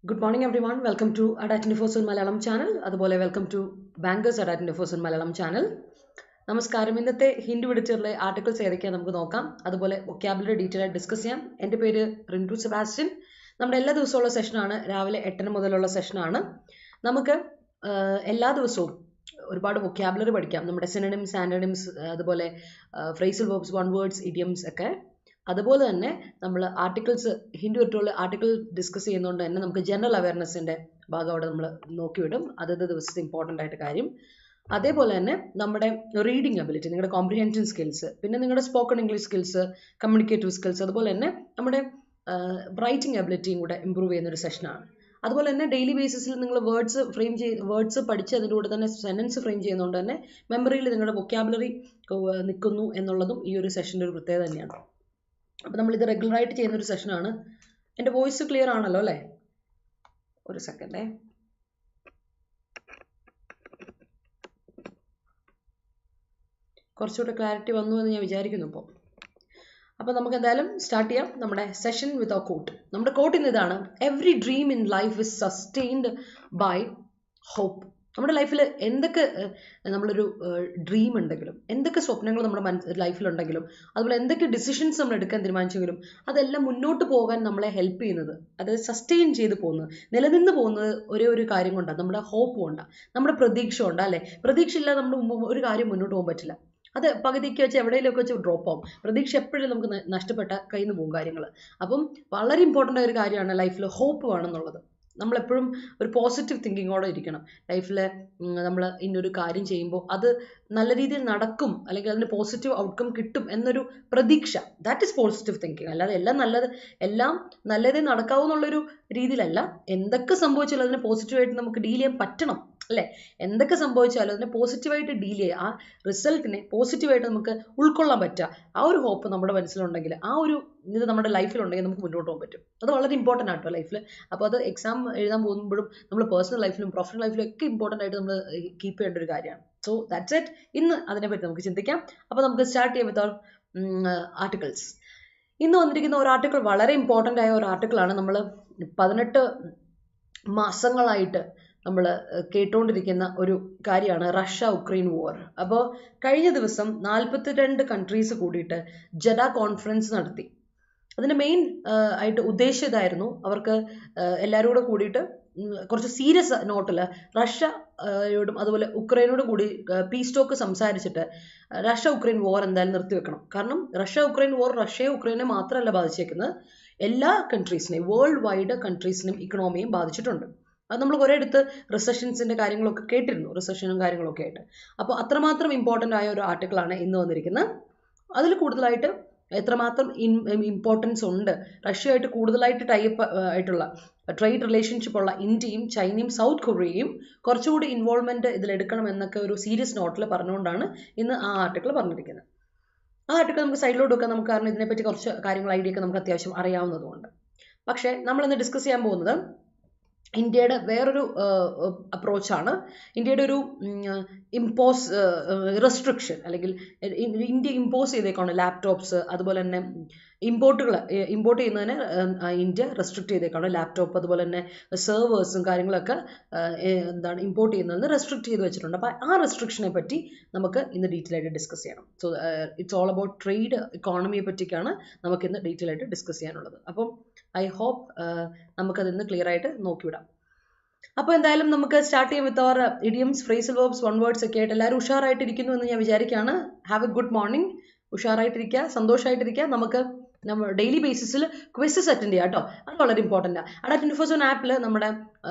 Good morning everyone. Welcome to Adda247 Malayalam channel. അതുപോലെ welcome to Bankers Adda247 Malayalam channel. നമസ്കാരം. ഇന്നത്തെ Hindu എഡിറ്ററിലെ articles ഏതൊക്കെയാണ് നമുക്ക് നോക്കാം. അതുപോലെ വൊക്കാബുലറി ഡീറ്റെയിൽ ആയിട്ട് ഡിസ്കസ് ചെയ്യാം. എൻ്റെ പേര് റിന്റു സെബാസ്റ്റ്യൻ. നമ്മുടെ എല്ലാ ദിവസമുള്ള സെഷനാണ്. രാവിലെ 8 മുതലുള്ള സെഷനാണ്. നമുക്ക് എല്ലാ ദിവസവും ഒരുപാട് വൊക്കാബുലറി പഠിക്കാം. നമ്മുടെ സിനോണിംസ്, ആന്റണിംസ്, അതുപോലെ phrasal verbs, one words, idioms ഒക്കെ. അതുപോലെ തന്നെ നമ്മൾ articles Hindu editorial article discuss ചെയ്യുന്നതുകൊണ്ട് തന്നെ നമുക്ക് ജനറൽ അവയർനെസ്സിൻ്റെ ഭാഗം അവിടെ നമ്മൾ നോക്കിവിടും. അതത് ദിവസത്തെ ഇമ്പോർട്ടൻ്റ് ആയിട്ട് കാര്യം. അതേപോലെ തന്നെ നമ്മുടെ റീഡിങ് അബിലിറ്റി, നിങ്ങളുടെ കോംപ്രിഹെൻഷൻ സ്കിൽസ്, പിന്നെ നിങ്ങളുടെ spoken English skills, communicative skills, അതുപോലെ തന്നെ നമ്മുടെ റൈറ്റിംഗ് അബിലിറ്റിയും കൂടെ ഇമ്പ്രൂവ് ചെയ്യുന്ന ഒരു സെഷനാണ്. അതുപോലെ തന്നെ ഡെയിലി ബേസിസിൽ നിങ്ങൾ വേർഡ്സ് പഠിച്ച് അതിൻ്റെ കൂടെ തന്നെ സെൻറ്റൻസ് ഫ്രെയിം ചെയ്യുന്നതുകൊണ്ട് തന്നെ മെമ്മറിയിൽ നിങ്ങളുടെ വൊക്കാബുലറി നിൽക്കുന്നു എന്നുള്ളതും ഈ ഒരു സെഷൻ്റെ ഒരു പ്രത്യേകത തന്നെയാണ്. അപ്പോൾ നമ്മളിത് റെഗുലറായിട്ട് ചെയ്യുന്നൊരു സെഷനാണ്. എൻ്റെ വോയിസ് ക്ലിയർ ആണല്ലോ അല്ലേ? ഒരു സെക്കൻഡേ. കുറച്ചുകൂടെ ക്ലാരിറ്റി വന്നു എന്ന് ഞാൻ വിചാരിക്കുന്നു ഇപ്പോൾ. അപ്പോൾ നമുക്ക് എന്തായാലും സ്റ്റാർട്ട് ചെയ്യാം നമ്മുടെ സെഷൻ വിത്ത് ആ കോട്ട്. നമ്മുടെ കോട്ട് ഇന്ന് ഇതാണ്: every dream in life is sustained by hope. നമ്മുടെ ലൈഫിൽ എന്തൊക്കെ നമ്മളൊരു ഡ്രീം ഉണ്ടെങ്കിലും, എന്തൊക്കെ സ്വപ്നങ്ങൾ നമ്മുടെ ലൈഫിലുണ്ടെങ്കിലും, അതുപോലെ എന്തൊക്കെ ഡിസിഷൻസ് നമ്മൾ എടുക്കാൻ തീരുമാനിച്ചെങ്കിലും അതെല്ലാം മുന്നോട്ട് പോകാൻ നമ്മളെ ഹെൽപ്പ് ചെയ്യുന്നത്, അത് സസ്റ്റെയിൻ ചെയ്ത് പോകുന്നത്, നിലനിന്ന് പോകുന്നത് ഒരേ ഒരു കാര്യം കൊണ്ടാണ്, നമ്മുടെ ഹോപ്പ് കൊണ്ടാണ്, നമ്മുടെ പ്രതീക്ഷ കൊണ്ടാണ് അല്ലേ? പ്രതീക്ഷ ഇല്ലാതെ നമ്മൾ ഒരു കാര്യം മുന്നോട്ട് പോകാൻ പറ്റില്ല. അത് പകുതിക്ക് വെച്ച് എവിടെയെങ്കിലുമൊക്കെ വെച്ച് ഡ്രോപ്പ് ആവും. പ്രതീക്ഷ എപ്പോഴും നമുക്ക് നഷ്ടപ്പെട്ട കയ്യിൽ നിന്ന് പോകും കാര്യങ്ങൾ. അപ്പം വളരെ ഇമ്പോർട്ടൻ്റ് ആയ ഒരു കാര്യമാണ് ലൈഫിൽ ഹോപ്പ് വേണമെന്നുള്ളത്. നമ്മളെപ്പോഴും ഒരു പോസിറ്റീവ് തിങ്കിങ്ങോടെ ഇരിക്കണം. ലൈഫിൽ നമ്മൾ ഇന്നൊരു കാര്യം ചെയ്യുമ്പോൾ അത് നല്ല രീതിയിൽ നടക്കും, അല്ലെങ്കിൽ അതിന് പോസിറ്റീവ് ഔട്ട്കം കിട്ടും എന്നൊരു പ്രതീക്ഷ, ദാറ്റ് ഈസ് പോസിറ്റീവ് തിങ്കിങ്. അല്ലാതെ എല്ലാം നല്ലതേ നടക്കാവൂ എന്നുള്ളൊരു രീതിയിലല്ല. എന്തൊക്കെ സംഭവിച്ചാലും അതിനെ പോസിറ്റീവായിട്ട് നമുക്ക് ഡീൽ ചെയ്യാൻ പറ്റണം അല്ലേ? എന്തൊക്കെ സംഭവിച്ചാലും അതിനെ പോസിറ്റീവായിട്ട് ഡീൽ ചെയ്യുക, ആ റിസൾട്ടിനെ പോസിറ്റീവായിട്ട് നമുക്ക് ഉൾക്കൊള്ളാൻ പറ്റുക, ആ ഒരു ഹോപ്പ് നമ്മുടെ മനസ്സിലുണ്ടെങ്കിൽ, ആ ഒരു ഇത് നമ്മുടെ ലൈഫിലുണ്ടെങ്കിൽ നമുക്ക് മുന്നോട്ട് പോകാൻ പറ്റും. അത് വളരെ ഇമ്പോർട്ടൻ്റ് ആട്ടോ ലൈഫിൽ. അപ്പോൾ അത് എക്സാം എഴുതാൻ പോകുമ്പോഴും നമ്മൾ പേഴ്സണൽ ലൈഫിലും പ്രൊഫഷണൽ ലൈഫിലും ഒക്കെ ഇമ്പോർട്ടൻ്റ് ആയിട്ട് നമ്മൾ കീപ്പ് ചെയ്യേണ്ട ഒരു കാര്യമാണ്. So that's it. ഇന്ന് അതിനെപ്പറ്റി നമുക്ക് ചിന്തിക്കാം. അപ്പോൾ നമുക്ക് സ്റ്റാർട്ട് ചെയ്യാം വിത്ത് ആർട്ടിക്കിൾസ്. ഇന്ന് വന്നിരിക്കുന്ന ഒരു ആർട്ടിക്കിൾ വളരെ ഇമ്പോർട്ടൻ്റ് ആയ ഒരു ആർട്ടിക്കിളാണ്. നമ്മൾ 18 മാസങ്ങളായിട്ട് നമ്മൾ കേട്ടുകൊണ്ടിരിക്കുന്ന ഒരു കാര്യമാണ് റഷ്യ ഉക്രൈൻ വാർ. അപ്പോൾ കഴിഞ്ഞ ദിവസം 42 കൺട്രീസ് കൂടിയിട്ട് ജഡ കോൺഫറൻസ് നടത്തി. അതിൻ്റെ മെയിൻ ആയിട്ട് ഉദ്ദേശം ഇതായിരുന്നു: അവർക്ക് എല്ലാവരും കൂടെ കൂടിയിട്ട് കുറച്ച് സീരിയസ് നോട്ടിൽ റഷ്യയോടും അതുപോലെ ഉക്രൈനോടും കൂടി പീസ് ടോക്ക് സംസാരിച്ചിട്ട് റഷ്യ ഉക്രൈൻ വാർ എന്തായാലും നിർത്തിവെക്കണം. കാരണം റഷ്യ ഉക്രൈൻ വാർ റഷ്യയെ ഉക്രൈനെ മാത്രമല്ല ബാധിച്ചേക്കുന്നത്, എല്ലാ കൺട്രീസിനെയും, വേൾഡ് വൈഡ് കൺട്രീസിനും ഇക്കണോമിയും ബാധിച്ചിട്ടുണ്ട്. അത് നമ്മൾ കുറേ അടുത്ത് റിസഷൻസിൻ്റെ കാര്യങ്ങളൊക്കെ കേട്ടിരുന്നു, റിസഷനും കാര്യങ്ങളൊക്കെ ആയിട്ട്. അപ്പോൾ അത്രമാത്രം ഇമ്പോർട്ടൻ്റ് ആയ ഒരു ആർട്ടിക്കിളാണ് ഇന്ന് വന്നിരിക്കുന്നത്. അതിൽ കൂടുതലായിട്ട് എത്രമാത്രം ഇമ്പോർട്ടൻസ് ഉണ്ട്, റഷ്യയായിട്ട് കൂടുതലായിട്ട് ടൈപ്പ് ആയിട്ടുള്ള ട്രേഡ് റിലേഷൻഷിപ്പ് ഉള്ള ഇന്ത്യയും ചൈനയും സൗത്ത് കൊറിയയും കുറച്ചുകൂടി ഇൻവോൾവ്മെൻറ്റ് ഇതിലെടുക്കണം എന്നൊക്കെ ഒരു സീരിയസ് നോട്ടിൽ പറഞ്ഞുകൊണ്ടാണ് ഇന്ന് ആ ആർട്ടിക്കിൾ പറഞ്ഞിരിക്കുന്നത്. ആ ആർട്ടിക്കിൾ നമുക്ക് സൈഡിലോട്ട് വെക്കാം. നമുക്ക് കാരണം ഇതിനെപ്പറ്റി കുറച്ച് കാര്യങ്ങൾ ഐഡിയ ഒക്കെ നമുക്ക് അത്യാവശ്യം അറിയാവുന്നതുകൊണ്ട്. പക്ഷേ നമ്മളിന്ന് ഡിസ്കസ് ചെയ്യാൻ പോകുന്നത് ഇന്ത്യയുടെ വേറൊരു അപ്രോച്ചാണ്. ഇന്ത്യയുടെ ഒരു റെസ്ട്രിക്ഷൻ, അല്ലെങ്കിൽ ഇന്ത്യ ഇമ്പോസ് ചെയ്തേക്കാണ് ലാപ്ടോപ്സ്, അതുപോലെ തന്നെ ഇമ്പോർട്ട് ചെയ്യുന്നതിന് ഇന്ത്യ റെസ്ട്രിക്റ്റ് ചെയ്തേക്കാണ്. ലാപ്ടോപ്പ് അതുപോലെ തന്നെ സെർവേഴ്സും കാര്യങ്ങളൊക്കെ ഇമ്പോർട്ട് ചെയ്യുന്നതിന് റെസ്ട്രിക്റ്റ് ചെയ്ത് വെച്ചിട്ടുണ്ട്. അപ്പോൾ ആ റെസ്ട്രിക്ഷനെ പറ്റി നമുക്ക് ഇന്ന് ഡീറ്റെയിൽ ആയിട്ട് ഡിസ്കസ് ചെയ്യണം. So it's all about trade ഇക്കോണമിയെ പറ്റിയൊക്കെയാണ് നമുക്കിന്ന് ഡീറ്റെയിൽ ആയിട്ട് ഡിസ്കസ് ചെയ്യാനുള്ളത്. അപ്പം ഐ ഹോപ്പ് നമുക്കതിന്ന് ക്ലിയർ ആയിട്ട് നോക്കിവിടാം. അപ്പോൾ എന്തായാലും നമുക്ക് സ്റ്റാർട്ട് ചെയ്യാം with our idioms, phrasal verbs, one words ഒക്കെ ആയിട്ട്. എല്ലാവരും ഉഷാറായിട്ടിരിക്കുന്നു എന്ന് ഞാൻ വിചാരിക്കുകയാണ്. Have a good morning. ഉഷാറായിട്ടിരിക്കുക, സന്തോഷമായിട്ടിരിക്കുക. നമുക്ക് നമ്മൾ ഡെയിലി ബേസിസിൽ ക്വിസസ് അറ്റൻഡ് ചെയ്യാം കേട്ടോ. അത് വളരെ ഇമ്പോർട്ടൻ്റ് ആണ്. Adda247 ആപ്പിൽ നമ്മുടെ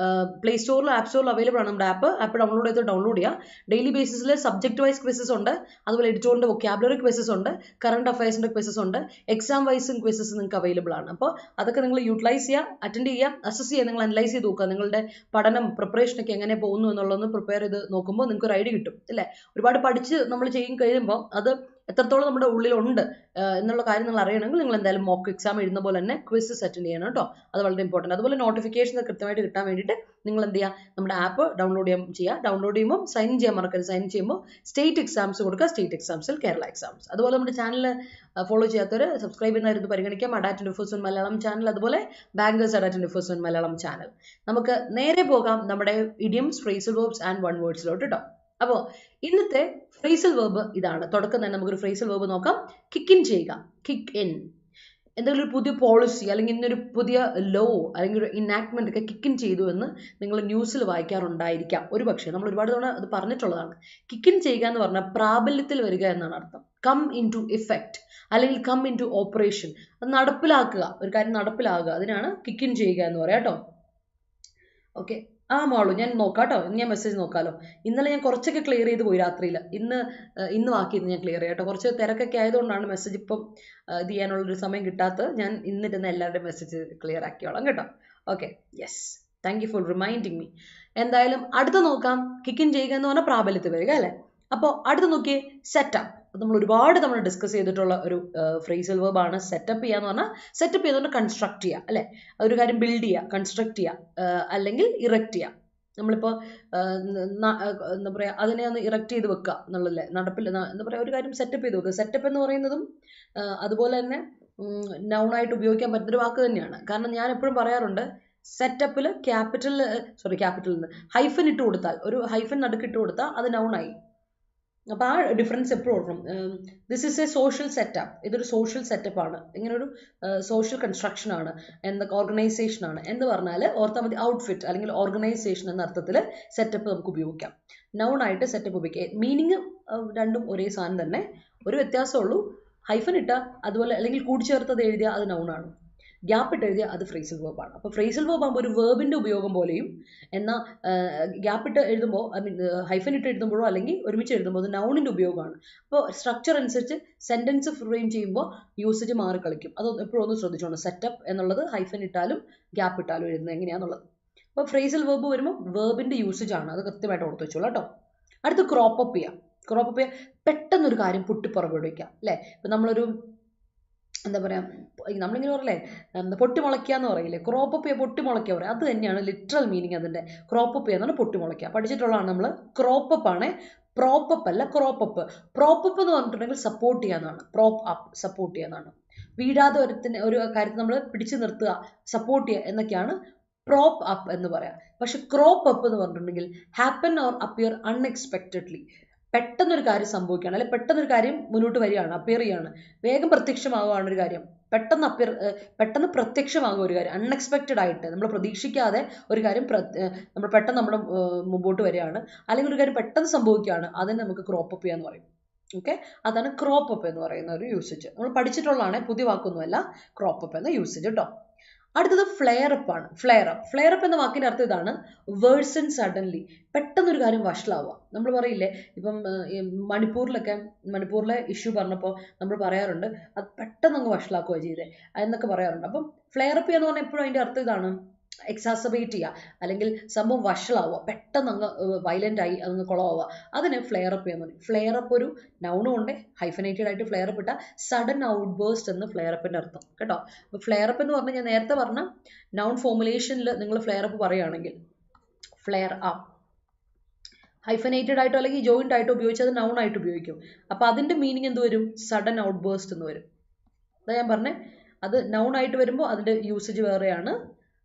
പ്ലേ സ്റ്റോറിലും ആപ്പ് സ്റ്റോറിലും അവൈലബിൾ ആണ്. നമ്മുടെ ആപ്പ് ഡൗൺലോഡ് ചെയ്യുക. ഡെയിലി ബേസിസിൽ സബ്ജക്ട് വൈസ് ക്വിസസ് ഉണ്ട്, അതുപോലെ എഡിറ്റോറിൻ്റെ വൊക്കാബുലറി ക്വിസസ് ഉണ്ട്, കറണ്ട് അഫയേഴ്സിൻ്റെ ക്വിസസ് ഉണ്ട്, എക്സാം വൈസും ക്വിസസ് നിങ്ങൾക്ക് അവൈലബിൾ ആണ്. അപ്പോൾ അതൊക്കെ നിങ്ങൾ യൂട്ടിലൈസ് ചെയ്യുക, അറ്റൻഡ് ചെയ്യുക, അസസ് ചെയ്യുക, നിങ്ങൾ അനലൈസ് ചെയ്ത് നോക്കുക. നിങ്ങളുടെ പഠനം പ്രിപ്പറേഷനൊക്കെ എങ്ങനെ പോകുന്നു എന്നുള്ളതൊന്ന് പ്രിപ്പയർ ചെയ്ത് നോക്കുമ്പോൾ നിങ്ങൾക്ക് ഒരു ഐഡിയ കിട്ടും അല്ലേ? ഒരുപാട് പഠിച്ച് നമ്മൾ കഴിയുമ്പോൾ അത് എത്രത്തോളം നമ്മുടെ ഉള്ളിലുണ്ട് എന്നുള്ള കാര്യം നിങ്ങൾ അറിയണമെങ്കിൽ നിങ്ങൾ എന്തായാലും മോക്ക് എക്സാം എഴുതുന്ന പോലെ തന്നെ ക്വിസസ് അറ്റൻഡ് ചെയ്യണം കേട്ടോ. അത് വളരെ ഇമ്പോർട്ടൻറ്റ്. അതുപോലെ നോട്ടിഫിക്കേഷൻ കൃത്യമായിട്ട് കിട്ടാൻ വേണ്ടിയിട്ട് നിങ്ങൾ എന്ത് ചെയ്യുക, നമ്മുടെ ആപ്പ് ഡൗൺലോഡ് ചെയ്യുക. ഡൗൺലോഡ് ചെയ്യുമ്പോൾ സൈൻ ചെയ്യാൻ മറക്കരുത്. സൈൻ ചെയ്യുമ്പോൾ സ്റ്റേറ്റ് എക്സാംസ് കൊടുക്കുക. സ്റ്റേറ്റ് എക്സാംസിൽ കേരള എക്സാംസ്. അതുപോലെ നമ്മുടെ ചാനൽ ഫോളോ ചെയ്യാത്തവർ സബ്സ്ക്രൈബ് ചെയ്യുന്നവരുന്ന് പരിഗണിക്കാം. Adda247 മലയാളം ചാനൽ, അതുപോലെ ബാങ്കേഴ്സ് Adda247 മലയാളം ചാനൽ. നമുക്ക് നേരെ പോകാം നമ്മുടെ idioms, phrasal verbs and one വേർഡ്സിലോട്ട് കേട്ടോ. അപ്പോൾ ഇന്നത്തെ ഫ്രേസൽ വെർബ് ഇതാണ്. തുടക്കം തന്നെ നമുക്കൊരു ഫ്രേസൽ വെർബ് നോക്കാം. കിക്ക് ഇൻ ചെയ്യുക. Kick in. എന്തെങ്കിലും ഒരു പുതിയ പോളിസി അല്ലെങ്കിൽ ഇന്നൊരു പുതിയ ലോ അല്ലെങ്കിൽ ഒരു ഇനാക്ട്മെന്റ് ഒക്കെ കിക്ക് ഇൻ ചെയ്തു എന്ന് നിങ്ങൾ ന്യൂസിൽ വായിക്കാറുണ്ടായിരിക്കാം. ഒരു പക്ഷേ നമ്മൾ ഒരുപാട് തവണ അത് പറഞ്ഞിട്ടുള്ളതാണ്. കിക്ക് ഇൻ ചെയ്യുക എന്ന് പറഞ്ഞാൽ പ്രാബല്യത്തിൽ വരിക എന്നാണ് അർത്ഥം. കം ഇൻ ടു ഇഫക്റ്റ് അല്ലെങ്കിൽ കം ഇൻ ടു ഓപ്പറേഷൻ. അത് നടപ്പിലാക്കുക, ഒരു കാര്യം നടപ്പിലാക്കുക, അതിനാണ് കിക്ക് ഇൻ ചെയ്യുക എന്ന് പറയാം കേട്ടോ. ഓക്കെ, ആ മോളു ഞാൻ നോക്കാം കേട്ടോ. ഞാൻ മെസ്സേജ് നോക്കാമല്ലോ. ഇന്നലെ ഞാൻ കുറച്ചൊക്കെ ക്ലിയർ ചെയ്ത് പോയി രാത്രിയിൽ. ഇന്ന് ബാക്കി ഇന്ന് ഞാൻ ക്ലിയർ ചെയ്യാം കേട്ടോ. കുറച്ച് തിരക്കൊക്കെ ആയതുകൊണ്ടാണ് മെസ്സേജ് ഇപ്പം ഇത് ചെയ്യാനുള്ളൊരു സമയം കിട്ടാത്തത്. ഞാൻ ഇന്നിരുന്ന് എല്ലാവരുടെയും മെസ്സേജ് ക്ലിയർ ആക്കിയോളാം കേട്ടോ. Okay, yes, thank you for reminding me. എന്തായാലും അടുത്ത് നോക്കാം. കിക്ക് ഇൻ ചെയ്യുക എന്ന് പറഞ്ഞാൽ പ്രാബല്യത്തിൽ വരിക അല്ലേ. അപ്പോൾ അടുത്ത് നോക്കിയേ, സെറ്റപ്പ്. നമ്മൾ ഒരുപാട് തവണ ഡിസ്കസ് ചെയ്തിട്ടുള്ള ഒരു ഫ്രേസൽ വെർബാണ് സെറ്റപ്പ് ചെയ്യുക എന്ന് പറഞ്ഞാൽ. സെറ്റപ്പ് ചെയ്യുന്ന കൺസ്ട്രക്ട് ചെയ്യുക അല്ലേ. ഒരു കാര്യം ബിൽഡ് ചെയ്യുക, കൺസ്ട്രക്ട് ചെയ്യുക, അല്ലെങ്കിൽ ഇറക്റ്റ് ചെയ്യുക. നമ്മളിപ്പോൾ എന്താ പറയുക, അതിനെ ഒന്ന് ഇറക്റ്റ് ചെയ്ത് വെക്കുക എന്നുള്ളതല്ലേ. എന്താ പറയുക, ഒരു കാര്യം സെറ്റപ്പ് ചെയ്ത് വെക്കുക. സെറ്റപ്പ് എന്ന് പറയുന്നതും അതുപോലെ തന്നെ നൗണായിട്ട് ഉപയോഗിക്കാൻ പറ്റുന്നൊരു വാക്ക് തന്നെയാണ്. കാരണം ഞാൻ എപ്പോഴും പറയാറുണ്ട്, സെറ്റപ്പിൽ ക്യാപിറ്റൽ ഹൈഫൻ ഇട്ട് കൊടുത്താൽ, ഒരു ഹൈഫൻ നടുക്കിട്ട് കൊടുത്താൽ അത് നൗണായി. അപ്പോൾ ആ ഡിഫറൻസ് എപ്പോഴും ഓർക്കണം. This is A social setup. ഇതൊരു സോഷ്യൽ സെറ്റപ്പാണ്, ഇങ്ങനൊരു സോഷ്യൽ കൺസ്ട്രക്ഷൻ ആണ്, ഓർഗനൈസേഷൻ ആണ് എന്ന് പറഞ്ഞാൽ ഓർത്താൽ മതി. ഔട്ട്ഫിറ്റ് അല്ലെങ്കിൽ ഓർഗനൈസേഷൻ എന്ന അർത്ഥത്തിൽ സെറ്റപ്പ് നമുക്ക് ഉപയോഗിക്കാം. നൗൺ ആയിട്ട് സെറ്റപ്പ് ഉപയോഗിക്കാം. മീനിങ് രണ്ടും ഒരേ സാധനം തന്നെ, ഒരു വ്യത്യാസമുള്ളൂ. ഹൈഫൻ ഇട്ട അതുപോലെ അല്ലെങ്കിൽ കൂടിച്ചേർത്തത് എഴുതിയ അത് നൗണാണ്, ഗ്യാപ്പ് ഇട്ട് എഴുതിയ അത് ഫ്രേസൽ വെർബാണ്. അപ്പോൾ ഫ്രേസൽ വെർബ് ആകുമ്പോൾ ഒരു വെർബിൻ്റെ ഉപയോഗം പോലെയും, എന്നാൽ ഗ്യാപ്പ് ഇട്ട് എഴുതുമ്പോൾ ഹൈഫൻ ഇട്ട് എഴുതുമ്പോഴോ അല്ലെങ്കിൽ ഒരുമിച്ച് എഴുതുമ്പോൾ അത് നൗണിൻ്റെ ഉപയോഗമാണ്. അപ്പോൾ സ്ട്രക്ചർ അനുസരിച്ച് സെൻറ്റൻസ് ഫ്രെയിം ചെയ്യുമ്പോൾ യൂസേജ് മാറിക്കളിക്കും. അത് എപ്പോഴും ഒന്ന് ശ്രദ്ധിച്ചോണം. സെറ്റപ്പ് എന്നുള്ളത് ഹൈഫൻ ഇട്ടാലും ഗ്യാപ്പ് ഇട്ടാലും എഴുതുന്നത് എങ്ങനെയാണെന്നുള്ളത്. അപ്പോൾ ഫ്രേസൽ വെർബ് വരുമ്പോൾ വെർബിൻ്റെ യൂസേജ് ആണ്, അത് കൃത്യമായിട്ട് ഓർത്ത് വെച്ചോളൂ കേട്ടോ. അടുത്ത് ക്രോപ്പ് അപ്പ് ചെയ്യാം. ക്രോപ്പ് അപ്പ് ചെയ്യാം, പെട്ടെന്നൊരു കാര്യം പൊട്ടിപ്പുറപ്പെടുവിക്കാം അല്ലേ. ഇപ്പം നമ്മളൊരു എന്താ പറയുക, നമ്മളിങ്ങനെ പറയല്ലേ, പൊട്ടിമുളയ്ക്കുക എന്ന് പറയില്ലേ. ക്രോപ്പ് അപ്പ് ചെയ്യുക, പൊട്ടിമുളയ്ക്കുക പറയാം. അത് തന്നെയാണ് ലിറ്ററൽ മീനിങ് അതിൻ്റെ. ക്രോപ്പ് അപ്പ് ചെയ്യുന്നതാണ് പൊട്ടിമുളയ്ക്കുക. പഠിച്ചിട്ടുള്ളതാണ് നമ്മൾ. ക്രോപ്പ് അപ്പ് ആണ്, പ്രോപ്പ് അപ്പ് അല്ല. Crop up. പ്രോപ്പ് അപ്പ് എന്ന് പറഞ്ഞിട്ടുണ്ടെങ്കിൽ സപ്പോർട്ട് ചെയ്യാന്നാണ്. പ്രോപ്പ് അപ്പ് സപ്പോർട്ട് ചെയ്യാന്നാണ്. വീഴാതെ ഒരു കാര്യത്തിൽ നമ്മൾ പിടിച്ചു നിർത്തുക, സപ്പോർട്ട് ചെയ്യുക എന്നൊക്കെയാണ് പ്രോപ്പ് അപ്പ് എന്ന് പറയാം. പക്ഷെ ക്രോപ്പ് അപ്പ് എന്ന് പറഞ്ഞിട്ടുണ്ടെങ്കിൽ ഹാപ്പൻ ഓർ അപ്പിയർ അൺഎക്സ്പെക്റ്റഡ്ലി. പെട്ടെന്നൊരു കാര്യം സംഭവിക്കുകയാണ്, അല്ലെങ്കിൽ പെട്ടെന്നൊരു കാര്യം മുന്നോട്ട് വരികയാണ്, അപ്പിയർ ചെയ്യാണ്, വേഗം പ്രത്യക്ഷമാവുകയാണ് ഒരു കാര്യം. പെട്ടെന്ന് പ്രത്യക്ഷമാകുക ഒരു കാര്യം, അൺഎക്സ്പെക്റ്റഡ് ആയിട്ട് നമ്മൾ പ്രതീക്ഷിക്കാതെ ഒരു കാര്യം നമ്മൾ പെട്ടെന്ന് നമ്മുടെ മുമ്പോട്ട് വരികയാണ്, അല്ലെങ്കിൽ ഒരു കാര്യം പെട്ടെന്ന് സംഭവിക്കുകയാണ്. അതിന് നമുക്ക് ക്രോപ്പ് അപ്പ് ചെയ്യാന്ന് പറയും. ഓക്കെ, അതാണ് ക്രോപ്പ് അപ്പ് എന്ന് പറയുന്ന ഒരു യൂസേജ്. നമ്മൾ പഠിച്ചിട്ടുള്ളതാണ്, പുതിയ വാക്കൊന്നുമല്ല ക്രോപ്പ് അപ്പ് എന്ന യൂസേജ് കേട്ടോ. അടുത്തത് ഫ്ലെയർ അപ്പ് ആണ്. ഫ്ലെയർ അപ്പ് എന്ന വാക്കിന്റെ അർത്ഥം ഇതാണ്, വേഴ്സൺ സഡൻലി. പെട്ടെന്നൊരു കാര്യം വഷളാവുക. നമ്മൾ പറയില്ലേ, ഇപ്പം മണിപ്പൂരിലെ ഇഷ്യൂ പറഞ്ഞപ്പോൾ നമ്മൾ പറയാറുണ്ട്, അത് പെട്ടെന്ന് അങ്ങ് വഷളാക്കുക ചെയ്തേ എന്നൊക്കെ പറയാറുണ്ട്. അപ്പം ഫ്ലെയർ അപ്പ് എന്ന് പറഞ്ഞാൽ എപ്പോഴും അതിന്റെ അർത്ഥം ഇതാണ്, എക്സാസബേറ്റ് ചെയ്യുക, അല്ലെങ്കിൽ സംഭവം വഷളാവുക, പെട്ടെന്ന് അങ്ങ് വയലന്റ് ആയി അതങ്ങ് കുളമാവുക. അതിന് ഫ്ലെയർ അപ്പ് ചെയ്യാൻ മതി. ഫ്ലെയർ അപ്പ് ഒരു നൗണും ഉണ്ട്, ഹൈഫനേറ്റഡ് ആയിട്ട് ഫ്ലെയർ അപ്പ് ഇട്ട സഡൻ ഔട്ട് ബേസ്റ്റ് എന്ന് ഫ്ലെയർ അപ്പിന്റെ അർത്ഥം കേട്ടോ. അപ്പോൾ ഫ്ലെയർ അപ്പ് എന്ന് പറഞ്ഞാൽ ഞാൻ നേരത്തെ പറഞ്ഞ നൗൺ ഫോർമുലേഷനിൽ നിങ്ങൾ ഫ്ലെയർ അപ്പ് പറയുകയാണെങ്കിൽ ഫ്ലെയർ അപ്പ് ഹൈഫനേറ്റഡ് ആയിട്ടോ അല്ലെങ്കിൽ ജോയിന്റ് ആയിട്ടോ ഉപയോഗിച്ച് അത് നൗൺ ആയിട്ട് ഉപയോഗിക്കും. അപ്പോൾ അതിന്റെ മീനിങ് എന്ത് വരും, സഡൻ ഔട്ട് ബേസ്റ്റ് എന്ന് വരും. അതാ ഞാൻ പറഞ്ഞേ, അത് നൗൺ ആയിട്ട് വരുമ്പോൾ അതിന്റെ യൂസേജ് വേറെയാണ്,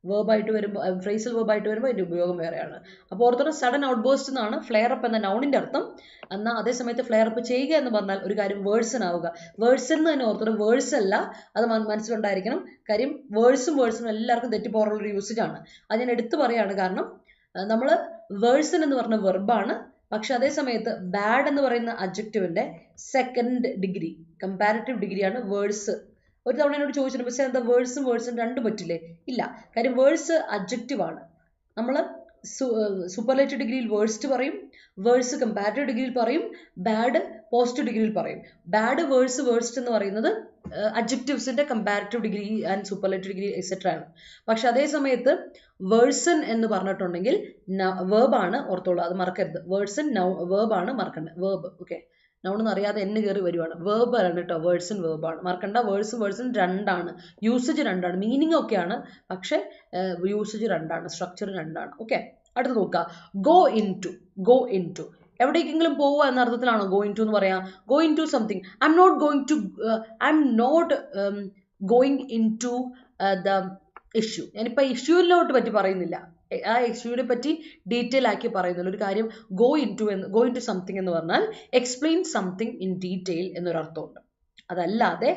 വേർബായിട്ട് വരുമ്പോൾ ഫ്രേസൽ വേർബായിട്ട് വരുമ്പോൾ അതിൻ്റെ ഉപയോഗം വേറെയാണ്. അപ്പോൾ ഓർത്തോളം സഡൻ ഔട്ട് ബേസ്റ്റ് എന്നാണ് ഫ്ലെയർ അപ്പ് എന്ന നൗണിൻ്റെ അർത്ഥം. എന്നാൽ അതേസമയത്ത് ഫ്ലെയർ അപ്പ് ചെയ്യുക എന്ന് പറഞ്ഞാൽ ഒരു കാര്യം വേഴ്സൺ ആവുക. വേഴ്സൺ എന്ന് തന്നെ ഓർത്തോളം, വേഴ്സ് അല്ല, അത് മനസ്സിലുണ്ടായിരിക്കണം. കാര്യം വേഴ്സും എല്ലാവർക്കും തെറ്റിപ്പോറുള്ളൊരു യൂസേജ് ആണ്. അത് ഞാൻ എടുത്തു പറയുകയാണ്, കാരണം നമ്മൾ വേഴ്സൺ എന്ന് പറഞ്ഞ വെർബാണ്. പക്ഷെ അതേ സമയത്ത് ബാഡ് എന്ന് പറയുന്ന അഡ്ജക്റ്റീവിന്റെ സെക്കൻഡ് ഡിഗ്രി, കമ്പാരിറ്റീവ് ഡിഗ്രിയാണ് വേഴ്സ്. ഒരു തവണ എന്നോട് ചോദിച്ചിട്ടുണ്ട്, പക്ഷേ എന്താ വേഴ്സും രണ്ടും പറ്റില്ലേ? ഇല്ല, കാര്യം വേഴ്സ് അഡ്ജക്റ്റീവ് ആണ്. നമ്മൾ സൂപ്പർലേറ്റീവ് ഡിഗ്രിയിൽ വേഴ്സ്റ്റ് പറയും, വേഴ്സ് കമ്പാരിറ്റീവ് ഡിഗ്രിയിൽ പറയും, ബാഡ് പോസിറ്റീവ് ഡിഗ്രിയിൽ പറയും. ബാഡ്, വേഴ്സ്റ്റ് എന്ന് പറയുന്നത് അഡ്ജക്റ്റീവ്സിന്റെ comparative degree and superlative degree etcetera ആണ്. പക്ഷെ അതേ സമയത്ത് വേഴ്സൺ എന്ന് പറഞ്ഞിട്ടുണ്ടെങ്കിൽ വേർബാണ്, ഓർത്തോളൂ, അത് മറക്കരുത്. വേഴ്സൺ വേർബാണ്, മറക്കണ്ട വേർബ്. ഓക്കെ, noun എന്ന് അറിയാതെ n കയറി വരുവാണ്. verb ആണ് കേട്ടോ, വേർഡ്സ് ആൻഡ് verb ആണ്. മറക്കണ്ട, വേർഡ്സും രണ്ടാണ്, യൂസേജ് രണ്ടാണ്, മീനിങ് ഒക്കെയാണ്, പക്ഷെ യൂസേജ് രണ്ടാണ്, സ്ട്രക്ചർ രണ്ടാണ്. ഓക്കെ, അടുത്ത് നോക്കുക. go into എവിടേക്കെങ്കിലും പോവുക എന്ന അർത്ഥത്തിലാണോ go into എന്ന് പറയാം? go into something. I'm not going into the issue. ഞാനിപ്പോൾ ഇഷ്യൂലോട്ട് പറ്റി പറയുന്നില്ല, ആ ഇഷ്യൂവിനെ പറ്റി ഡീറ്റെയിൽ ആക്കി പറയുന്നില്ല. ഒരു കാര്യം go into something എന്ന് പറഞ്ഞാൽ explain something in detail എന്നൊരർത്ഥമുണ്ട്. അതല്ലാതെ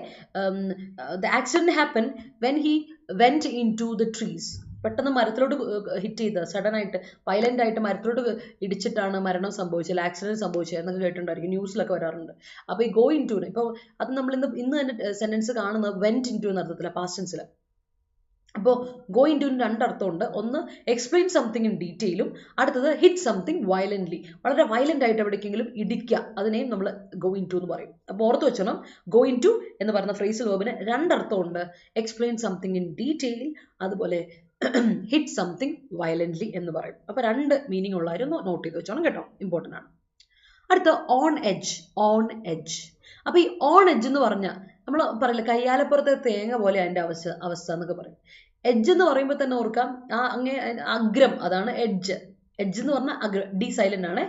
the accident happened when he went into the trees. പെട്ടെന്ന് മരത്തിലോട്ട് ഹിറ്റ് ചെയ്ത് സഡൻ ആയിട്ട് വയലന്റ് ആയിട്ട് മരത്തിലോട്ട് ഇടിച്ചിട്ടാണ് മരണം സംഭവിച്ചത്, ആക്സിഡന്റ് സംഭവിച്ചത് എന്നൊക്കെ കേട്ടിട്ടുണ്ടായിരിക്കും, ന്യൂസിലൊക്കെ വരാറുണ്ട്. അപ്പോൾ ഈ go into ഇപ്പോൾ അത് നമ്മൾ ഇന്ന് തന്നെ സെന്റൻസ് കാണുന്നത് went into എന്ന അർത്ഥത്തിലാണ്, പാസ്റ്റ് ടെൻസിൽ. അപ്പോൾ go into രണ്ടർത്ഥമുണ്ട്. ഒന്ന് എക്സ്പ്ലെയിൻ സംതിങ് ഇൻ ഡീറ്റെയിലും, അടുത്തത് ഹിറ്റ് സംതിങ് വയലൻ്റ്ലി, വളരെ വയലൻ്റ് ആയിട്ട് എവിടേക്കെങ്കിലും ഇടിക്കുക, അതിനെയും നമ്മൾ go into എന്ന് പറയും. അപ്പോൾ ഓർത്ത് വെച്ചോണം, go into എന്ന് പറയുന്ന ഫ്രേസൽ വേർബിന് രണ്ടർത്ഥമുണ്ട്, എക്സ്പ്ലെയിൻ സംതിങ് ഇൻ ഡീറ്റെയിൽ, അതുപോലെ ഹിറ്റ് സംതിങ് വയലൻ്റ്ലി എന്ന് പറയും. അപ്പോൾ രണ്ട് മീനിങ് ഉള്ളവരും നോട്ട് ചെയ്ത് വെച്ചോണം കേട്ടോ, ഇമ്പോർട്ടൻ്റ് ആണ്. അടുത്ത ഓൺ എഡ്ജ്. അപ്പോൾ ഈ ഓൺ എഡ്ജ് എന്ന് പറഞ്ഞാൽ നമ്മൾ പറയില്ല, കയ്യാലപ്പുറത്തെ തേങ്ങ പോലെ അതിൻ്റെ അവസ്ഥ എന്നൊക്കെ പറയും. എഡ്ജ് എന്ന് പറയുമ്പോൾ തന്നെ ഓർക്കാം, അഗ്രം, അതാണ് എഡ്ജ്. എഡ്ജ് എന്ന് പറഞ്ഞാൽ അഗ്രം, ഡി സൈലന്റ് ആണ്.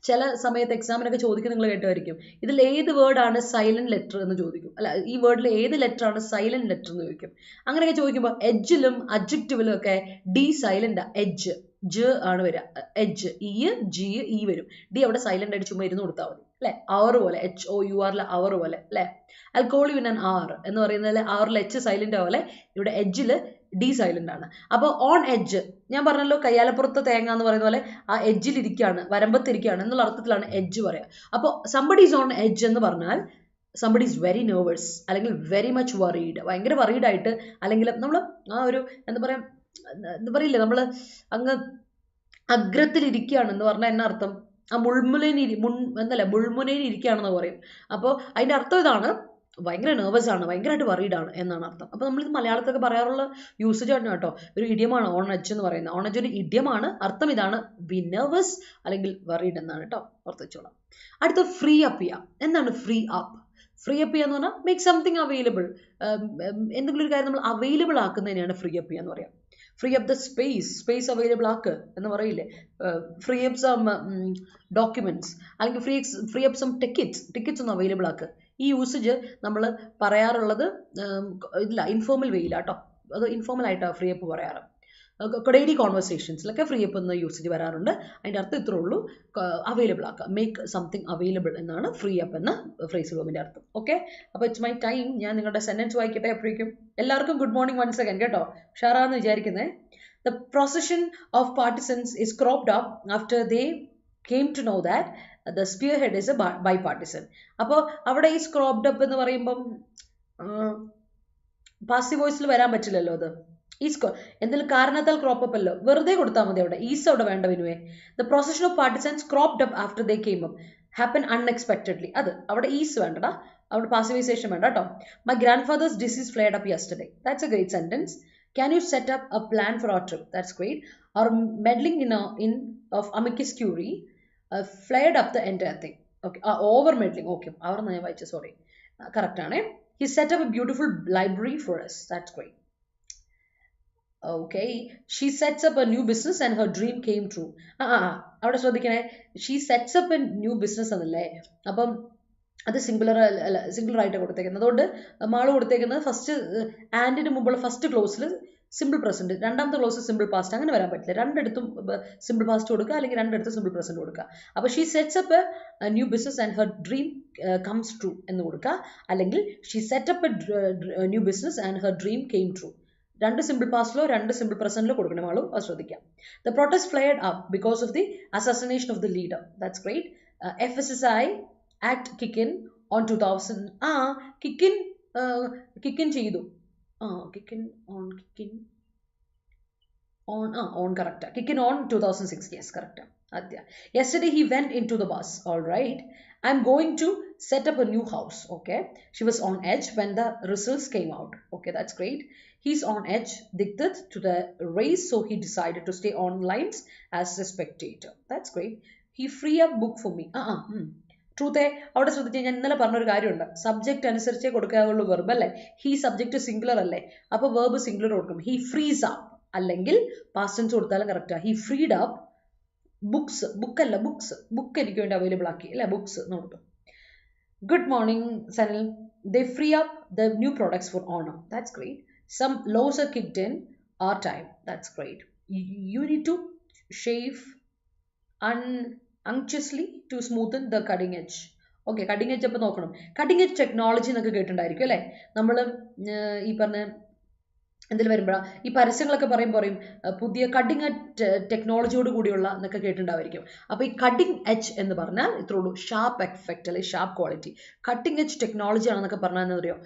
ചില സമയത്ത് എക്സാമിനൊക്കെ ചോദിക്കും, നിങ്ങൾ കേട്ടായിരിക്കും, ഇതിൽ ഏത് വേർഡാണ് സൈലന്റ് ലെറ്റർ എന്ന് ചോദിക്കും, അല്ല ഈ വേർഡിൽ ഏത് ലെറ്റർ ആണ് സൈലന്റ് ലെറ്റർ എന്ന് ചോദിക്കും. അങ്ങനെയൊക്കെ ചോദിക്കുമ്പോൾ എഡ്ജിലും അഡ്ജക്റ്റീവിലും ഒക്കെ ഡി സൈലന്റ്, എഡ്ജ്, ജ് ആണ് വരിക, എഡ്ജ്, ഇ വരും, ഡി അവിടെ സൈലന്റ് ആയിട്ട് ചുമ്മാ ഇരുന്ന് കൊടുത്താൽ മതി അല്ലെ. അവർ പോലെ, HOUR അവർ പോലെ അല്ലെ. അൽക്കോളി വിൻ ആർ എന്ന് പറയുന്നതിൽ ആറിൽ എച്ച് സൈലന്റ് പോലെ ഇവിടെ എഡ്ജിൽ ഡി സൈലന്റ് ആണ്. അപ്പോൾ ഓൺ എഡ്ജ്, ഞാൻ പറഞ്ഞല്ലോ കയ്യാലപ്പുറത്തെ തേങ്ങ എന്ന് പറയുന്ന പോലെ ആ എഡ്ജിൽ ഇരിക്കുകയാണ്, വരമ്പത്തിരിക്കുകയാണ് എന്നുള്ള അർത്ഥത്തിലാണ് എഡ്ജ് പറയുക. അപ്പോൾ സംബഡി ഈസ് ഓൺ എഡ്ജ് എന്ന് പറഞ്ഞാൽ സംബഡി ഈസ് വെരി നെർവസ്, അല്ലെങ്കിൽ വെരി മച്ച് വറീഡ്, ഭയങ്കര വറീഡ് ആയിട്ട്, അല്ലെങ്കിൽ നമ്മൾ ആ ഒരു എന്താ പറയില്ലേ, നമ്മൾ അങ്ങ് അഗ്രത്തിലിരിക്കുകയാണ് എന്ന് പറഞ്ഞാൽ എന്നാ അർത്ഥം? ആ മുൾമുനയിൽ ഇരിക്കുകയാണെന്ന് പറയും. അപ്പോൾ അതിൻ്റെ അർത്ഥം ഇതാണ്, ഭയങ്കര നെർവസ് ആണ്, ഭയങ്കരമായിട്ട് വറീഡ് ആണ് എന്നാണ് അർത്ഥം. അപ്പോൾ നമ്മളിത് മലയാളത്തൊക്കെ പറയാറുള്ള യൂസേജ് ആണ് കേട്ടോ, ഒരു ഇഡിയമാണ് ഓൺ എഡ്ജ് എന്ന് പറയുന്നത്. ഓൺ എഡ്ജ് ഒരു ഇഡിയമാണ്, അർത്ഥം ഇതാണ്, ബി നെർവസ് അല്ലെങ്കിൽ വറീഡ് എന്നാണ് കേട്ടോ, ഓർത്ത് വെച്ചോളാം. അടുത്ത ഫ്രീ അപ്പ് ചെയ്യുക. എന്താണ് ഫ്രീ അപ്പ്? ഫ്രീ അപ്പ് ചെയ്യുക എന്ന് പറഞ്ഞാൽ മേക്ക് സംതിങ് അവൈലബിൾ, എന്തെങ്കിലും ഒരു കാര്യം നമ്മൾ അവൈലബിൾ ആക്കുന്നതിനെയാണ് ഫ്രീ അപ്പ് ചെയ്യുക എന്ന് പറയാം. Free up the space available ആക്ക് എന്ന് പറയില്ലേ, ഫ്രീ അപ്പ് സം ഡോക്യുമെന്റ്സ്, അല്ലെങ്കിൽ ഫ്രീ അപ്പ് സം ടിക്കറ്റ്സ് ഒന്ന് അവൈലബിൾ ആക്ക്. ഈ യൂസേജ് നമ്മൾ പറയാറുള്ളത് ഇല്ല, ഇൻഫോർമൽ വേയിലാട്ടോ, അത് ഇൻഫോർമൽ ആയിട്ടാണ് ഫ്രീ അപ്പ് പറയാറ്. ഡെയിലി കോൺവെർസേഷൻസിലൊക്കെ ഫ്രീ അപ്പ് എന്ന യൂസേജ് വരാറുണ്ട്. അതിൻ്റെ അർത്ഥം ഇത്രേ ഉള്ളൂ, അവൈലബിൾ ആക്കുക, മേക്ക് സംതിങ് അവൈലബിൾ എന്നാണ് ഫ്രീ അപ്പ് എന്ന ഫ്രേസ് വേർബിൻ്റെ അർത്ഥം. ഓക്കെ, അപ്പോൾ ഇറ്റ്സ് മൈ ടൈം. ഞാൻ നിങ്ങളുടെ സെന്റൻസ് വായിക്കട്ടെ അപ്പോഴേക്കും. എല്ലാവർക്കും ഗുഡ് മോർണിംഗ് വൺസ് അഗൈൻ കേട്ടോ, ഉഷാറാന്ന് വിചാരിക്കുന്നത്. The procession of partisans is cropped up after they came to know that the spearhead is a bipartisan. അപ്പോൾ അവിടെ ഈ സ്ക്രോപ്ഡ് അപ്പ് എന്ന് പറയുമ്പം പാസീവ് വോയിസിൽ വരാൻ പറ്റില്ലല്ലോ, അത് എന്തെങ്കിലും കാരണത്താൽ ക്രോപ്പ് അപ്പ് അല്ലോ, വെറുതെ കൊടുത്താൽ മതി, അവിടെ ഈസ് അവിടെ വേണ്ട വിനുവേ. The procession of partisans cropped up after they came up happen unexpectedly, അത് അവിടെ ഈസ് വേണ്ടടാ, അവിടെ പാസിവൈസേഷൻ വേണ്ട കേട്ടോ. My grandfather's disease flared up yesterday. That's a great sentence. Can you set up a plan for our trip? That's great. Or meddling in of amicus curiae flared up the entire thing. Okay, over meddling. Okay, sorry. Correct aane. He set up a beautiful library for us. That's great. Okay, she sets up a new business and her dream came true. അവിടെ ശ്രദ്ധിക്കണേ, she sets up a new business എന്നല്ലേ, അപ്പം അത് singular ആയിട്ട് കൊടുത്തേക്കുന്നത്. അതുകൊണ്ട് mall കൊടുത്തേക്കുന്നത് first ആൻഡിന് മുമ്പുള്ള ഫസ്റ്റ് ക്ലോസിൽ സിമ്പിൾ പ്രസന്റ്, രണ്ടാമത്തെ ക്ലോസ് സിമ്പിൾ പാസ്റ്റ്, അങ്ങനെ വരാൻ പറ്റില്ല. രണ്ടിടത്തും സിമ്പിൾ പാസ്റ്റ് കൊടുക്കുക, അല്ലെങ്കിൽ രണ്ടിടത്തും സിമ്പിൾ പ്രസന്റ് കൊടുക്കുക. അപ്പോൾ she sets up A new business and her dream comes true എന്ന് കൊടുക്കുക, അല്ലെങ്കിൽ she set up A new business and her dream came true. രണ്ട് സിമ്പിൾ പാസ്റ്റിലോ രണ്ട് സിമ്പിൾ പ്രസന്റിലോ കൊടുക്കണം ആളും, അത് ശ്രദ്ധിക്കാം. The protest flared up because of the assassination of the leader. That's great. FSSI Act kick in on 2000. Kick in ചെയ്തു. On correct. Kick in on 2006. Yes, correct. Adya. Yesterday he went into the bus. All right. I'm going to set up a new house. Okay. She was on edge when the results came out. Okay, that's great. He's on edge, addicted to the race, so he decided to stay on lines as a spectator. That's great. He free up book for me. ട്രൂത്തെ അവിടെ ശ്രദ്ധിച്ച് കഴിഞ്ഞാൽ ഇന്നലെ പറഞ്ഞൊരു കാര്യമുണ്ട്. Subject അനുസരിച്ചേ കൊടുക്കാവുള്ളൂ verb അല്ലേ. ഹീ സബ്ജക്റ്റ് സിംഗുലർ അല്ലേ, അപ്പോൾ വെർബ് സിംഗുലർ കൊടുക്കും. ഹീ ഫ്രീസ് അപ്പ്, അല്ലെങ്കിൽ പാസ്റ്റ് ടെൻസ് കൊടുത്താലും കറക്റ്റാ. ഹീ ഫ്രീഡ് അപ്പ് ബുക്സ്, ബുക്കല്ല ബുക്സ്, ബുക്ക് എനിക്ക് വേണ്ടി അവൈലബിൾ ആക്കി അല്ലേ, ബുക്സ് എന്ന് കൊടുക്കും. Good morning, Sanil. They free up the new products for Onam. That's great. Some laws are kicked in our time. That's great. You need to shave unctuously to smoothen the cutting edge. Okay, cutting edge അപ്പോൾ നോക്കണം. Cutting edge technology എന്നൊക്കെ കേട്ടിട്ടുണ്ടായിരിക്കും അല്ലേ. നമ്മൾ ഈ പറഞ്ഞ എന്തെങ്കിലും വരുമ്പോഴാണ് ഈ പരസ്യങ്ങളൊക്കെ പറയും പുതിയ കട്ടിങ് എഡ്ജ് ടെക്നോളജിയോട് കൂടിയുള്ള എന്നൊക്കെ കേട്ടിട്ടുണ്ടായിരിക്കും. അപ്പോൾ ഈ കട്ടിങ് എഡ്ജ് എന്ന് പറഞ്ഞാൽ ഇത്രേ ഉള്ളൂ, ഷാർപ്പ് എഫക്റ്റ് അല്ലെങ്കിൽ sharp quality. Cutting edge technology ആണെന്നൊക്കെ പറഞ്ഞാൽ എന്താ പറയുക,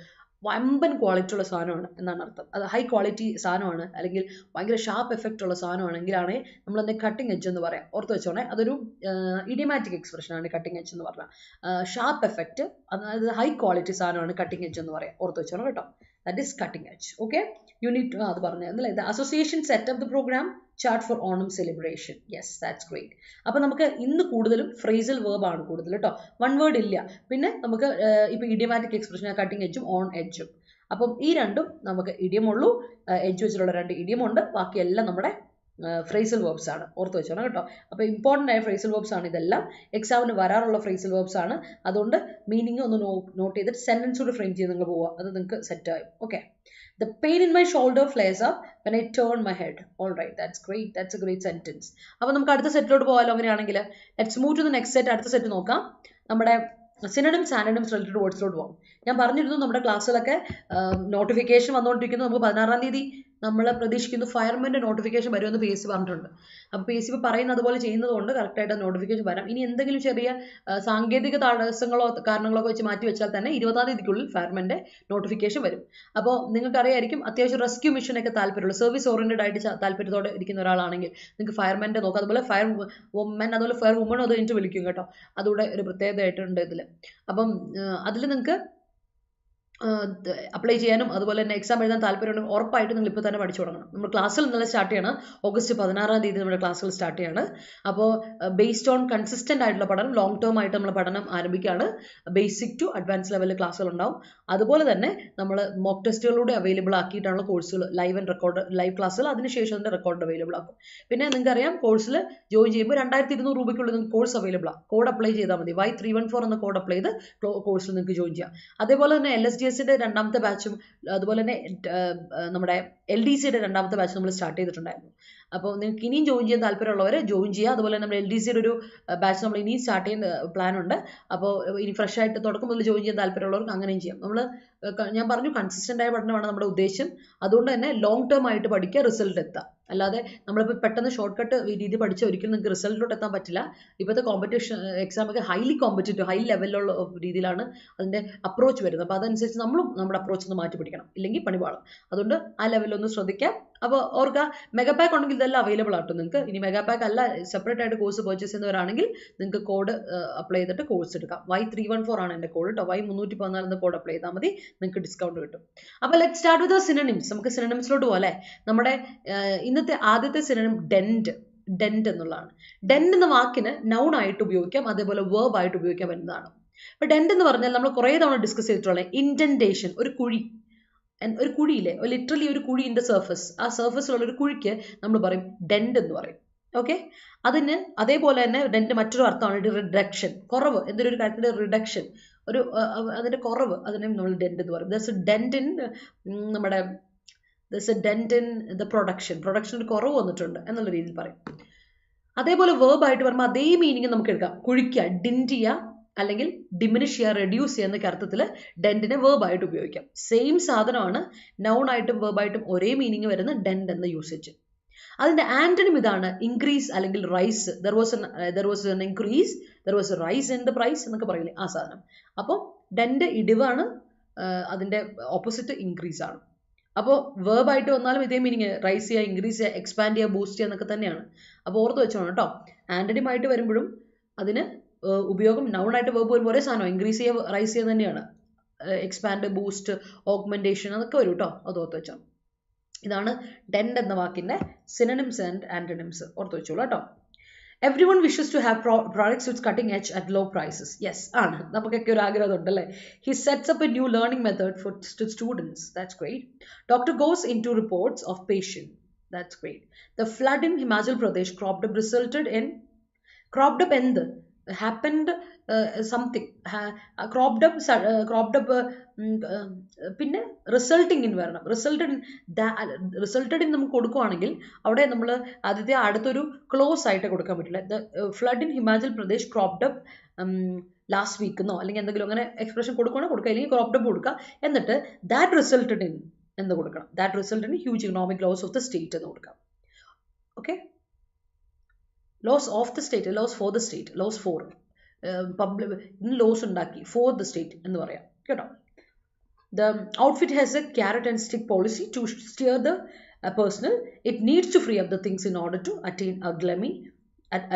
വമ്പൻ ക്വാളിറ്റി ഉള്ള സാധനമാണ് എന്നാണ് അർത്ഥം. അത് ഹൈ ക്വാളിറ്റി സാധനമാണ്, അല്ലെങ്കിൽ ഭയങ്കര ഷാർപ്പ് എഫക്റ്റ് ഉള്ള സാധനമാണെങ്കിലാണ് നമ്മൾ എന്താ കട്ടിങ് എഡ്ജ് എന്ന് പറയാം. ഓർത്ത് വെച്ചോണേ, അതൊരു ഇഡിയമാറ്റിക് എക്സ്പ്രഷനാണ് കട്ടിങ് എഡ്ജ് എന്ന് പറഞ്ഞാൽ. ഷാർപ്പ് എഫക്റ്റ്, അതായത് ഹൈ ക്വാളിറ്റി സാധനമാണ് കട്ടിങ് എഡ്ജ് എന്ന് പറയാം. ഓർത്ത് വെച്ചോണം കേട്ടോ. That is cutting edge. Okay, you need to അത് പറഞ്ഞല്ലേ. The association set up the program chart for Onam celebration. Yes, that's great. അപ്പോൾ നമുക്ക് ഇന്ന് കൂടുതലും ഫ്രേസൽ വേർബ് ആണ് കൂടുതൽ കേട്ടോ, വൺ വേർഡ് ഇല്ല. പിന്നെ നമുക്ക് ഇപ്പോൾ ഇഡിയമാറ്റിക് എക്സ്പ്രഷൻ കട്ടിങ് എഡ്ജും ഓൺ എഡ്ജും. അപ്പം ഈ രണ്ടും നമുക്ക് ഇഡിയം ഉള്ളൂ, എഡ്ജ് വെച്ചിട്ടുള്ള 2 ഇഡിയം ഉണ്ട്, ബാക്കിയെല്ലാം നമ്മുടെ ഫ്രേസൽ വേർബ്സ് ആണ്. ഓർത്ത് വെച്ചോണം കേട്ടോ. അപ്പോൾ ഇമ്പോർട്ടൻ്റ് ആയ ഫ്രേസൽ വേർബ്സ് ആണ് ഇതെല്ലാം, എക്സാമിന് വരാറുള്ള ഫ്രേസൽ വേർബ്സ് ആണ്. അതുകൊണ്ട് മീനിങ് ഒന്ന് നോട്ട് ചെയ്തിട്ട് സെൻറ്റൻസോട് ഫ്രെയിം ചെയ്ത് നിങ്ങൾ പോവുക, അത് നിങ്ങൾക്ക് സെറ്റ് ആയും. Okay, the pain in my shoulder flares up when I turn my head. All right, that's great, that's a great sentence. അപ്പോൾ നമുക്ക് അടുത്ത സെറ്റിലോട്ട് പോകാമല്ലോ. അങ്ങനെയാണെങ്കിൽ let's move to the next set. അടുത്ത സെറ്റ് നോക്കാം, നമ്മുടെ സിനോണിംസ് ആന്റണിംസ് റിലേറ്റഡ് വേർഡ്സിലോട്ട് പോകും. ഞാൻ പറഞ്ഞിരുന്നു നമ്മുടെ ക്ലാസ്സിലൊക്കെ നോട്ടിഫിക്കേഷൻ വന്നുകൊണ്ടിരിക്കുന്നു. നമുക്ക് 16-ാം തീയതി നമ്മൾ പ്രതീക്ഷിക്കുന്നു ഫയർമെൻ്റെ നോട്ടിഫിക്കേഷൻ വരുമെന്ന് PSC പറഞ്ഞിട്ടുണ്ട്. അപ്പോൾ PSC ഇപ്പോൾ പറയുന്നത് അതുപോലെ ചെയ്യുന്നത് കൊണ്ട് കറക്റ്റായിട്ട് നോട്ടിഫിക്കേഷൻ വരാം. ഇനി എന്തെങ്കിലും ചെറിയ സാങ്കേതിക തടസ്സങ്ങളോ കാരണങ്ങളോ വെച്ച് മാറ്റി വെച്ചാൽ തന്നെ 20-ാം തീയതിക്കുള്ളിൽ ഫയർമെൻ്റെ നോട്ടിഫിക്കേഷൻ വരും. അപ്പോൾ നിങ്ങൾക്കറിയായിരിക്കും അത്യാവശ്യം റെസ്ക്യൂ മിഷനൊക്കെ താല്പര്യമുള്ള, സർവീസ് ഓറിയൻറ്റഡ് ആയിട്ട് താല്പര്യത്തോടെ ഇരിക്കുന്ന ഒരാളാണെങ്കിൽ നിങ്ങൾക്ക് ഫയർമെൻ്റെ നോക്കാം. അതുപോലെ ഫയർ വുമൻ, അതുപോലെ ഫയർ വുമൺ അത് കഴിഞ്ഞിട്ട് വിളിക്കും കേട്ടോ, അതുകൂടെ ഒരു പ്രത്യേകതയായിട്ടുണ്ട് ഇതിൽ. അപ്പം അതിൽ നിങ്ങൾക്ക് അപ്ലൈ ചെയ്യാനും അതുപോലെ തന്നെ എക്സാം എഴുതാൻ താല്പര്യമുണ്ടെങ്കിൽ ഉറപ്പായിട്ട് നിങ്ങൾ ഇപ്പോൾ തന്നെ പഠിച്ചു തുടങ്ങണം. നമ്മൾ ക്ലാസ്സിൽ ഇന്നലെ സ്റ്റാർട്ട് ചെയ്യണം, ഓഗസ്റ്റ് 16-ാം തീയതി നമ്മുടെ ക്ലാസ്സുകൾ സ്റ്റാർട്ട് ചെയ്യാണ്. അപ്പോൾ ബേസ്ഡ് ഓൺ കൺസിസ്റ്റൻ്റ് ആയിട്ടുള്ള പഠനം, ലോങ് ടേം ആയിട്ട് നമ്മൾ പഠനം ആരംഭിക്കുകയാണ്. ബേസിക് ടു അഡ്വാൻസ് ലെവലിൽ ക്ലാസ്സുകൾ ഉണ്ടാവും. അതുപോലെ തന്നെ നമ്മൾ മോക്ക് ടെസ്റ്റുകളിലൂടെ അവൈലബിൾ ആക്കിയിട്ടാണ് കോഴ്സുകൾ, ലൈവ് ആൻഡ് റെക്കോർഡ് ലൈവ് ക്ലാസ്സുകൾ, അതിനുശേഷം അതിൻ്റെ റെക്കോർഡ് അവൈലബിൾ ആക്കും. പിന്നെ നിങ്ങൾക്കറിയാം കോഴ്സിൽ ജോയിൻ ചെയ്യുമ്പോൾ 2200 രൂപയ്ക്കുള്ളിൽ നിങ്ങൾക്ക് കോഴ്സ് അവൈലബിൾ ആണ്. കോഡ് അപ്ലൈ ചെയ്താൽ മതി, Y314 എന്ന കോഡ് അപ്ലൈ ചെയ്ത് കോഴ്സിൽ നിങ്ങൾക്ക് ജോയിൻ ചെയ്യാം. അതേപോലെ തന്നെ LSDSന്റെ 2ാമത്തെ ബാച്ചും അതുപോലെ തന്നെ നമ്മുടെ LDCയുടെ 2ാമത്തെ ബാച്ച് നമ്മൾ സ്റ്റാർട്ട് ചെയ്തിട്ടുണ്ടായിരുന്നു. അപ്പോൾ നിങ്ങൾക്ക് ഇനിയും ജോയിൻ ചെയ്യാൻ താല്പര്യമുള്ളവർ ജോയിൻ ചെയ്യുക. അതുപോലെ നമ്മൾ LDCയുടെ ഒരു ബാച്ച് നമ്മൾ ഇനിയും സ്റ്റാർട്ട് ചെയ്യുന്ന പ്ലാൻ ഉണ്ട്. അപ്പോൾ ഇനി ഫ്രഷ് ആയിട്ട് തുടക്കം മുതൽ ജോയിൻ ചെയ്യാൻ താല്പര്യമുള്ളവർക്ക് അങ്ങനെയും ചെയ്യാം. നമ്മൾ ഞാൻ പറഞ്ഞു കൺസിസ്റ്റൻ്റ് ആയ പഠനമാണ് നമ്മുടെ ഉദ്ദേശം. അതുകൊണ്ട് തന്നെ ലോങ് ടേം ആയിട്ട് പഠിക്കുക, റിസൾട്ട് എത്താം. അല്ലാതെ നമ്മളിപ്പോൾ പെട്ടെന്ന് ഷോർട്ട് കട്ട് രീതി പഠിച്ചാൽ ഒരിക്കലും നിങ്ങൾക്ക് റിസൾട്ടിലോട്ട് എത്താൻ പറ്റില്ല. ഇപ്പോഴത്തെ കോമ്പറ്റീഷൻ എക്സാമൊക്കെ ഹൈലി കോമ്പറ്റീറ്റീവ്, ഹൈ ലെവലിലുള്ള രീതിയിലാണ് അതിൻ്റെ അപ്രോച്ച് വരുന്നത്. അപ്പോൾ അതനുസരിച്ച് നമ്മളും നമ്മുടെ അപ്രോച്ച് ഒന്ന് മാറ്റി പിടിക്കണം, ഇല്ലെങ്കിൽ പണിപാളും. അതുകൊണ്ട് ആ ലെവലൊന്ന് ശ്രദ്ധിക്കാം. അപ്പോൾ ഓർക്കുക, മെഗാ പാക്ക് ഉണ്ടെങ്കിൽ ഇതെല്ലാം അവൈലബിൾ ആട്ടോ നിങ്ങൾക്ക്. ഇനി മെഗാ പാക്ക് അല്ല, സെപ്പറേറ്റ് ആയിട്ട് കോഴ്സ് പർച്ചേസ് ചെയ്യുന്നവരാണെങ്കിൽ നിങ്ങൾക്ക് കോഡ് അപ്ലൈ ചെയ്തിട്ട് കോഴ്സ് എടുക്കാം. Y314 ആണ് എൻ്റെ കോഡ് കേട്ടോ. Y314 എന്ന കോഡ് അപ്ലൈ ചെയ്താൽ മതി, നിങ്ങൾക്ക് ഡിസ്കൗണ്ട് കിട്ടും. അപ്പോൾ ലെറ്റ് സ്റ്റാർട്ട് വിത്ത് സിനോണിംസ്. നമുക്ക് സിനോണിംസിലോട്ട് പോകാം അല്ലേ. നമ്മുടെ ഇന്നത്തെ ആദ്യത്തെ സിനോണിം ഡെന്റ് എന്നുള്ളതാണ്. ഡെന്റ് എന്ന വാക്കിന് നൗൺ ആയിട്ട് ഉപയോഗിക്കാം, അതേപോലെ വേർബ് ആയിട്ട് ഉപയോഗിക്കാൻ പറ്റുന്നതാണ്. അപ്പോൾ ഡെന്റ് എന്ന് പറഞ്ഞാൽ നമ്മൾ കുറേ തവണ ഡിസ്കസ് ചെയ്തിട്ടുള്ള ഇൻഡന്റേഷൻ, ഒരു കുഴിയില്ലേ, ലിറ്ററലി ഒരു കുഴി ഇൻ ദ സർഫസ്, ആ സർഫസിലുള്ള ഒരു കുഴിക്ക് നമ്മൾ പറയും ഡെന്റ് എന്ന് പറയും. ഓക്കെ, അതിന് അതേപോലെ തന്നെ ഡെന്റ് മറ്റൊരു അർത്ഥമാണ് റിഡക്ഷൻ, കുറവ്, എന്തൊരു കാര്യത്തിൻ്റെ റിഡക്ഷൻ, ഒരു അതിൻ്റെ കുറവ്, അതിനെ നമ്മൾ ഡെന്റ് എന്ന് പറയും. ദർസ് എ ഡെന്റ് ഇൻ നമ്മുടെ there's a dent in the production ഒരു കുറവ് വന്നിട്ടുണ്ട് എന്നുള്ള രീതിയിൽ പറയും. അതേപോലെ വേർബ് ആയിട്ട് പറയുമ്പോൾ അതേ മീനിങ് നമുക്ക് എടുക്കാം. കുഴിക്കുക, ഡിൻറ്റ് ചെയ്യുക, അല്ലെങ്കിൽ ഡിമിനിഷ് ചെയ്യുക, റെഡ്യൂസ് ചെയ്യുക എന്നൊക്കെ അർത്ഥത്തിൽ ഡെന്റിനെ വേർബ് ആയിട്ട് ഉപയോഗിക്കാം. സെയിം സാധനമാണ്, നൗൺ ആയിട്ടും വേർബ് ആയിട്ടും ഒരേ മീനിങ് വരുന്ന ഡെന്റ് എന്ന യൂസേജ്. അതിന്റെ ആന്റണിം ഇതാണ്, ഇൻക്രീസ് അല്ലെങ്കിൽ rise. There was an increase, there was a rise in the price എന്നൊക്കെ പറയില്ലേ, ആ സാധനം. അപ്പോൾ ഡെന്റ് ഇടിവാണ്, അതിന്റെ ഓപ്പോസിറ്റ് ഇൻക്രീസ് ആണ്. അപ്പോൾ വേർബ് ആയിട്ട് വന്നാലും ഇതേ മീനിങ്, റൈസ് ചെയ്യുക, ഇൻക്രീസ് ചെയ്യുക, എക്സ്പാൻഡ് ചെയ്യുക, ബൂസ്റ്റ് ചെയ്യുക എന്നൊക്കെ തന്നെയാണ്. അപ്പോൾ ഓർത്ത് വെച്ചോണം കേട്ടോ. ആന്റണിമായിട്ട് വരുമ്പോഴും അതിന് ഉപയോഗം നൗൺ ആയിട്ട് വേർബ് വരുമ്പോൾ ഒരേ സാധനം, ഇൻക്രീസ് ചെയ്യുക, റൈസ് ചെയ്യുക തന്നെയാണ്. എക്സ്പാൻഡ്, ബൂസ്റ്റ്, ഓഗ്മെന്റേഷൻ അതൊക്കെ വരും കേട്ടോ, അത് ഓർത്ത് വെച്ചോ. ഇതാണ് ഡെന്റ് എന്ന വാക്കിന്റെ സിനോണിംസ് ആൻഡ് ആന്റണിംസ്, ഓർത്ത് വെച്ചോളൂ കേട്ടോ. Everyone wishes to have products with cutting edge at low prices. Yes, നമുക്കൊക്കെ ഒരു ആഗ്രഹം ഉണ്ടല്ലേ. He sets up a new learning method for students. That's great. Doctor goes into reports of patient. That's great. The flood in Himachal Pradesh cropped up എന്ത് happened something cropped up പിന്നെ resulting in വരണം. Resulted in നമുക്ക് കൊടുക്കുവാണെങ്കിൽ അവിടെ നമ്മൾ ആദ്യത്തെ അടുത്തൊരു close ആയിട്ട് കൊടുക്കാൻ പറ്റില്ല. The flood in Himachal Pradesh cropped up last week എന്നോ അല്ലെങ്കിൽ എന്തെങ്കിലും അങ്ങനെ എക്സ്പ്രഷൻ കൊടുക്കുകയാണെങ്കിൽ കൊടുക്കുക, അല്ലെങ്കിൽ ക്രോപ്ഡ് അപ്പ് കൊടുക്കുക. എന്നിട്ട് ദാറ്റ് റിസൾട്ടഡ് ഇൻ എന്ന് കൊടുക്കണം. That resulted in huge economic loss of the state എന്ന് കൊടുക്കാം. Okay, loss of the state, loss for the state, loss for public loss ഉണ്ടാക്കി ഫോർ ദ സ്റ്റേറ്റ് എന്ന് പറയാം കേട്ടോ. The outfit has a carrot and stick policy to steer the personnel. It needs to free up the things in order to attain a gloomy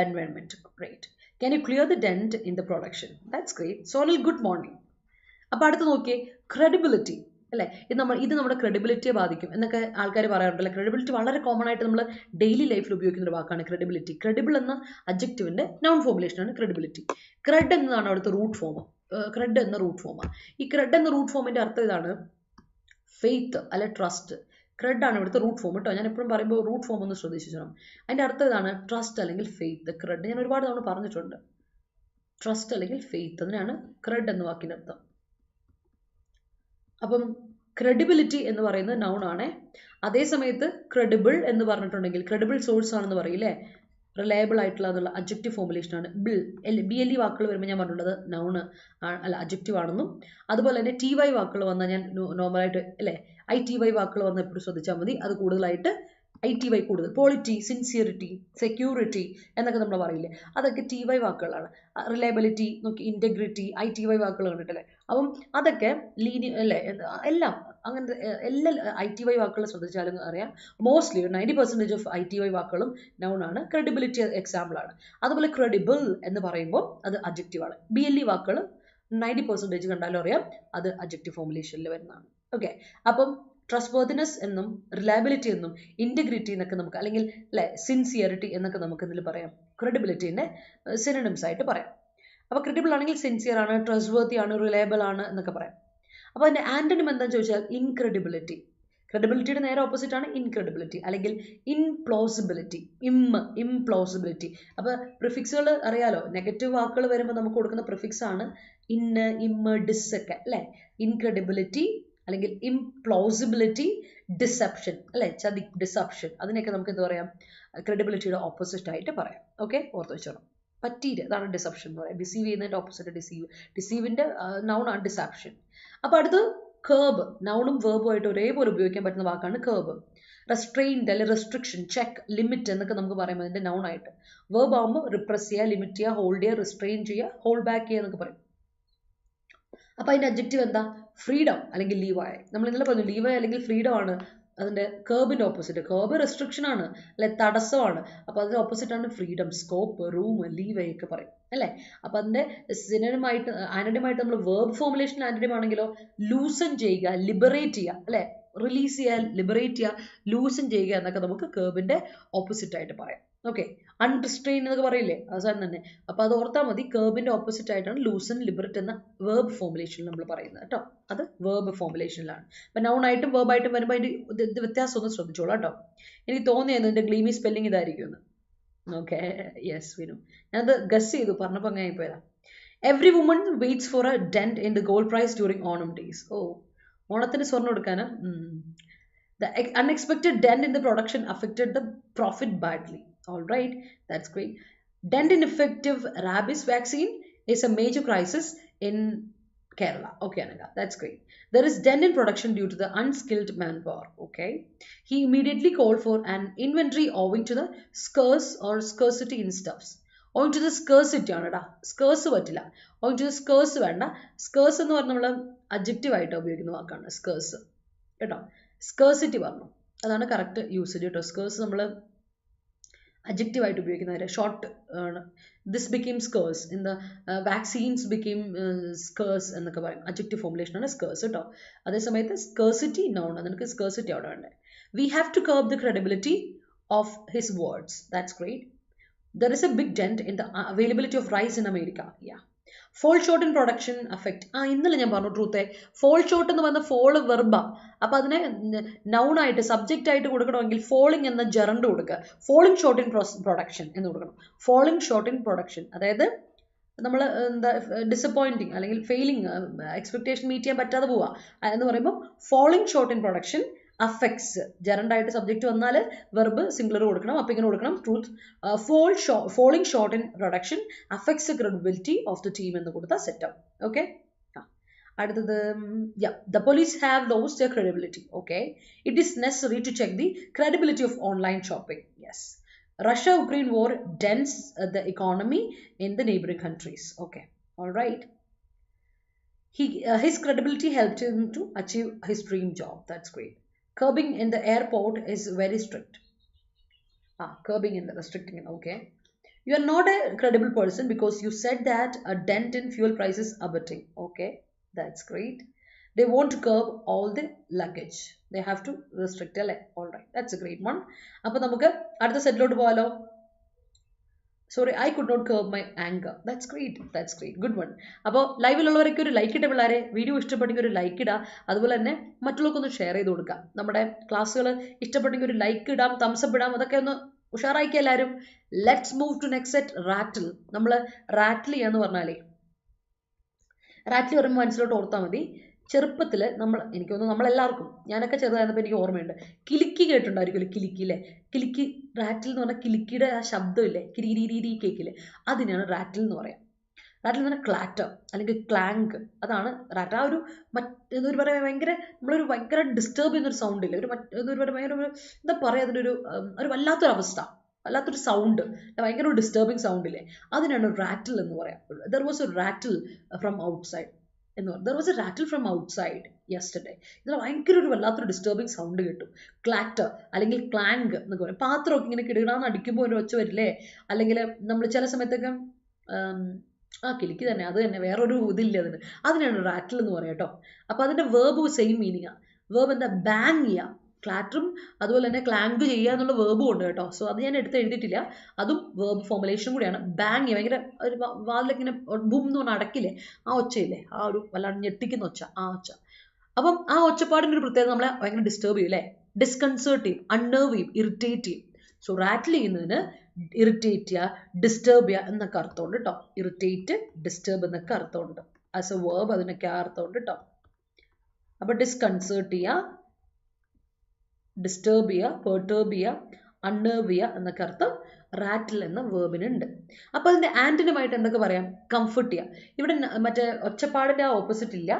environment. Great. Can you clear the dent in the production? That's great. Sonal, good morning. അപ്പോൾ അടുത്ത് നോക്കിയേ, credibility അല്ലേ. ഇത് നമ്മുടെ ക്രെഡിബിലിറ്റിയെ ബാധിക്കും എന്നൊക്കെ ആൾക്കാർ പറയാറുണ്ടല്ലോ. ക്രെഡിബിലിറ്റി വളരെ കോമൺ ആയിട്ട് നമ്മൾ ഡെയിലി ലൈഫിൽ ഉപയോഗിക്കുന്ന ഒരു വാക്കാണ് ക്രെഡിബിലിറ്റി. ക്രെഡിബിൾ എന്ന അഡ്ജക്റ്റീവിന്റെ നൗൺ ഫോർമുലേഷനാണ് ക്രെഡിബിലിറ്റി. ക്രെഡ് എന്നതാണ് അവിടുത്തെ റൂട്ട് ഫോം. ക്രെഡ് എന്ന റൂട്ട് ഫോമാണ്. ഈ ക്രെഡ് എന്ന റൂട്ട് ഫോമിന്റെ അർത്ഥം ഇതാണ്, ഫെയ്ത്ത് അല്ലെ ട്രസ്റ്റ്. ക്രെഡ് ആണ് ഇവിടുത്തെ റൂട്ട് ഫോം കേട്ടോ. ഞാൻ എപ്പോഴും പറയുമ്പോൾ റൂട്ട് ഫോം ഒന്ന് ശ്രദ്ധിച്ചിരിക്കണം. അതിന്റെ അർത്ഥം ഇതാണ്, ട്രസ്റ്റ് അല്ലെങ്കിൽ ഫെയ്ത്ത്. ക്രെഡ് ഞാൻ ഒരുപാട് തവണ പറഞ്ഞിട്ടുണ്ട്. ട്രസ്റ്റ് അല്ലെങ്കിൽ ഫെയ്ത്ത്, അതിനാണ് ക്രെഡ് എന്ന വാക്കിന്റെ അർത്ഥം. അപ്പം ക്രെഡിബിലിറ്റി എന്ന് പറയുന്നത് നൗൺ ആണ്. അതേ സമയത്ത് ക്രെഡിബിൾ എന്ന് പറഞ്ഞിട്ടുണ്ടെങ്കിൽ ക്രെഡിബിൾ സോഴ്സ് ആണെന്ന് പറയില്ലേ, റിലയബിൾ ആയിട്ടുള്ള എന്നുള്ള അഡ്ജക്റ്റീവ് ഫോർമുലേഷൻ ആണ്. BLE വാക്കുകൾ വരുമ്പോൾ ഞാൻ പറഞ്ഞിട്ടുള്ളത് നൗണ് അല്ല അഡ്ജക്റ്റീവ് ആണെന്നും, അതുപോലെ തന്നെ TY വാക്കുകൾ വന്നാൽ ഞാൻ നോർമലായിട്ട് അല്ലേ ITY വാക്കുകൾ വന്നാൽ എപ്പോഴും ശ്രദ്ധിച്ചാൽ മതി. അത് കൂടുതലായിട്ട് ITY കൂടുതൽ. പോളിറ്റി, സിൻസിയറിറ്റി, സെക്യൂരിറ്റി എന്നൊക്കെ നമ്മൾ പറയില്ലേ, അതൊക്കെ TY വാക്കുകളാണ്. റിലയബിലിറ്റി നോക്കി, ഇൻറ്റഗ്രിറ്റി, ITY വാക്കുകൾ കണ്ടിട്ടല്ലേ. അപ്പം അതൊക്കെ അല്ലേ എല്ലാം അങ്ങനത്തെ എല്ലാ ITY വാക്കുകൾ ശ്രദ്ധിച്ചാലും അറിയാം. മോസ്റ്റ്ലി 90% ഓഫ് ITY വാക്കുകളും നൗൺ ആണ്. ക്രെഡിബിലിറ്റി എക്സാമ്പിൾ ആണ്. അതുപോലെ ക്രെഡിബിൾ എന്ന് പറയുമ്പോൾ അത് അഡ്ജക്റ്റീവ് ആണ്. BLE വാക്കുകൾ 90% കണ്ടാലും അറിയാം അത് അഡ്ജക്റ്റീവ് ഫോർമുലേഷനിൽ വരുന്നതാണ്. ഓക്കെ, അപ്പം ട്രസ്റ്റ്വർത്തിനെസ് എന്നും റിലയബിലിറ്റി എന്നും ഇൻറ്റഗ്രിറ്റി എന്നൊക്കെ നമുക്ക്, അല്ലെങ്കിൽ അല്ലെ സിൻസിയറിറ്റി എന്നൊക്കെ നമുക്ക് ഇതിൽ പറയാം. ക്രെഡിബിലിറ്റിന്റെ സിനോണിംസ് ആയിട്ട് പറയാം. അപ്പോൾ ക്രെഡിബിൾ ആണെങ്കിൽ സിൻസിയർ ആണ്, ട്രസ്റ്റ്വർത്തി ആണ്, റിലയബിൾ ആണ് എന്നൊക്കെ പറയാം. അപ്പോൾ അതിന്റെ ആന്റണിം എന്താണെന്ന് ചോദിച്ചാൽ ഇൻക്രെഡിബിലിറ്റി. ക്രെഡിബിലിറ്റിയുടെ നേരെ ഓപ്പോസിറ്റ് ആണ് ഇൻക്രെഡിബിലിറ്റി അല്ലെങ്കിൽ ഇംപ്ലോസിബിലിറ്റി. ഇംപ്ലോസിബിലിറ്റി. അപ്പോൾ പ്രിഫിക്സുകൾ അറിയാലോ, നെഗറ്റീവ് വാക്കുകൾ വരുമ്പോൾ നമുക്ക് കൊടുക്കുന്ന പ്രിഫിക്സ് ആണ് ഇന്ന്, ഇമ്മ്, ഡിസ് ഒക്കെ അല്ലേ. ഇൻക്രെഡിബിലിറ്റി അല്ലെങ്കിൽ ഇംപ്ലോസിബിലിറ്റി, ഡിസെപ്ഷൻ അല്ലെ, ചതി, ഡിസെപ്ഷൻ, അതിനൊക്കെ നമുക്ക് എന്ത് പറയാം, ക്രെഡിബിലിറ്റിയുടെ ഓപ്പോസിറ്റ് ആയിട്ട് പറയാം. ഓക്കെ, ഓർത്ത് വെച്ചോണം. പറ്റീര്, അതാണ് ഡിസെപ്ഷൻ എന്ന് പറയാം. ഡിസീവ് ചെയ്യുന്നതിന്റെ ഓപ്പോസിറ്റ് ഡിസീവ്. ഡിസീവിന്റെ നൗൺ ആണ് ഡിസെപ്ഷൻ. അപ്പൊ അടുത്ത് കേർബ്. നൗണും വേർബും ആയിട്ട് ഒരേപോലെ ഉപയോഗിക്കാൻ പറ്റുന്ന വാക്കാണ് കേർബ്. റെസ്ട്രെയിൻഡ് അല്ലെ റെസ്ട്രിക്ഷൻ, ചെക്ക്, ലിമിറ്റ് എന്നൊക്കെ നമുക്ക് പറയാം അതിന്റെ നൗൺ ആയിട്ട്. വേർബ് ആകുമ്പോൾ റിപ്രസ് ചെയ്യുക, ലിമിറ്റ് ചെയ്യുക, ഹോൾഡ് ചെയ്യുക, റിസ്ട്രെയിൻ ചെയ്യുക, ഹോൾഡ് ബാക്ക് ചെയ്യുക എന്നൊക്കെ പറയും. അപ്പൊ അതിന്റെ അഡ്ജക്റ്റീവ് എന്താ, ഫ്രീഡം അല്ലെങ്കിൽ ലീവായ. നമ്മൾ ഇന്നലെ പറഞ്ഞു ലീവായ അല്ലെങ്കിൽ ഫ്രീഡം ആണ് അതിന്റെ കേർബിന്റെ ഓപ്പോസിറ്റ്. കേർബ് റെസ്ട്രിക്ഷൻ ആണ് അല്ലെ, തടസ്സമാണ്. അപ്പൊ അതിന്റെ ഓപ്പോസിറ്റ് ആണ് ഫ്രീഡം, സ്കോപ്പ്, റൂം, ലീവ് ഒക്കെ പറയും അല്ലെ. അപ്പൊ അതിന്റെ സിനോണിമായിട്ട് ആന്റണിമായിട്ട് നമ്മൾ വേർബ് ഫോർമുലേഷൻ ആന്റണിം ആണെങ്കിലോ ലൂസൺ ചെയ്യുക, ലിബറേറ്റ് ചെയ്യുക അല്ലെ, റിലീസ് ചെയ്യുക, ലിബറേറ്റ് ചെയ്യുക, ലൂസൺ ചെയ്യുക എന്നൊക്കെ നമുക്ക് കേർബിന്റെ ഓപ്പോസിറ്റ് ആയിട്ട് പറയാം. ഓക്കെ, അൺറിസ്ട്രെയിൻ എന്നൊക്കെ പറയില്ലേ, അവസാനം തന്നെ. അപ്പൊ അത് ഓർത്താൽ മതി, കേർബിന്റെ ഓപ്പോസിറ്റ് ആയിട്ടാണ് ലൂസൺ, ലിബറേറ്റ് എന്ന വേർബ് ഫോർമുലേഷനിൽ നമ്മൾ പറയുന്നത് കേട്ടോ. അത് വേർബ് ഫോർമുലേഷനിലാണ്. അപ്പൊ നൗൺ ആയിട്ടും വേർബ് ആയിട്ടും വരുമ്പോൾ അതിന്റെ വ്യത്യാസം ഒന്ന് ശ്രദ്ധിച്ചോളൂ കേട്ടോ. എനിക്ക് തോന്നിയത് എന്റെ ഗ്ലീമി സ്പെല്ലിംഗ് ഇതായിരിക്കും. ഓക്കെ, യെസ് വിനു, ഞാനത് ഗസ് ചെയ്തു, പറഞ്ഞപ്പോൾ അങ്ങനെ പോയതാ. Every woman waits for a dent in the gold price during Onam days. Oh, ഓണത്തിന് സ്വർണ്ണം എടുക്കാനാ. The unexpected dent in the production affected the profit badly. All right, that's great. Dent in effective rabies vaccine is a major crisis in Kerala. Okay, Anaga, that's great. There is dent in production due to the unskilled manpower. Okay, he immediately called for an inventory owing to the scarcity in stuffs. Owing to the scarcity ആണടാ, scarce പറ്റില്ല. owing to the scarce വേണ്ട. Scarce എന്ന് പറഞ്ഞാൽ നമ്മൾ adjective ആയിട്ട് ഉപയോഗിക്കുന്ന വാക്കാണ് scarce കേട്ടോ. സ്കേഴ്സിറ്റി പറഞ്ഞു, അതാണ് കറക്റ്റ് യൂസേജ് കേട്ടോ. സ്കേഴ്സ് നമ്മൾ അഡ്ജക്റ്റീവ് ആയിട്ട് ഉപയോഗിക്കുന്ന ഷോർട്ട് ആണ്. This became scarce, in the vaccines became scarce എന്നൊക്കെ പറയും. അഡ്ജക്റ്റീവ് ഫോർമുലേഷൻ ആണ് സ്കേഴ്സ് കേട്ടോ. അതേസമയത്ത് സ്കേഴ്സിറ്റി നൗൺ, നിനക്ക് സ്കേഴ്സിറ്റി അവിടെ വേണ്ടേ. We have to curb the credibility of his words. That's great. There is a big dent in the availability of rice in America. Yeah. Fall short in production affect. ഇന്നലെ ഞാൻ പറഞ്ഞു ട്രൂത്തെ. Fall short എന്ന് പറഞ്ഞ fall വെർബാ. അപ്പൊ അതിനെ noun ആയിട്ട് subject ആയിട്ട് കൊടുക്കണമെങ്കിൽ falling എന്ന ജെറണ്ട് കൊടുക്കുക. Falling short in production എന്ന് കൊടുക്കണം. Falling short in production. അതായത് നമ്മൾ എന്താ ഡിസപ്പോയിന്റിങ് അല്ലെങ്കിൽ ഫെയിലിംഗ്, എക്സ്പെക്ടേഷൻ മീറ്റ് ചെയ്യാൻ പറ്റാതെ പോവുക എന്ന് പറയുമ്പോൾ falling short in production affects. ജെറണ്ടായിട്ട് സബ്ജക്റ്റ് വന്നാൽ വെർബ് സിംഗുലർ കൊടുക്കണം. അപ്പം ഇങ്ങനെ കൊടുക്കണം truth. Falling short in production affects credibility of the team എന്ന് കൊടുത്താൽ സെറ്റാവും. ഓക്കെ. അടുത്തത് the police have lost their credibility. Okay, it is necessary to check the credibility of online shopping. Yes. Russia-Ukraine war dents the economy in the neighboring countries. Okay, all right. His credibility helped him to achieve his dream job. That's great. Curbing in the airport is very strict. Curbing in the restricting. Okay. You are not a credible person because you said that a dent in fuel prices abating. Okay, that's great. They want to curb all the luggage. They have to restrict. All right, that's a great one. അപ്പോൾ നമുക്ക് അടുത്ത സെറ്റിലോട്ട് പോകാലോ. Sorry, I could not curb my anger. That's great. That's great. Good one. അപ്പോൾ ലൈവിലുള്ളവരൊക്കെ ഒരു like ഇട്ട പിള്ളേരെ, video ഇഷ്ടപ്പെട്ടെങ്കിൽ ഒരു ലൈക്ക് ഇടുക. അതുപോലെ തന്നെ മറ്റുള്ളവർക്കൊന്ന് ഷെയർ ചെയ്ത് കൊടുക്കുക. നമ്മുടെ ക്ലാസ്സുകൾ ഇഷ്ടപ്പെട്ടെങ്കിൽ ഒരു ലൈക്ക് ഇടാം, തംസപ്പ് ഇടാം. അതൊക്കെ ഒന്ന് ഉഷാറാക്കി എല്ലാവരും. Let's move to next set. Rattle. നമ്മൾ റാറ്റിൽ ചെയ്യാന്ന് പറഞ്ഞാലേ, റാറ്റിൽ പറയുമ്പോൾ മനസ്സിലോട്ട് ഓർത്താൽ മതി. ചെറുപ്പത്തിൽ എനിക്ക് തോന്നുന്നു നമ്മളെല്ലാവർക്കും, ഞാനൊക്കെ ചെറുതായിരുന്നപ്പോൾ എനിക്ക് ഓർമ്മയുണ്ട്, കിലുക്കി കേട്ടിട്ടുണ്ടായിരിക്കുമല്ലോ. കിലുക്കി അല്ലേ, കിലുക്കി. റാറ്റിൽ എന്ന് പറഞ്ഞാൽ കിലുക്കിയുടെ ആ ശബ്ദമില്ലേ, കിരീരീരീ കേക്കില്ലേ, അതിനാണ് റാറ്റിൽ എന്ന് പറയാം. റാറ്റിൽ എന്ന് പറഞ്ഞാൽ ക്ലാറ്റർ അല്ലെങ്കിൽ ക്ലാങ്ക്, അതാണ് റാറ്റ്. ആ ഒരു ഒരു പറയാൻ ഭയങ്കര നമ്മളൊരു ഭയങ്കര ഡിസ്റ്റർബ് ചെയ്യുന്നൊരു സൗണ്ട് ഇല്ലേ, ഒരു ഭയങ്കര എന്താ പറയുക, അതിനൊരു ഒരു വല്ലാത്തൊരു അവസ്ഥ, വല്ലാത്തൊരു സൗണ്ട്, ഭയങ്കര ഒരു ഡിസ്റ്റർബിങ് സൗണ്ട് ഇല്ലേ, അതിനാണ് റാറ്റിൽ എന്ന് പറയാം. There was a rattle from outside എന്ന് പറഞ്ഞു. There was a rattle from outside yesterday. ഇതിൽ ഭയങ്കര ഒരു വല്ലാത്തൊരു ഡിസ്റ്റർബിങ് സൗണ്ട് കിട്ടും. ക്ലാറ്റർ അല്ലെങ്കിൽ ക്ലാങ്ക് എന്നൊക്കെ പറയും. പാത്രമൊക്കെ ഇങ്ങനെ കിടുകിടാന്ന് അടിക്കുമ്പോൾ ഒരു ഒച്ച വരില്ലേ, അല്ലെങ്കിൽ നമ്മൾ ചില സമയത്തൊക്കെ കിലിക്ക് തന്നെ, അത് തന്നെ, വേറൊരു ഇതില്ല അതിനാണ് റാറ്റിൽ എന്ന് പറയാം കേട്ടോ. അപ്പോൾ അതിൻ്റെ വേർബ് സെയിം മീനിങ്ങാണ്. വേർബ് എന്താ, ബാങ് ചെയ്യുക. ക്ലാറ്ററും അതുപോലെ തന്നെ ക്ലാങ്ക് ചെയ്യുക എന്നുള്ള വേർബും ഉണ്ട് കേട്ടോ. സോ അത് ഞാൻ എടുത്ത് എഴുതിയിട്ടില്ല, അതും വേർബ് ഫോമുലേഷൻ കൂടിയാണ്. ബാങ് ചെയ്യുക, ഭയങ്കര ഒരു വാതിലൊക്കെ ഇങ്ങനെ ബും എന്ന് പറഞ്ഞാൽ അടക്കില്ലേ, ആ ഒച്ചയില്ലേ, ആ ഒരു വല്ലാണ്ട് ഞെട്ടിക്കുന്ന ഒച്ച, ആ ഒച്ച. അപ്പം ആ ഒച്ചപ്പാടിൻ്റെ ഒരു പ്രത്യേകത നമ്മളെ ഭയങ്കര ഡിസ്റ്റർബ് ചെയ്യും അല്ലേ, ഡിസ്കൺസേർട്ട് ചെയ്യും, അൺനേർവ് ചെയ്യും, ഇറിറ്റേറ്റ് ചെയ്യും. സോ റാറ്റിൽ ചെയ്യുന്നതിന് ഇറിറ്റേറ്റ് ചെയ്യുക, ഡിസ്റ്റർബ് ചെയ്യുക എന്നൊക്കെ അർത്ഥമുണ്ട് കേട്ടോ. ഇറിറ്റേറ്റ്, ഡിസ്റ്റർബ് എന്നൊക്കെ അർത്ഥമുണ്ട്. ആസ് എ വേർബ് അതിനൊക്കെ അർത്ഥമുണ്ട് കേട്ടോ. അപ്പോൾ ഡിസ്കൺസേർട്ട് ചെയ്യുക, ഡിസ്റ്റർബ് ചെയ്യുക, പെർട്ടേർബ് ചെയ്യുക, അൺനേർവ് ചെയ്യുക എന്നൊക്കെ അർത്ഥം റാറ്റിൽ എന്ന വേർബിനുണ്ട്. അപ്പോൾ അതിൻ്റെ ആൻറ്റണിമായിട്ട് എന്തൊക്കെ പറയാം, കംഫർട്ട് ചെയ്യുക. ഇവിടെ മറ്റേ ഒച്ചപ്പാടിൻ്റെ ആ ഓപ്പോസിറ്റ് ഇല്ല,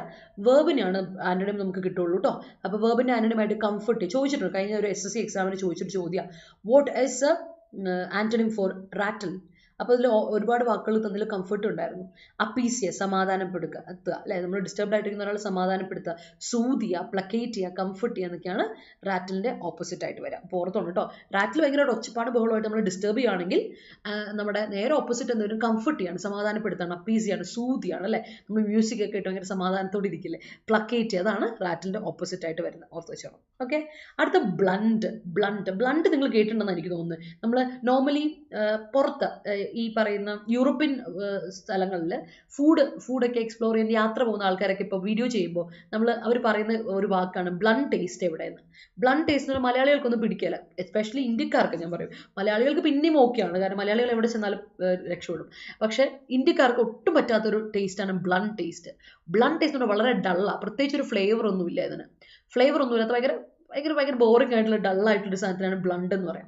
വേർബിനാണ് ആൻറ്റണിം നമുക്ക് കിട്ടുള്ളൂ കേട്ടോ. അപ്പോൾ വേർബിൻ്റെ ആൻറ്റണിമായിട്ട് കംഫർട്ട് ചോദിച്ചിട്ടുണ്ട്. കഴിഞ്ഞ ഒരു SSC എക്സാമിന് ചോദിച്ചൊരു ചോദ്യമാണ്, what is a antonym for rattle. അപ്പോൾ അതിൽ ഒരുപാട് വാക്കുകൾ തന്നിൽ കംഫർട്ട് ഉണ്ടായിരുന്നു. അപ്പീസിയ, സമാധാനപ്പെടുത്തുക അല്ലേ, നമ്മൾ ഡിസ്റ്റർബ്ഡ് ആയിട്ടിരിക്കുന്ന ഒരാൾ സമാധാനപ്പെടുത്തുക, സൂതിയ, പ്ലക്കേറ്റ് ചെയ്യുക, കംഫർട്ട് ചെയ്യുക എന്നൊക്കെയാണ് റാറ്റിലിൻ്റെ ഓപ്പോസിറ്റ് ആയിട്ട് വരാം. അപ്പോൾ ഓർത്തോണ്ട് കേട്ടോ, റാറ്റിൽ ഭയങ്കര ഒച്ചപ്പാട് ബഹളമായിട്ട് നമ്മൾ ഡിസ്റ്റർബ് ചെയ്യുകയാണെങ്കിൽ നമ്മുടെ നേരെ ഓപ്പോസിറ്റ് എന്തെങ്കിലും കംഫർട്ട് ചെയ്യാണ്, സമാധാനപ്പെടുത്താണ്, അപ്പീസിയാണ്, സൂതിയാണ് അല്ലേ. നമ്മൾ മ്യൂസിക് ഒക്കെ ഇട്ട് ഭയങ്കര സമാധാനത്തോടെ ഇരിക്കില്ലേ, പ്ലക്കേറ്റ് ചെയ്യുക, അതാണ് റാറ്റിലിൻ്റെ ഓപ്പോസിറ്റ് ആയിട്ട് വരുന്നത്. ഓർത്ത് വെച്ചോണം. ഓക്കെ. അടുത്ത ബ്ലണ്ട്. ബ്ലണ്ട് നിങ്ങൾ കേട്ടിട്ടുണ്ടെന്ന് എനിക്ക് തോന്നുന്നത്. നമ്മൾ നോർമലി പുറത്ത് ഈ പറയുന്ന യൂറോപ്യൻ സ്ഥലങ്ങളിൽ ഫുഡൊക്കെ എക്സ്പ്ലോർ ചെയ്യാൻ യാത്ര പോകുന്ന ആൾക്കാരൊക്കെ ഇപ്പോൾ വീഡിയോ ചെയ്യുമ്പോൾ അവർ പറയുന്ന ഒരു വാക്കാണ് ബ്ലണ്ട് ടേസ്റ്റ്. എവിടെയെന്ന് ബ്ലണ്ട് ടേസ്റ്റ് എന്ന് പറഞ്ഞാൽ മലയാളികൾക്കൊന്നും പിടിക്കില്ല, എസ്പെഷ്യലി ഇന്ത്യക്കാർക്ക്. ഞാൻ പറയും മലയാളികൾക്ക് പിന്നെയും ഓക്കെയാണ്, കാരണം മലയാളികൾ എവിടെ ചെന്നാലും രക്ഷപ്പെടും. പക്ഷേ ഇന്ത്യക്കാർക്ക് ഒട്ടും പറ്റാത്തൊരു ടേസ്റ്റാണ് ബ്ലണ്ട് ടേസ്റ്റ്. ബ്ലണ്ട് ടേസ്റ്റ് എന്ന് പറഞ്ഞാൽ വളരെ ഡള്ളാണ്, പ്രത്യേകിച്ച് ഒരു ഫ്ലേവർ ഒന്നുമില്ല ഇതിന്. ഫ്ലേവർ ഒന്നുമില്ലാത്ത ഭയങ്കര ബോറിംഗ് ആയിട്ടുള്ള ഡള്ളായിട്ടൊരു സാധനത്തിനാണ് ബ്ലണ്ട് എന്ന് പറയാം.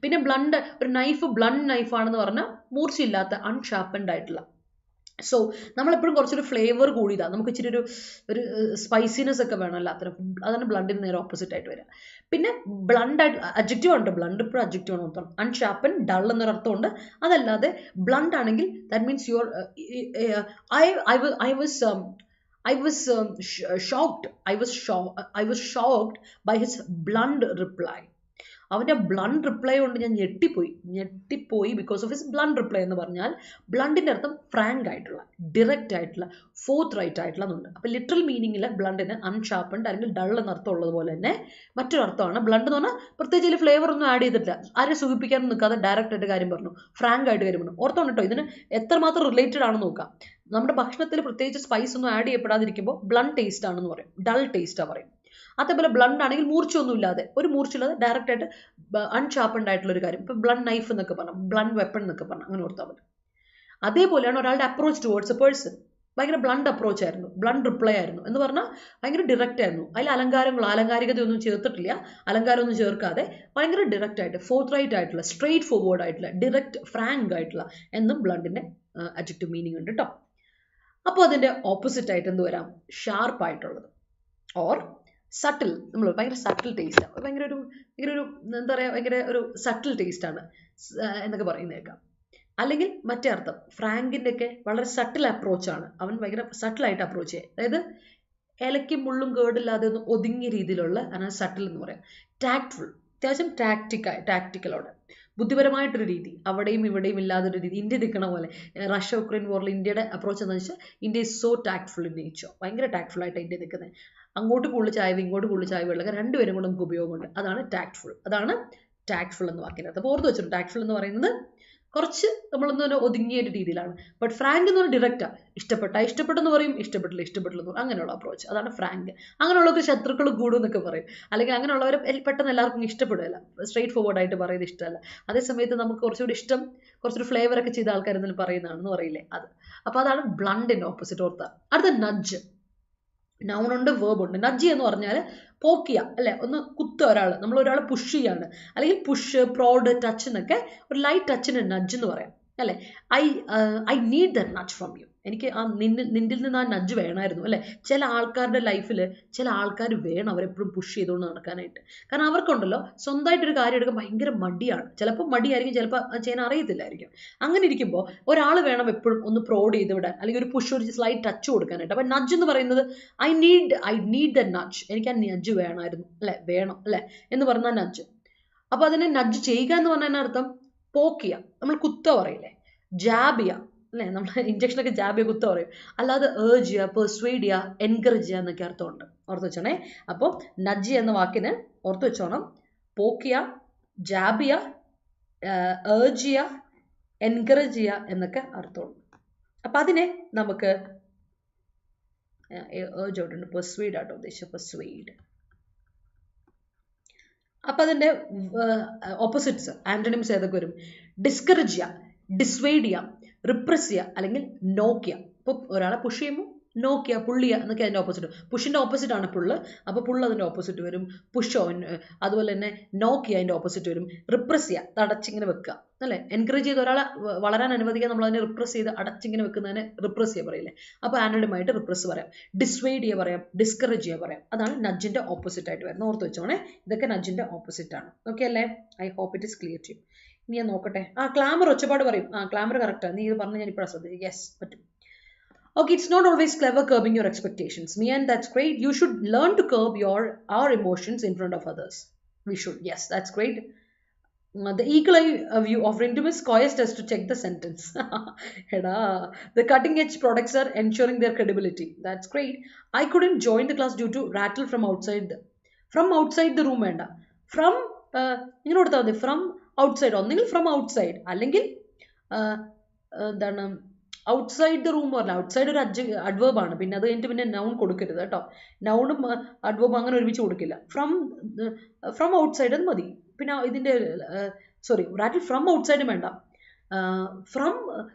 പിന്നെ ബ്ലണ്ട് ഒരു നൈഫ്, ബ്ലണ്ട് നൈഫാണെന്ന് പറഞ്ഞാൽ മൂർച്ചയില്ലാത്ത, അൺഷാർപ്പൻഡ് ആയിട്ടുള്ള. സോ നമ്മളെപ്പോഴും കുറച്ചൊരു ഫ്ലേവർ കൂടിയതാണ്, നമുക്ക് ഇച്ചിരി ഒരു സ്പൈസിനെസ് ഒക്കെ വേണം എല്ലാത്തിനും. അതാണ് ബ്ലണ്ടിന് നേരെ ഓപ്പോസിറ്റ് ആയിട്ട് വരിക. പിന്നെ ബ്ലണ്ട് ആയിട്ട് അഡ്ജക്റ്റീവ് ഉണ്ട്, ബ്ലണ്ട് ഇപ്പോഴും അഡ്ജക്റ്റീവ് ആണ് അർത്ഥം. അൺഷാർപ്പൻ, ഡൾ എന്നൊരർത്ഥമുണ്ട്. അതല്ലാതെ ബ്ലണ്ട് ആണെങ്കിൽ that means your I was shocked. I was shocked by his blunt reply. അവൻ്റെ ബ്ലണ്ട് റിപ്ലൈ കൊണ്ട് ഞാൻ ഞെട്ടിപ്പോയി because of his blunt reply എന്ന് പറഞ്ഞാൽ ബ്ലണ്ടിൻ്റെ അർത്ഥം ഫ്രാങ്ക് ആയിട്ടുള്ള, ഡിറക്റ്റ് ആയിട്ടുള്ള, ഫോർത്ത് റൈറ്റ് ആയിട്ടുള്ള എന്നുണ്ട്. അപ്പോൾ ലിറ്ററൽ മീനിങ്ങിൽ ബ്ലണ്ടിന് അൺഷാർപ്പൻഡ് അല്ലെങ്കിൽ ഡൾ എന്നർത്ഥം ഉള്ളതുപോലെ തന്നെ മറ്റൊരു അർത്ഥമാണ് ബ്ലണ്ട് എന്ന് പറഞ്ഞാൽ പ്രത്യേകിച്ച് ഇതിൽ ഫ്ലേവർ ഒന്നും ആഡ് ചെയ്തിട്ടില്ല, ആരെ സൂചിപ്പിക്കാനും നിൽക്കാതെ ഡയറക്റ്റ് ആയിട്ട് കാര്യം പറഞ്ഞു, ഫ്രാങ്ക് ആയിട്ട് കാര്യം പറഞ്ഞു. ഓർത്തോണ്ട് കേട്ടോ, ഇതിന് എത്രമാത്രം റിലേറ്റഡ് ആണെന്ന് നോക്കാം. നമ്മുടെ ഭക്ഷണത്തിൽ പ്രത്യേകിച്ച് സ്പൈസ് ഒന്നും ആഡ് ചെയ്യപ്പെടാതിരിക്കുമ്പോൾ ബ്ലണ്ട് ടേസ്റ്റ് ആണെന്ന് പറയും, ഡൾ ടേസ്റ്റാണ് പറയും. അതേപോലെ ബ്ലണ്ട് ആണെങ്കിൽ മൂർച്ചയൊന്നും ഇല്ലാതെ, ഒരു മൂർച്ചയില്ലാതെ ഡയറക്റ്റ് ആയിട്ട് അൺഷാർപ്പൻഡ് ആയിട്ടുള്ള ഒരു കാര്യം. ഇപ്പം ബ്ലണ്ട് നൈഫ് എന്നൊക്കെ പറഞ്ഞു, ബ്ലണ്ട് വെപ്പൺ എന്നൊക്കെ പറഞ്ഞു, അങ്ങനെ ഓർത്താൽ മതി. അതേപോലെയാണ് ഒരാളുടെ അപ്രോച്ച് ടുവേർഡ്സ് എ പേഴ്സൺ. ഭയങ്കര ബ്ലണ്ട് അപ്രോച്ച് ആയിരുന്നു, ബ്ലണ്ട് റിപ്ലൈ ആയിരുന്നു എന്ന് പറഞ്ഞാൽ ഭയങ്കര ഡിറക്റ്റ് ആയിരുന്നു. അതിൽ ആലങ്കാരികതയൊന്നും ചേർത്തിട്ടില്ല, അലങ്കാരമൊന്നും ചേർക്കാതെ ഭയങ്കര ഡിറക്റ്റ് ആയിട്ട്, ഫോർത്ത് റൈറ്റ് ആയിട്ടുള്ള, സ്ട്രെയിറ്റ് ഫോർവേഡ് ആയിട്ടുള്ള, ഡിറക്റ്റ് ഫ്രാങ്ക് ആയിട്ടുള്ള എന്നും ബ്ലണ്ടിന്റെ അഡ്ജക്റ്റീവ് മീനിങ് ഉണ്ട് കേട്ടോ. അപ്പോൾ അതിന്റെ ഓപ്പോസിറ്റ് ആയിട്ട് എന്ത് വരാം? ഷാർപ്പ് ആയിട്ടുള്ളത് ഓർ സട്ടിൽ. നമ്മൾ ഭയങ്കര സട്ടിൽ ടേസ്റ്റ് ആണ്, ഭയങ്കര ഒരു എന്താ പറയുക, ഭയങ്കര ഒരു സട്ടിൽ ടേസ്റ്റ് ആണ് എന്നൊക്കെ പറയുന്നേക്കാം. അല്ലെങ്കിൽ മറ്റേ അർത്ഥം ഫ്രാങ്കിൻ്റെ ഒക്കെ വളരെ സട്ടിൽ അപ്രോച്ചാണ്, അവൻ ഭയങ്കര സട്ടിലായിട്ട് അപ്രോച്ച് ചെയ്യുക, അതായത് ഇലയ്ക്കും മുള്ളും കേടില്ലാതെ ഒന്ന് ഒതുങ്ങിയ രീതിയിലുള്ള അതിനാണ് സട്ടിൽ എന്ന് പറയാം. ടാക്ട്ഫുൾ, അത്യാവശ്യം ടാക്ടിക്കലോടെ, ബുദ്ധിപരമായിട്ടൊരു രീതി, അവിടെയും ഇവിടെയും ഇല്ലാതൊരു രീതി. ഇന്ത്യ നിൽക്കണ പോലെ റഷ്യ യുക്രൈൻ വോറിൽ ഇന്ത്യയുടെ അപ്രോച്ച് എന്താണെന്ന് വെച്ചാൽ India is so tactful in nature, ഭയങ്കര ടാക്ട്ഫുൾ ആയിട്ട് ഇന്ത്യ നിൽക്കുന്നത്. അങ്ങോട്ട് കൂടുതൽ ചായവ് ഇങ്ങോട്ട് കൂടുതൽ ചായവ് ഉള്ളത് രണ്ടുപേരും കൂടെ നമുക്ക് ഉപയോഗമുണ്ട്. അതാണ് ടാക്ട്ഫുൾ എന്ന് വാക്കിനകത്ത്. അപ്പോൾ ഓർത്ത് വെച്ചിട്ടുണ്ട്, ടാക്ട്ഫുൾ എന്ന് പറയുന്നത് കുറച്ച് നമ്മളൊന്ന് ഒതുങ്ങിയ ഒരു രീതിയിലാണ്. ബട്ട് ഫ്രാങ്ക് എന്ന് പറഞ്ഞാൽ ഡിറക്റ്റാണ്, ഇഷ്ടപ്പെട്ടെന്ന് പറയും, ഇഷ്ടപ്പെട്ടില്ലെന്ന് പറയും, അങ്ങനെയുള്ള അപ്രോച്ച്, അതാണ് ഫ്രാങ്ക്. അങ്ങനെയുള്ളവർക്ക് ശത്രുക്കൾ കൂടും എന്നൊക്കെ പറയും, അല്ലെങ്കിൽ അങ്ങനെയുള്ളവരെ പെട്ടെന്ന് എല്ലാവർക്കും ഇഷ്ടപ്പെടുകയില്ല, സ്ട്രെയിറ്റ് ഫോർവേഡ് ആയിട്ട് പറയുന്നത് ഇഷ്ടമല്ല. അതേസമയത്ത് നമുക്ക് കുറച്ചുകൂടി ഇഷ്ടം, കുറച്ചൊരു ഫ്ലേവർ ഒക്കെ ചെയ്ത ആൾക്കാർ എന്തെങ്കിലും പറയുന്നതാണെന്ന് പറയില്ലേ, അത്. അപ്പോൾ അതാണ് ബ്ലണ്ടിൻ്റെ ഓപ്പോസിറ്റ്. ഓർത്താൽ അടുത്ത നഡ്ജ്. നൗണുണ്ട്, വേർബുണ്ട്. നഡ്ജ് എന്ന് പറഞ്ഞാൽ പോക്കിയ, അല്ലെ, ഒന്ന് കുത്തുക ഒരാൾ, നമ്മൾ ഒരാൾ പുഷ് ചെയ്യാണ്, അല്ലെങ്കിൽ പുഷ്, പ്രോഡ്, ടച്ച് എന്നൊക്കെ, ഒരു ലൈറ്റ് ടച്ചിന് നഡ്ജ് എന്ന് പറയാം, അല്ലേ. I need the nudge from you, എനിക്ക് നിന്നിൽ നിന്ന് ആ നഡ്ജ് വേണമായിരുന്നു, അല്ലേ. ചില ആൾക്കാരുടെ ലൈഫിൽ ചില ആൾക്കാർ വേണം അവരെപ്പോഴും പുഷ് ചെയ്തുകൊണ്ട് നടക്കാനായിട്ട്. കാരണം അവർക്കുണ്ടല്ലോ സ്വന്തമായിട്ടൊരു കാര്യം എടുക്കാൻ ഭയങ്കര മടിയാണ്, ചിലപ്പോൾ മടിയായിരിക്കും, ചിലപ്പോൾ ചെയ്യാൻ അറിയത്തില്ലായിരിക്കും. അങ്ങനെ ഇരിക്കുമ്പോൾ ഒരാൾ വേണം എപ്പോഴും ഒന്ന് പ്രോഡ് ചെയ്ത് വിടാൻ, അല്ലെങ്കിൽ ഒരു പുഷ്, ഒരു സ്ലൈറ്റ് ടച്ച് കൊടുക്കാനായിട്ട്. അപ്പം നഡ്ജ് എന്ന് പറയുന്നത് ഐ നീഡ് ദ നഡ്ജ്, എനിക്ക് ആ നഡ്ജ് വേണമായിരുന്നു, അല്ലേ, വേണം, അല്ലേ എന്ന് പറഞ്ഞാൽ നഡ്ജ്. അപ്പോൾ അതിനെ നഡ്ജ് ചെയ്യുക എന്ന് പറഞ്ഞാൽ അർത്ഥം പോക്കിയ, നമ്മൾ കുത്ത പറയില്ലേ, ജാബിയ, അല്ലേ, നമ്മൾ ഇഞ്ചക്ഷനൊക്കെ ജാബിയ കുത്ത പറയും. അല്ലാതെ ഏർജ് ചെയ്യുക, പെർസ്വേഡ് ചെയ്യുക, എൻകറേജ് ചെയ്യുക എന്നൊക്കെ അർത്ഥമുണ്ട്, ഓർത്ത് വെച്ചോണേ. അപ്പോൾ നഡ്ജ് എന്ന വാക്കിന് ഓർത്ത് വെച്ചോണം, പോക്കിയ, ജാബിയ, ഏർജ് ചെയ്യുക, എൻകറേജ് ചെയ്യുക എന്നൊക്കെ അർത്ഥമുണ്ട്. അപ്പം അതിനെ നമുക്ക് ഏർജ് ഔട്ടുണ്ട്, പെർസ്വേഡ് ആട്ടോ ഉദ്ദേശിച്ചത്, പെർസ്വേഡ്. അപ്പം അതിൻ്റെ ഓപ്പോസിറ്റ്സ്, ആന്റണിംസ് ഏതൊക്കെ വരും? ഡിസ്കറേജ് ചെയ്യുക, ഡിസ്വേഡ് ചെയ്യുക, റിപ്രസ് ചെയ്യുക, അല്ലെങ്കിൽ നോക്ക് ചെയ്യുക. ഇപ്പോൾ ഒരാളെ പുഷ് ചെയ്യുമ്പോൾ നോക്ക് ചെയ്യുക, പുള്ള് ചെയ്യുക എന്നൊക്കെ അതിൻ്റെ ഓപ്പോസിറ്റ്. പുഷിൻ്റെ ഓപ്പോസിറ്റ് ആണ് പുള്ള്, അപ്പോൾ പുള്ള് അതിൻ്റെ ഓപ്പോസിറ്റ് വരും. പുഷ് ഓൺ, അതുപോലെ തന്നെ നോക്ക് ചെയ്യുക അതിൻ്റെ ഓപ്പോസിറ്റ് വരും. റിപ്രസ് ചെയ്യുക, തടച്ചിങ്ങനെ വെക്കുക, അല്ലേ. എൻകറേജ് ചെയ്ത് ഒരാളെ വളരാൻ അനുവദിക്കുക, നമ്മൾ അതിനെ റിപ്രസ് ചെയ്ത് അടച്ചിങ്ങനെ വെക്കുന്നതിനെ റിപ്രസ് ചെയ്യുക പറയില്ലേ. അപ്പോൾ ആന്റണിയുമായിട്ട് റിപ്രസ് പറയാം, ഡിസ്വേഡ് ചെയ്യുക പറയാം, ഡിസ്കറേജ് ചെയ്യുക പറയാം. അതാണ് നഡ്ജിൻ്റെ ഓപ്പോസിറ്റ് ആയിട്ട് വരുന്നത്, ഓർത്ത് വെച്ചോണേ. ഇതൊക്കെ നഡ്ജിൻ്റെ ഓപ്പോസിറ്റ് ആണ്. ഓക്കെ അല്ലേ? I hope it is clear to you. ഇനി ഞാൻ നോക്കട്ടെ. ക്ലാമർ ഒച്ചപ്പാട് പറയും. ക്ലാമർ കറക്റ്റാണ്, നീ ഇത് പറഞ്ഞ് ഞാൻ ഇപ്പോഴാണ് ശ്രദ്ധിച്ചു. യെസ്, പറ്റും. Okay, it's not always clever curbing your expectations. Me, and that's great. You should learn to curb our emotions in front of others. We should. Yes, that's great. The eagle eye view of Rintu is coerced us to check the sentence. The cutting edge products are ensuring their credibility. That's great. I couldn't join the class due to rattle from outside the room. From from outside. ഒന്നെങ്കിൽ from outside, അല്ലെങ്കിൽ എന്താണ് outside the room പറഞ്ഞാൽ outside ഒരു adverb ആണ്, പിന്നെ അത് കഴിഞ്ഞിട്ട് പിന്നെ നൗൺ കൊടുക്കരുത് കേട്ടോ. നൗണും അഡ്വേർബും അങ്ങനെ ഒരുമിച്ച് കൊടുക്കില്ല. ഫ്രം ഔട്ട്സൈഡ് അത് മതി. പിന്നെ ഇതിൻ്റെ റാറ്റിൽ ഫ്രം ഔട്ട്സൈഡ് വേണ്ട, ഫ്രം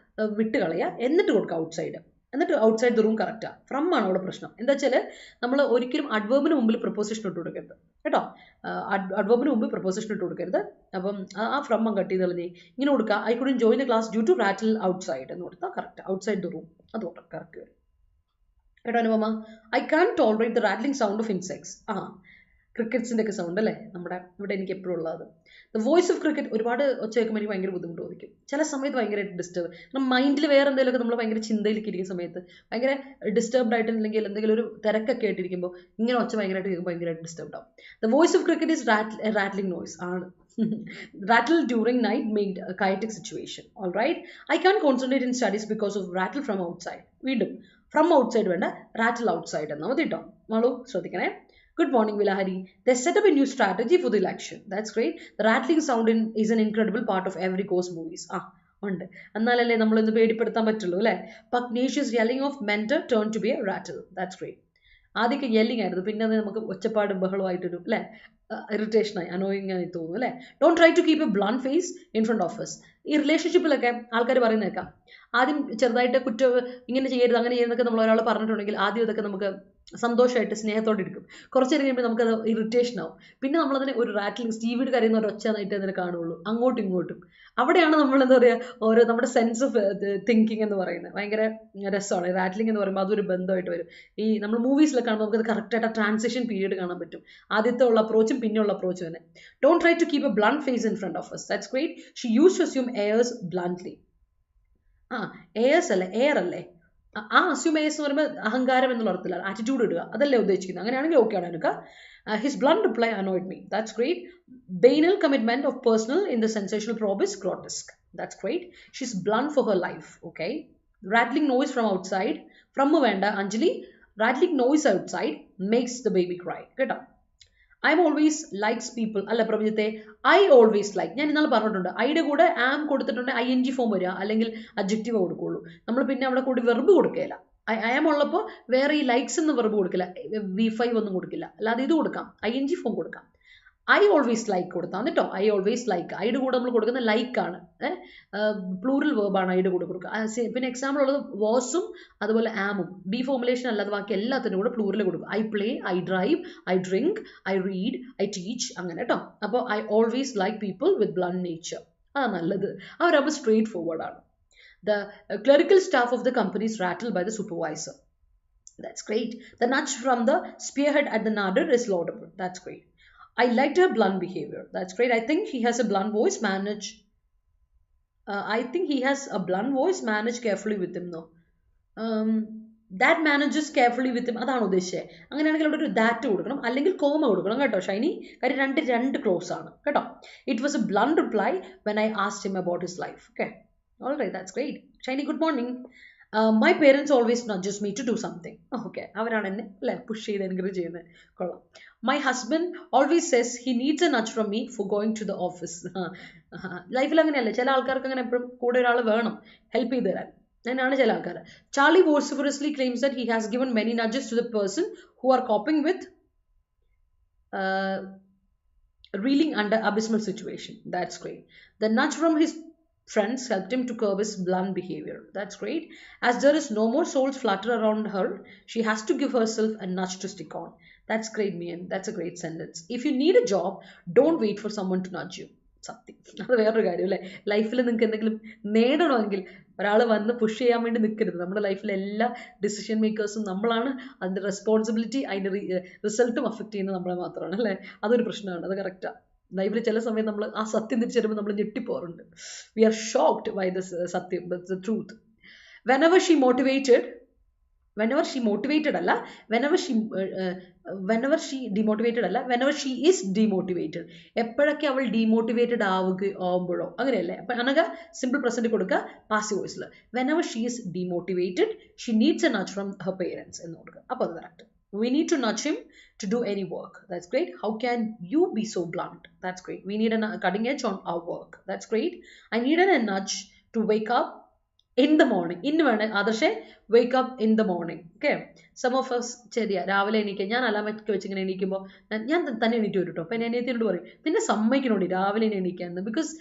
വിട്ട് കളയുക, എന്നിട്ട് കൊടുക്കുക ഔട്ട്സൈഡ്, എന്നിട്ട് ഔട്ട്സൈഡ് ദ റൂം കറക്റ്റാണ്. ഫ്രം ആണ് അവിടെ പ്രശ്നം. എന്താ വെച്ചാൽ നമ്മൾ ഒരിക്കലും അഡ്വേർബിന് മുമ്പിൽ പ്രപ്പോസിഷൻ ഇട്ട് കൊടുക്കരുത് കേട്ടോ. അഡ്വേർബിന് മുമ്പ് പ്രപ്പോസിഷൻ ഇട്ട് കൊടുക്കരുത്. അപ്പം ആ ഫ്രം കട്ട് ചെയ്ത് കളഞ്ഞ് ഇങ്ങനെ കൊടുക്കുക, I couldn't join the class due to rattle outside എന്ന് കൊടുത്താൽ കറക്റ്റ്. ഔട്ട്സൈഡ് ദ റൂം അത് കറക്റ്റ് വരും കേട്ടോ. Anupama, I can tolerate the rattling sound of insects. ക്രിക്കറ്റ്സിൻ്റെ ഒക്കെ സൗണ്ട് അല്ലേ നമ്മുടെ ഇവിടെ എനിക്ക് എപ്പോഴും ഉള്ളത്. ദ വോയിസ് ഓഫ് ക്രിക്കറ്റ് ഒരുപാട് ഒച്ച കേൾക്കുമ്പോൾ എനിക്ക് ഭയങ്കര ബുദ്ധിമുട്ട് തോന്നിക്കും. ചില സമയത്ത് ഭയങ്കരമായിട്ട് ഡിസ്റ്റർബ്, കാരണം മൈൻഡിൽ വേറെ എന്തെങ്കിലുമൊക്കെ നമ്മൾ ഭയങ്കര ചിന്തയിലേക്ക് ഇരിക്കുന്ന സമയത്ത് ഭയങ്കര ഡിസ്റ്റർബ്ഡ് ആയിട്ടില്ലെങ്കിൽ എന്തെങ്കിലും ഒരു തിരക്കൊക്കെ ആയിട്ടിരിക്കുമ്പോൾ ഇങ്ങനെ ഒച്ച ഭയങ്കരമായിട്ട് കേൾക്കുമ്പോൾ ഭയങ്കരമായിട്ട് ഡിസ്റ്റർബ്ഡ് ആവും. The voice of cricket is rattling noise ആണ്. Rattle during night made a chaotic situation. All right. I can't concentrate in studies because of rattle from outside. വീണ്ടും from outside വേണ്ട, rattle outside എന്നാ മതി കേട്ടോ. മാളു ശ്രദ്ധിക്കണേ. Good morning, Vilahari. They set up a new strategy for the election. That's great. The rattling sound is an incredible part of every ghost movies. ഉണ്ട്. എന്നാലല്ലേ നമ്മളൊന്ന് പേടിപ്പെടുത്താൻ പറ്റുള്ളൂ അല്ലേ? Pugnacious yelling of mentor turned to be a rattle. That's great. ആദ്യമൊക്കെ യെല്ലിങ് ആയിരുന്നു, പിന്നെ അത് നമുക്ക് ഒച്ചപ്പാടും ബഹളമായിട്ടൊരു അല്ലേ ഇറിറ്റേഷനായി, അനോയിങ് ആയി തോന്നുന്നു അല്ലേ. Don't try to keep a blunt face in front of us. ഈ റിലേഷൻഷിപ്പിലൊക്കെ ആൾക്കാർ പറയുന്നേക്കാം, ആദ്യം ചെറുതായിട്ട് ഇങ്ങനെ ചെയ്യരുത് അങ്ങനെ ചെയ്യുന്നതൊക്കെ നമ്മൾ ഒരാൾ പറഞ്ഞിട്ടുണ്ടെങ്കിൽ ആദ്യം ഇതൊക്കെ നമുക്ക് സന്തോഷമായിട്ട് സ്നേഹത്തോടെ എടുക്കും. കുറച്ച് നേരം കഴിയുമ്പോൾ നമുക്കത് ഇറിറ്റേഷൻ ആവും. പിന്നെ നമ്മളതിനെ ഒരു റാറ്റ്ലിംഗ് സ്റ്റീവിഡ് കരയുന്ന ഒരു ഒച്ചയായിട്ട് അതിനെ കാണുള്ളൂ, അങ്ങോട്ടും ഇങ്ങോട്ടും. അവിടെയാണ് നമ്മൾ എന്താ പറയുക, ഓരോ നമ്മുടെ സെൻസ് ഓഫ് തിങ്കിങ് എന്ന് പറയുന്നത് ഭയങ്കര രസമാണ്. റാറ്റ്ലിംഗ് എന്ന് പറയുമ്പോൾ അതൊരു ബന്ധമായിട്ട് വരും. ഈ നമ്മൾ മൂവീസിലൊക്കെ കാണുമ്പോൾ നമുക്കത് കറക്റ്റായിട്ട് ആ ട്രാൻസിഷൻ പീരീഡ് കാണാൻ പറ്റും. ആദ്യത്തെ ഉള്ള അപ്രോച്ചും പിന്നെയുള്ള അപ്രോച്ചും തന്നെ. Don't try to keep a blunt face in front of us. That's great. She use to assume airs bluntly. Airs അല്ലേ, എയർ അല്ലേ. അസ്യൂം എയേഴ്സ് എന്ന് പറയുമ്പോൾ അഹങ്കാരം എന്നുള്ള അർത്ഥത്തിലാണ്, ആറ്റിറ്റ്യൂഡ് ഇടുക, അതല്ലേ ഉദ്ദേശിക്കുന്നത്. അങ്ങനെയാണെങ്കിൽ ഓക്കെ ആണ് എനിക്ക്. His blunt reply annoyed me. That's great. Banal commitment of personal in the sensational probe is grotesque. That's great. She's blunt for her life. Okay. Rattling noise from outside. From Vanda Anjali, rattling noise outside makes the baby cry. Get up. I'm always likes people. അല്ല പ്രപഞ്ചത്തെ I always like. ഞാൻ ഇന്നാൾ പറഞ്ഞിട്ടുണ്ട്, ഐയുടെ കൂടെ ആം കൊടുത്തിട്ടുണ്ട് ing form വരിക, അല്ലെങ്കിൽ അഡ്ജക്റ്റീവ് കൊടുക്കുകയുള്ളൂ. നമ്മൾ പിന്നെ അവിടെ കൂടി വെർബ് കൊടുക്കുകയില്ല. ഐ ആം ഉള്ളപ്പോൾ വേറെ ഈ ലൈക്സ് എന്ന് വെർബ് കൊടുക്കില്ല, V5 ഒന്നും കൊടുക്കില്ല. അല്ലാതെ ഇത് കൊടുക്കാം, ing ഫോം കൊടുക്കാം. ഐ ഓൾവേസ് ലൈക്ക് കൊടുത്താൽ കേട്ടോ. ഐ ഓൾവേസ് ലൈക്ക്, ഐയുടെ കൂടെ നമ്മൾ കൊടുക്കുന്ന ലൈക്കാണ്, പ്ലൂറൽ വേർബാണ് ഐയുടെ കൂടെ കൊടുക്കുക. പിന്നെ എക്സാമ്പിൾ ഉള്ളത് വാസും അതുപോലെ ആമും. ബി ഫോർമുലേഷൻ അല്ലാതെ ബാക്കി എല്ലാത്തിനും കൂടെ പ്ലൂറൽ കൊടുക്കും. I play, I drive, I drink, I read, I teach, അങ്ങനെ കേട്ടോ. അപ്പോൾ I always like people with blunt nature. നല്ലത്. അവരപ്പോൾ സ്ട്രെയിറ്റ് ഫോർവേഡ് ആണ്. The clerical staff of the company is rattled by the supervisor. That's great. The nudge from the spearhead at the nadir is laudable. That's great. I liked her blunt behavior. That's great. I think he has a blunt voice. Manage carefully with him, no. That manages carefully with him. അതാണ് ഉദ്ദേശിച്ചത്. അങ്ങനെയാണെങ്കിൽ അവിടെ ഒരു that കൊടുക്കണം, അല്ലെങ്കിൽ comma കൊടുക്കണം കേട്ടോ ഷൈനി. കാര്യം രണ്ട് ക്ലോസ് ആണ് കേട്ടോ. It was a blunt reply when I asked him about his life. Okay. All right, that's great. Shiny, good morning. My parents always nudges me to do something. Okay, അവരാണ് എന്നെ അല്ലേ push ചെയ്ത് encourage ചെയ്യുന്നത്. കൊള്ളാം. My husband always says he needs a nudge from me for going to the office. ലൈഫിൽ അങ്ങനെയല്ലേ, ചില ആൾക്കാർക്ക് അങ്ങനെ എപ്പോഴും കൂടെ ഒരാൾ വേണം ഹെൽപ്പ് ചെയ്ത് തരാൻ. അങ്ങനെയാണ് ചില ആൾക്കാർ. Charlie vociferously claims that he has given many nudges to the person who are coping with reeling under abysmal situation. That's great. The nudge from his friends helped him to curb his blunt behavior. That's great. As there is no more souls flutter around her, she has to give herself a nudge to stick on. That's great, Mian. That's a great sentence. If you need a job, don't wait for someone to nudge you. സത്യം, അത് വേറൊരു കാര്യം അല്ലേ. ലൈഫിൽ നിങ്ങൾക്ക് എന്തെങ്കിലും നേടണമെങ്കിൽ ഒരാൾ വന്ന് പുഷ് ചെയ്യാൻ വേണ്ടി നിൽക്കരുത്. നമ്മുടെ ലൈഫിലെ എല്ലാ ഡിസിഷൻ മേക്കേഴ്സും നമ്മളാണ്. അതിൻ്റെ റെസ്പോൺസിബിലിറ്റി, അതിൻ്റെ റിസൾട്ടും അഫക്റ്റ് ചെയ്യുന്നത് നമ്മളെ മാത്രമാണ് അല്ലേ. അതൊരു പ്രശ്നമാണ്, അത് കറക്റ്റാണ്. ലൈഫിൽ ചില സമയം നമ്മൾ ആ സത്യം തിരിച്ചറിയുമ്പോൾ നമ്മൾ ഞെട്ടിപ്പോറുണ്ട്. We are shocked by this സത്യം, the truth. whenever she motivated അല്ല, whenever she is demotivated. എപ്പോഴൊക്കെ അവൾ ഡീമോട്ടിവേറ്റഡ് ആവുമ്പോഴോ, അങ്ങനെയല്ലേ. അപ്പം അനഘ സിമ്പിൾ പ്രസന്റ് കൊടുക്കുക passive വോയിസിൽ. whenever she is demotivated, she needs a nudge from her parents എന്ന് കൊടുക്കുക. അപ്പോൾ അത് correct. We need to nudge him to do any work. That's great. How can you be so blunt? That's great. We need a cutting edge on our work. That's great. I needed a nudge to wake up in the morning. ഇന്ന് വേണം ആദർശേ, wake up in the morning. Okay. Some of us ശരിയാ, രാവിലെ എണീക്കുക. ഞാൻ അലാമൊക്കെ വെച്ച് ഇങ്ങനെ എണീക്കുമ്പോൾ ഞാൻ തന്നെ എണീറ്റ് വരും കേട്ടോ. അപ്പം എന്നെ അനിയത്തിനോട് പറയും, നിന്നെ സമ്മതിക്കണോടി രാവിലെ എണീക്കാന്ന്. ബിക്കോസ്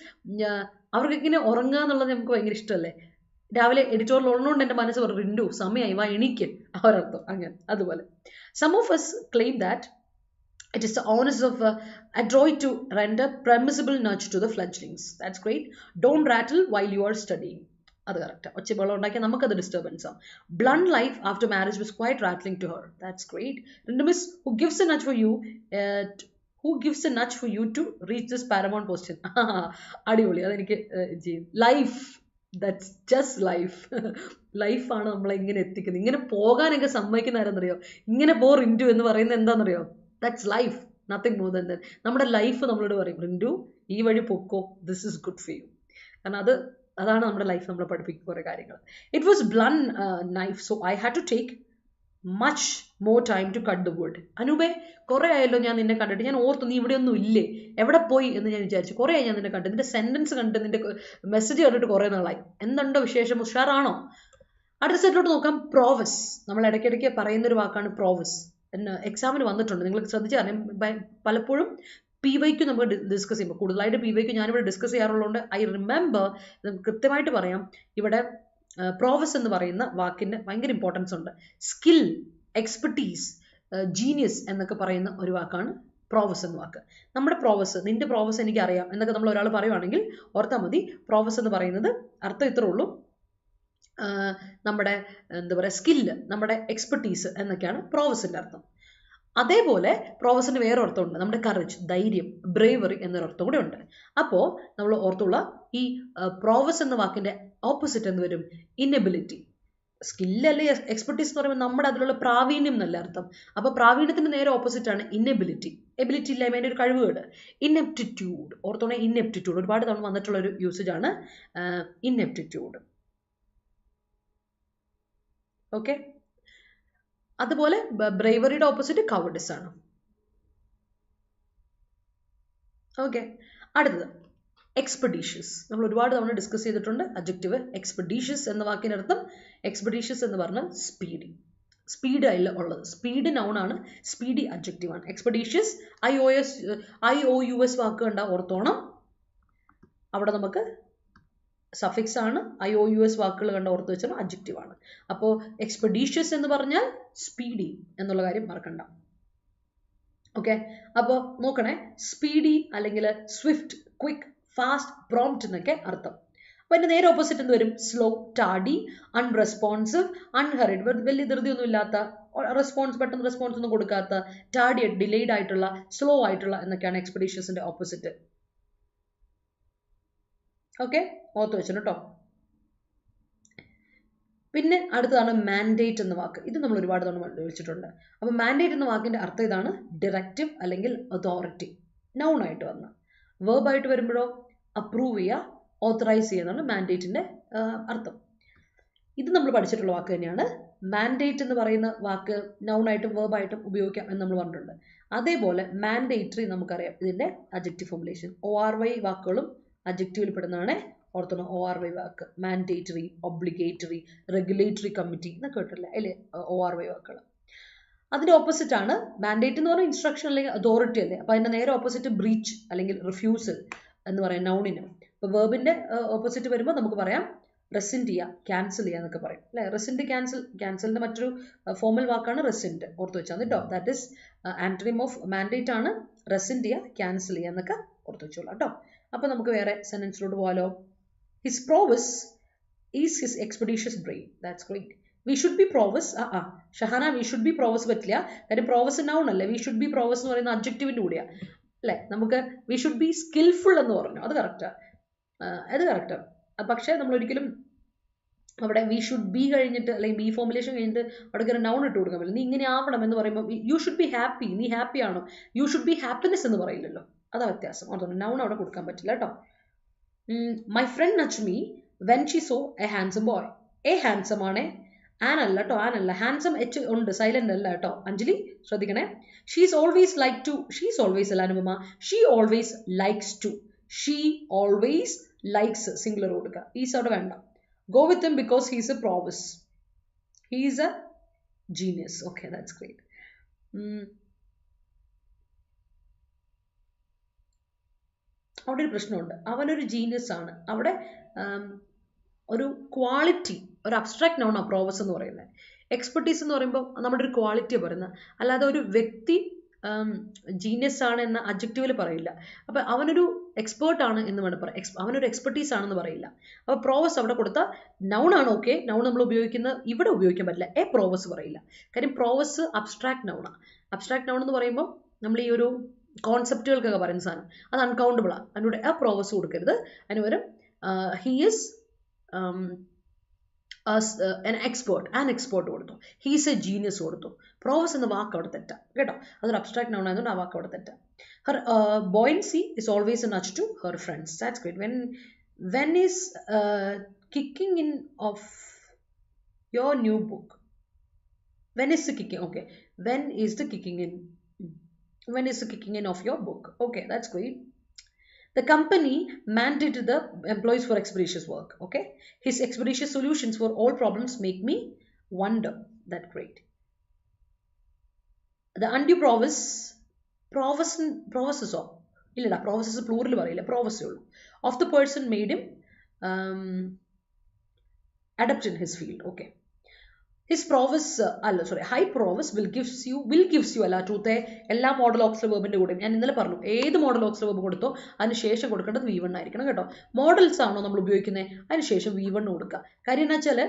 അവർക്ക് ഇങ്ങനെ ഉറങ്ങുക എന്നുള്ളത് നമുക്ക് ഭയങ്കര ഇഷ്ടമല്ലേ. രാവിലെ എഡിറ്റോറിയൽ ഉള്ളതുകൊണ്ട് എൻ്റെ മനസ്സ് പറഞ്ഞു, റിൻറ്റു സമയമായി വാ എണീക്ക്, അവരർത്ഥം അങ്ങനെ. അതുപോലെ some of us claim that it is the onus of adroit to render permissible nudge to the fledglings. That's great. Don't rattle while you are studying. അത് കറക്റ്റ്. ഒച്ചബോളം ഉണ്ടാക്കിയാൽ നമുക്കത് ഡിസ്റ്റർബൻസ് ആവും. Blunt life after marriage was quite rattling to her. That's great. Rintu miss, who gives a nudge for you Who gives a nudge for you to reach this paramount position? അടിപൊളി, അതെനിക്ക് ചെയ്യും. Life, that's just life. ലൈഫാണ് നമ്മളെ ഇങ്ങനെ എത്തിക്കുന്നത്. ഇങ്ങനെ പോകാനൊക്കെ സമ്മതിക്കുന്ന ആരെന്നറിയോ? ഇങ്ങനെ പോ റിന്റു എന്ന് പറയുന്നത് എന്താണെന്നറിയോ? That's life, nothing more than that. നമ്മുടെ ലൈഫ് നമ്മളോട് പറയും, റിന്റു ഈ വഴി പൊക്കോ, this is good for you. കാരണം അതാണ് നമ്മുടെ ലൈഫ് നമ്മളെ പഠിപ്പിക്കുന്ന കുറേ കാര്യങ്ങൾ. It was blunt knife, so I had to take much more time to cut the wood. അനൂപേ, കുറേ ആയല്ലോ ഞാൻ നിന്നെ കണ്ടിട്ട്. ഞാൻ ഓർത്തു നീ ഇവിടെ ഒന്നും ഇല്ലേ, എവിടെ പോയി എന്ന് ഞാൻ വിചാരിച്ചു. കുറേ ആയി ഞാൻ നിന്നെ കണ്ടിട്ട്, നിന്റെ സെന്റൻസ് കണ്ടിട്ട്, നിന്റെ മെസ്സേജ് കണ്ടിട്ട് കുറേ നാളായി. എന്തുണ്ടോ വിശേഷം, ഉഷാറാണോ? അടുത്ത സെറ്റിലോട്ട് നോക്കാം. പ്രോവസ്. നമ്മൾ ഇടയ്ക്കിടയ്ക്ക് പറയുന്നൊരു വാക്കാണ് പ്രോവസ്. എക്സാമിന് വന്നിട്ടുണ്ട്, നിങ്ങൾ ശ്രദ്ധിച്ചറിയാം. പലപ്പോഴും PYQ നമുക്ക് ഡിസ്കസ് ചെയ്യുമ്പോൾ, കൂടുതലായിട്ട് PYQ ഞാനിവിടെ ഡിസ്കസ് ചെയ്യാറുള്ളതുകൊണ്ട് ഐ റിമെമ്പർ, കൃത്യമായിട്ട് പറയാം. ഇവിടെ പ്രോവസ് എന്ന് പറയുന്ന വാക്കിന് ഭയങ്കര ഇമ്പോർട്ടൻസ് ഉണ്ട്. സ്കിൽ, എക്സ്പെർട്ടീസ്, ജീനിയസ് എന്നൊക്കെ പറയുന്ന ഒരു വാക്കാണ് പ്രോവസ് എന്ന വാക്ക്. നമ്മുടെ പ്രോവസ്, നിന്റെ പ്രോവസ് എനിക്കറിയാം എന്നൊക്കെ നമ്മൾ ഒരാൾ പറയുവാണെങ്കിൽ ഓർത്താൽ മതി, പ്രോവസ് എന്ന് പറയുന്നത് അർത്ഥം ഇത്രേ ഉള്ളൂ. നമ്മുടെ എന്താ പറയുക, സ്കില്ല്, നമ്മുടെ എക്സ്പെർട്ടീസ് എന്നൊക്കെയാണ് പ്രോവസിൻ്റെ അർത്ഥം. അതേപോലെ പ്രോവസിന് വേറെ അർത്ഥമുണ്ട്, നമ്മുടെ കറേജ്, ധൈര്യം, ബ്രേവറി എന്നൊരർത്ഥം കൂടെ ഉണ്ട്. അപ്പോൾ നമ്മൾ ഓർത്തുള്ള ഈ പ്രോവസ് എന്ന വാക്കിൻ്റെ ഓപ്പോസിറ്റ് എന്ന് വരും ഇന്നെബിലിറ്റി. സ്കില്ല് അല്ലെ എക്സ്പെർട്ടീസ് എന്ന് പറയുമ്പോൾ നമ്മുടെ അതിലുള്ള പ്രാവീണ്യം എന്നല്ല അർത്ഥം. അപ്പോൾ പ്രാവീണ്യത്തിന് നേരെ ഓപ്പോസിറ്റ് ആണ് ഇന്നെബിലിറ്റി. എബിലിറ്റി ഇല്ലായ്മ, അതിൻ്റെ ഒരു കഴിവുകേട്. ഇന്നെപ്റ്റിറ്റ്യൂഡ്, ഓർത്തോണെ, ഇന്നെപ്റ്റിറ്റ്യൂഡ് ഒരുപാട് തവണ വന്നിട്ടുള്ള ഒരു യൂസേജ് ആണ് ഇന്നെപ്റ്റിറ്റ്യൂഡ്. ഓക്കെ, അതുപോലെ ബ്രേവറിയുടെ ഓപ്പോസിറ്റ് കവർഡിസ് ആണ്. ഓക്കെ, അടുത്തത് എക്സ്പെഡീഷ്യസ്. നമ്മൾ ഒരുപാട് തവണ ഡിസ്കസ് ചെയ്തിട്ടുണ്ട് അഡ്ജക്റ്റീവ് എക്സ്പെഡീഷ്യസ് എന്ന വാക്കിൻ്റെ അർത്ഥം. എക്സ്പെഡീഷ്യസ് എന്ന് പറഞ്ഞാൽ സ്പീഡി, സ്പീഡ് അതിൽ ഉള്ളത്. സ്പീഡ് നൗൺ ആണ്, സ്പീഡി അഡ്ജക്റ്റീവ് ആണ്. എക്സ്പെഡീഷ്യസ് IOUS വാക്ക് കണ്ട ഓർത്തോണം, അവിടെ നമുക്ക് സഫിക്സ് ആണ്. IOUS വാക്കുകൾ കണ്ട ഓർത്ത് വെച്ചാൽ അഡ്ജക്റ്റീവ് ആണ്. അപ്പോൾ എക്സ്പെഡീഷ്യസ് എന്ന് പറഞ്ഞാൽ സ്പീഡി എന്നുള്ള കാര്യം മറക്കണ്ട. ഓക്കെ, അപ്പോൾ നോക്കണേ, സ്പീഡി അല്ലെങ്കിൽ സ്വിഫ്റ്റ്, ക്വിക്ക്, ഫാസ്റ്റ്, പ്രോംപ്റ്റ് എന്നൊക്കെ അർത്ഥം. അപ്പോൾ അതിൻ്റെ നേരെ ഓപ്പോസിറ്റ് എന്ത് വരും? സ്ലോ, ടാഡി, അൺറെസ്പോൺസീവ്, അൺഹറിഡ്, വലിയ ധൃതിയൊന്നും ഇല്ലാത്ത, പെട്ടെന്ന് റെസ്പോൺസ് ഒന്നും കൊടുക്കാത്ത, ടാഡി, ഡിലേഡ് ആയിട്ടുള്ള, സ്ലോ ആയിട്ടുള്ള എന്നൊക്കെയാണ് എക്സ്പെഡീഷ്യസിൻ്റെ ഓപ്പോസിറ്റ്. ഓക്കെ, ഓർത്ത് വെച്ചോ കേട്ടോ. പിന്നെ അടുത്തതാണ് മാൻഡേറ്റ് എന്ന വാക്ക്. ഇത് നമ്മൾ ഒരുപാട് തവണ വിളിച്ചിട്ടുണ്ട്. അപ്പോൾ മാൻഡേറ്റ് എന്ന വാക്കിൻ്റെ അർത്ഥം ഇതാണ്, ഡയറക്റ്റീവ് അല്ലെങ്കിൽ അതോറിറ്റി. നൗൺ ആയിട്ട് വന്ന, വേർബായിട്ട് വരുമ്പോഴോ അപ്രൂവ് ചെയ്യുക, ഓത്തറൈസ് ചെയ്യുക എന്നാണ് മാൻഡേറ്റിൻ്റെ അർത്ഥം. ഇത് നമ്മൾ പഠിച്ചിട്ടുള്ള വാക്ക് തന്നെയാണ്. മാൻഡേറ്റ് എന്ന് പറയുന്ന വാക്ക് നൗണായിട്ടും വേർബായിട്ടും ഉപയോഗിക്കാം എന്ന് നമ്മൾ പറഞ്ഞിട്ടുണ്ട്. അതേപോലെ മാൻഡേറ്ററി നമുക്കറിയാം, ഇതിൻ്റെ അഡ്ജക്റ്റീവ് ഫോർമുലേഷൻ. ORY വാക്കുകളും അഡ്ജക്റ്റീവിൽ പെടുന്നതാണ്. ഓർത്തോണം, ORY വാക്ക്. മാൻഡേറ്ററി, ഒബ്ലിഗേറ്ററി, റെഗുലേറ്ററി കമ്മിറ്റി എന്നൊക്കെ കേട്ടില്ലേ അല്ലേ, ORY വാക്കുകൾ. അതിൻ്റെ ഓപ്പോസിറ്റ് ആണ് മാൻഡേറ്റ് എന്ന് പറഞ്ഞാൽ ഇൻസ്ട്രക്ഷൻ അല്ലെങ്കിൽ അതോറിറ്റി അല്ലേ. അപ്പോൾ അതിൻ്റെ നേരെ ഓപ്പോസിറ്റ് ബ്രീച്ച് അല്ലെങ്കിൽ റിഫ്യൂസൽ എന്ന് പറയാം നൗണിന്. ഇപ്പോൾ വേർബിൻ്റെ ഓപ്പോസിറ്റ് വരുമ്പോൾ നമുക്ക് പറയാം റെസിൻഡ് ചെയ്യുക, ക്യാൻസൽ ചെയ്യുക എന്നൊക്കെ പറയും അല്ലേ. റെസിൻഡ്, ക്യാൻസലിൻ്റെ മറ്റൊരു ഫോമൽ വാക്കാണ് റെസിൻഡ്, ഓർത്ത് വെച്ചാൽ കേട്ടോ. That is antonym of mandate ആണ് റെസിൻഡ് ചെയ്യുക, ക്യാൻസൽ ചെയ്യുക എന്നൊക്കെ ഓർത്ത് വെച്ചോളാം കേട്ടോ. അപ്പോൾ നമുക്ക് വേറെ സെൻറ്റൻസിലോട്ട് പോകാലോ. His prowess is his expeditious brain. That's great. We should be prowess. Shahana, we should be prowess പറ്റില്ല, കാര്യം പ്രോവസ് നൗൺ അല്ലേ. വി ഷുഡ് ബി പ്രോവസ് എന്ന് പറയുന്ന അഡ്ജക്റ്റീവിൻ്റെ കൂടെയാണ് അല്ലേ. നമുക്ക് വി ഷുഡ് ബി സ്കിൽഫുൾ എന്ന് പറഞ്ഞു, അത് കറക്റ്റാണ്, അത് കറക്റ്റാണ്. പക്ഷേ നമ്മളൊരിക്കലും അവിടെ വി ഷുഡ് ബി കഴിഞ്ഞിട്ട് അല്ലെങ്കിൽ ബി ഫോമുലേഷൻ കഴിഞ്ഞിട്ട് അവിടെ ഒരു നൗൺ ഇട്ട് കൊടുക്കാൻ പറ്റില്ല. നീ ഇങ്ങനെ ആവണം എന്ന് പറയുമ്പോൾ യു ഷുഡ് ബി ഹാപ്പി, നീ ഹാപ്പി ആണോ, യു ഷുഡ് ബി ഹാപ്പിനെസ് എന്ന് പറയില്ലല്ലോ, അതാ വ്യത്യാസം. അതുകൊണ്ട് നൗൺ അവിടെ കൊടുക്കാൻ പറ്റില്ല കേട്ടോ. My friend notch me when she saw a handsome boy. A handsome ആണേ, ആനല്ല കേട്ടോ, ആനല്ല. ഹാൻസം എച്ച് ഉണ്ട്, സൈലന്റ് അല്ല കേട്ടോ. അഞ്ജലി ശ്രദ്ധിക്കണേ. She's always like to, she's always അല്ല Anupama, she always likes to. She always likes singular കൊടുക്കുക, ഈസ് അവിടെ വേണ്ട. Go with him because he is a prowess. He is a genius. Okay, that's great. അവിടെ ഒരു പ്രശ്നമുണ്ട്. അവനൊരു ജീനിയസ് ആണ്. അവിടെ ഒരു ക്വാളിറ്റി, ഒരു അബ്സ്ട്രാക്ട് നൗണാണ് പ്രോവസ് എന്ന് പറയുന്നത്. എക്സ്പെർട്ടീസ് എന്ന് പറയുമ്പോൾ നമ്മുടെ ഒരു ക്വാളിറ്റിയാണ് പറയുന്നത്, അല്ലാതെ ഒരു വ്യക്തി ജീനിയസ് ആണ് എന്ന അഡ്ജക്റ്റീവിൽ പറയില്ല. അപ്പം അവനൊരു എക്സ്പേർട്ട് ആണ് എന്ന് വേണം പറയാം, അവനൊരു എക്സ്പെർട്ടീസ് ആണെന്ന് പറയില്ല. അപ്പോൾ പ്രോവസ് അവിടെ കൊടുത്താൽ നൗൺ ആണ്. ഓക്കെ, നൗൺ നമ്മൾ ഉപയോഗിക്കുന്ന ഇവിടെ ഉപയോഗിക്കാൻ പറ്റില്ല, പ്രോവസ് പറയില്ല. കാര്യം പ്രോവസ് അബ്സ്ട്രാക്ട് നൗണാണ്. അബ്സ്ട്രാക്ട് നൗൺ എന്ന് പറയുമ്പോൾ നമ്മൾ ഈ ഒരു കോൺസെപ്റ്റുകൾക്കൊക്കെ പറയുന്ന സാധനം അത് അൺകൗണ്ടബിൾ ആണ്. അതിനൂടെ ആ പ്രോവസ് കൊടുക്കരുത്. അതിന് പകരം ഹി ഈസ് an expert കൊടുത്തു. ഹീസ് എ ജീനിയസ് കൊടുത്തു. പ്രോവസ് എന്ന വാക്ക് അവിടെ തെറ്റാം കേട്ടോ. അതൊരു അബ്സ്ട്രാക്ട് നൗൺ ആയതുകൊണ്ട് ആ വാക്ക് അവിടെ തെറ്റാം. Her buoyancy is always a nudge to her friends. That's great. When is kicking in of your new book? When is the kicking? Okay. When is the kicking in? When is the kicking in of your book? Okay, that's great. The company mandated the employees for expeditious work. Okay. His expeditious solutions for all problems make me wonder. That's great. The undue provisos plural പറയില്ല, proviso of the person made him adept in his field. Okay. His prowess high prowess will gives you അല്ല ട്രൂത്തെ എല്ലാ modal auxiliary വെർബിന്റെ കൂടെ ഞാൻ ഇന്നലെ പറഞ്ഞു ഏത് modal auxiliary verb കൊടുത്തോ അതിന് ശേഷം കൊടുക്കേണ്ടത് V1 ആയിരിക്കണം കേട്ടോ. മോഡൽസ് ആണോ നമ്മൾ ഉപയോഗിക്കുന്നത് അതിന് ശേഷം V1 കൊടുക്കുക. കാര്യം എന്താ വെച്ചാൽ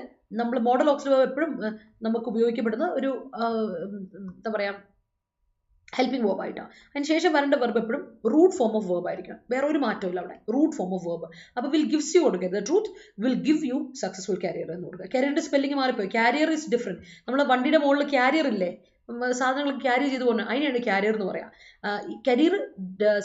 നമ്മൾ മോഡൽ ഓക്സിലറി വെർബ് എപ്പോഴും നമുക്ക് ഉപയോഗിക്കപ്പെടുന്ന ഒരു എന്താ പറയാ ഹെൽപ്പിംഗ് വേർബ് ആയിട്ടാണ്. അതിന് ശേഷം വരേണ്ട വെർബ് എപ്പോഴും റൂട്ട് ഫോം ഓഫ് വേർബ് ആയിരിക്കണം. വേറെ ഒരു മാറ്റമില്ല അവിടെ, റൂട്ട് ഫോം ഓഫ് വേർബ്. അപ്പോൾ വിൽ ഗിവ്സ് യു കൊടുക്കുക. The truth will give you successful carrier എന്ന് കൊടുക്കുക. കാരിയറിന്റെ സ്പെല്ലിംഗ് മാറിപ്പോയി. Carrier is different. നമ്മൾ വണ്ടിയുടെ മുകളിൽ കാരിയർ ഇല്ലേ, സാധനങ്ങൾ ക്യാരി ചെയ്ത് പോകുന്നത്, അതിനെയാണ് കാരിയർ എന്ന് പറയാം. കരിയർ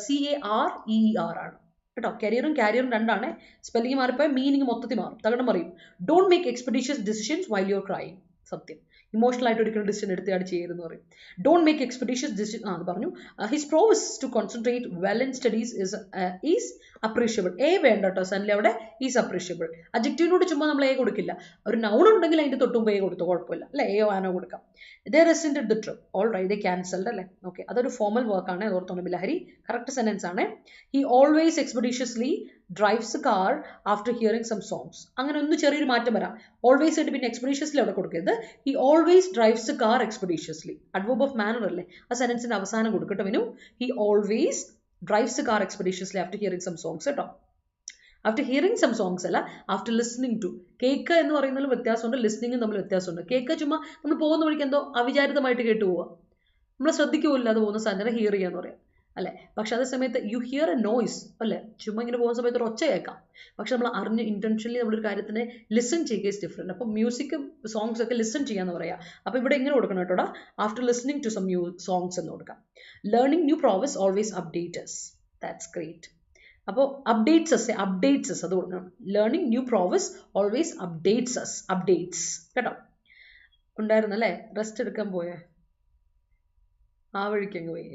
CARER ആണ് കേട്ടോ. കരിയറും കാരിയറും രണ്ടാണ്. സ്പെല്ലിംഗ് മാറിപ്പോയ മീനിങ് മൊത്തത്തിൽ മാറും, തകടം പറയും. Don't make expeditious decisions while you are crying. സത്യം, ഇമോഷണൽ ആയിട്ട് ഒരിക്കലും ഡിസിഷൻ എടുത്താണ് ചെയ്യരുതെന്ന് പറയും. ഡോണ്ട് മേക്ക് എക്സ്പെഡീഷ്യസ് ഡിസിഷൻ അത് പറഞ്ഞു. His prowess to concentrate well in studies is appreciable. വേണ്ട കേട്ടോ സൺലി, അവിടെ ഈസ് അപ്രീഷ്യബിൾ. അഡ്ജക്റ്റീവിനോട് ചുമ്മാ നമ്മൾ കൊടുക്കില്ല. ഒരു നൗൺ ഉണ്ടെങ്കിൽ അതിന്റെ തൊട്ടുമ്പോ കൊടുത്തു കുഴപ്പമില്ല അല്ലെ, ആനോ കൊടുക്കാം. They rescinded the trip. All right, they cancelled അല്ലേ. ഓക്കെ, അതൊരു ഫോമൽ വർക്ക് ആണ്. അതോർത്തോണ്ട് ബിലഹരി കറക്റ്റ് സെന്റൻസ് ആണ്. He always expeditiously drives the car after hearing some songs. അങ്ങനെ ഒന്ന് ചെറിയൊരു മാറ്റം വരാം. ഓൾവേസ് ആയിട്ട് പിന്നെ എക്സ്പെഡീഷ്യസ്ലി അവിടെ കൊടുക്കരുത്. He always drives the car expeditiously. Adverb of manner അല്ലേ, ആ സെന്റൻസിന്റെ അവസാനം കൊടുക്കട്ടെ Vinu. He always drives the car expeditiously after hearing some songs കേട്ടോ. ആഫ്റ്റർ ഹിയറിംഗ് സം സോങ്സ് അല്ല, ആഫ്റ്റർ ലിസ്ണിംഗ് ടു. കേക്ക് എന്ന് പറയുന്നതിൽ വ്യത്യാസമുണ്ട്, ലിസ്ണിംഗും തമ്മിൽ വ്യത്യാസമുണ്ട്. കേക്ക് ചുമ്മാ നമ്മൾ പോകുന്ന വഴിക്ക് എന്തോ അവിചാരിതമായിട്ട് കേട്ട് പോവുക, നമ്മൾ ശ്രദ്ധിക്കുമില്ല അത് പോകുന്ന സാധനം ഹിയർ ചെയ്യാന്ന് പറയാം അല്ലെ. പക്ഷെ അതേ സമയത്ത് യു ഹിയർ എ നോയ്സ് അല്ലെ, ചുമ്മാ ഇങ്ങനെ പോകുന്ന സമയത്ത് ഒരു ഒച്ച കേൾക്കാം. പക്ഷെ നമ്മൾ അറിഞ്ഞ് ഇന്റൻഷനലി നമ്മളൊരു കാര്യത്തിനെ ലിസൺ ചെയ്യുക ഇസ് ഡിഫറെന്റ്. അപ്പം മ്യൂസിക് സോങ്സ് ഒക്കെ ലിസൺ ചെയ്യാന്ന് പറയാം. അപ്പൊ ഇവിടെ എങ്ങനെ കൊടുക്കണം കേട്ടോടാ, after listening to some songs എന്ന് കൊടുക്കാം. Learning new prowess always updates. That's great. അപ്പോൾ അപ്ഡേറ്റ്സ് അത് കൊടുക്കണം. Learning new prowess always updates കേട്ടോ. ഉണ്ടായിരുന്നു അല്ലേ, റെസ്റ്റ് എടുക്കാൻ പോയേ ആ വഴിക്ക് അങ്ങ് പോയി.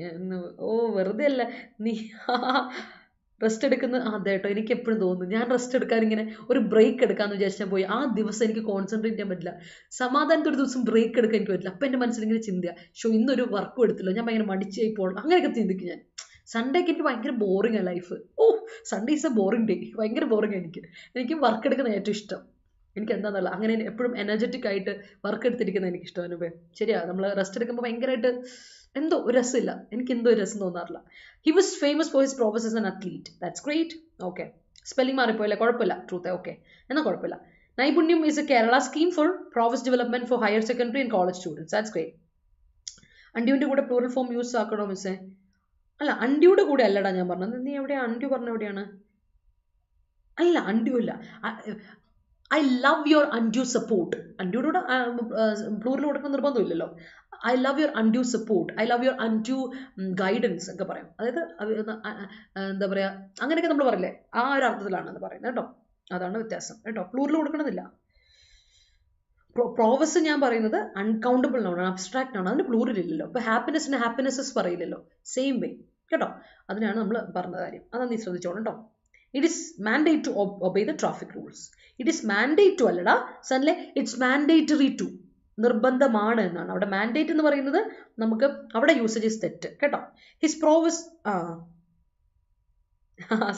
വെറുതെ അല്ല നീ റെസ്റ്റ് എടുക്കുന്ന അതെ കേട്ടോ. എനിക്ക് എപ്പോഴും തോന്നുന്നു ഞാൻ റെസ്റ്റ് എടുക്കാൻ ഇങ്ങനെ ഒരു ബ്രേക്ക് എടുക്കാന്ന് വിചാരിച്ചാൽ പോയി ആ ദിവസം എനിക്ക് കോൺസെൻട്രേറ്റ് ചെയ്യാൻ പറ്റില്ല. സമാധാനത്തൊരു ദിവസം ബ്രേക്ക് എടുക്കാൻ എനിക്ക് പറ്റില്ല. അപ്പം എൻ്റെ മനസ്സിൽ ഇങ്ങനെ ചിന്ത, ഇന്നൊരു വർക്കും എടുത്തില്ല, ഞാൻ ഭയങ്കര മടിച്ചായി പോകണം, അങ്ങനെയൊക്കെ ചിന്തിക്കും ഞാൻ. സൺഡേക്ക് എനിക്ക് ഭയങ്കര ബോറിംഗ് ആണ് life. Sunday is A boring day. ഭയങ്കര ബോറിംഗ് എനിക്ക് വർക്ക് എടുക്കുന്ന ഏറ്റവും ഇഷ്ടം. എനിക്ക് എന്താണെന്നല്ല, അങ്ങനെ എപ്പോഴും എനർജറ്റിക് ആയിട്ട് വർക്ക് എടുത്തിരിക്കുന്നത് എനിക്ക് ഇഷ്ടം. അനുഭവം ശരിയാ, നമ്മൾ റെസ്റ്റ് എടുക്കുമ്പോൾ ഭയങ്കരമായിട്ട് എന്തോ ഒരു രസമില്ല, എനിക്ക് എന്തോ ഒരു രസം തോന്നാറില്ല. He was famous for his prowess as an athlete. That's great. Okay, spelling മാറിപ്പോയില്ല, കുഴപ്പമില്ല. ട്രൂത്ത് ഓക്കെ, എന്നാൽ കുഴപ്പമില്ല. Naipunyam is a Kerala scheme for prowess development for higher secondary and college students. That's great. അണ്ടിയുടെ കൂടെ പ്ലൂറൽ ഫോം യൂസ് ആക്കണോ മിസ്സേ? അല്ല, അണ്ടിയുടെ കൂടെ അല്ലടാ ഞാൻ പറഞ്ഞത്. നീ എവിടെയാണ് അണ്ടി പറഞ്ഞ എവിടെയാണ്? അല്ല, അണ്ടിയോ ഇല്ല. I love your undue support. അണ്ടിയുടെ കൂടെ പ്ലൂറിൽ കൊടുക്കുന്ന നിർബന്ധമില്ലല്ലോ. I love your undue support, I love your undue guidance ഒക്കെ പറയാം. അതായത് എന്താ പറയാ, അങ്ങനെയൊക്കെ നമ്മൾ പറയില്ലേ, ആ ഒരു അർത്ഥത്തിലാണ് പറയുന്നത് കേട്ടോ. അതാണ് വ്യത്യാസം കേട്ടോ. പ്ലൂറിൽ കൊടുക്കണമെന്നില്ല. പ്രോവസ് ഞാൻ പറയുന്നത് അൺകൗണ്ടബിൾ ആണ്, അബ്സ്ട്രാക്ട് ആണ്, അതിന് പ്ലൂറിൽ ഇല്ലല്ലോ. ഇപ്പൊ ഹാപ്പിനെസ്സിന് ഹാപ്പിനെസ്സസ് പറയില്ലല്ലോ, സെയിം വേ കേട്ടോ. അതിനാണ് നമ്മൾ പറഞ്ഞ കാര്യം. അതാ നീ ശ്രദ്ധിച്ചോണം കേട്ടോ. It is mandate to obey the traffic rules. It is mandate to അല്ലടാ സൺലേ, ഇറ്റ്സ് മാൻഡേറ്ററി ടു, നിർബന്ധമാണ് എന്നാണ്. അവിടെ മാൻഡേറ്റ് എന്ന് പറയുന്നത് നമുക്ക് അവിടെ യൂസേജസ് തെറ്റ് കേട്ടോ. ഹിസ് പ്രോവസ്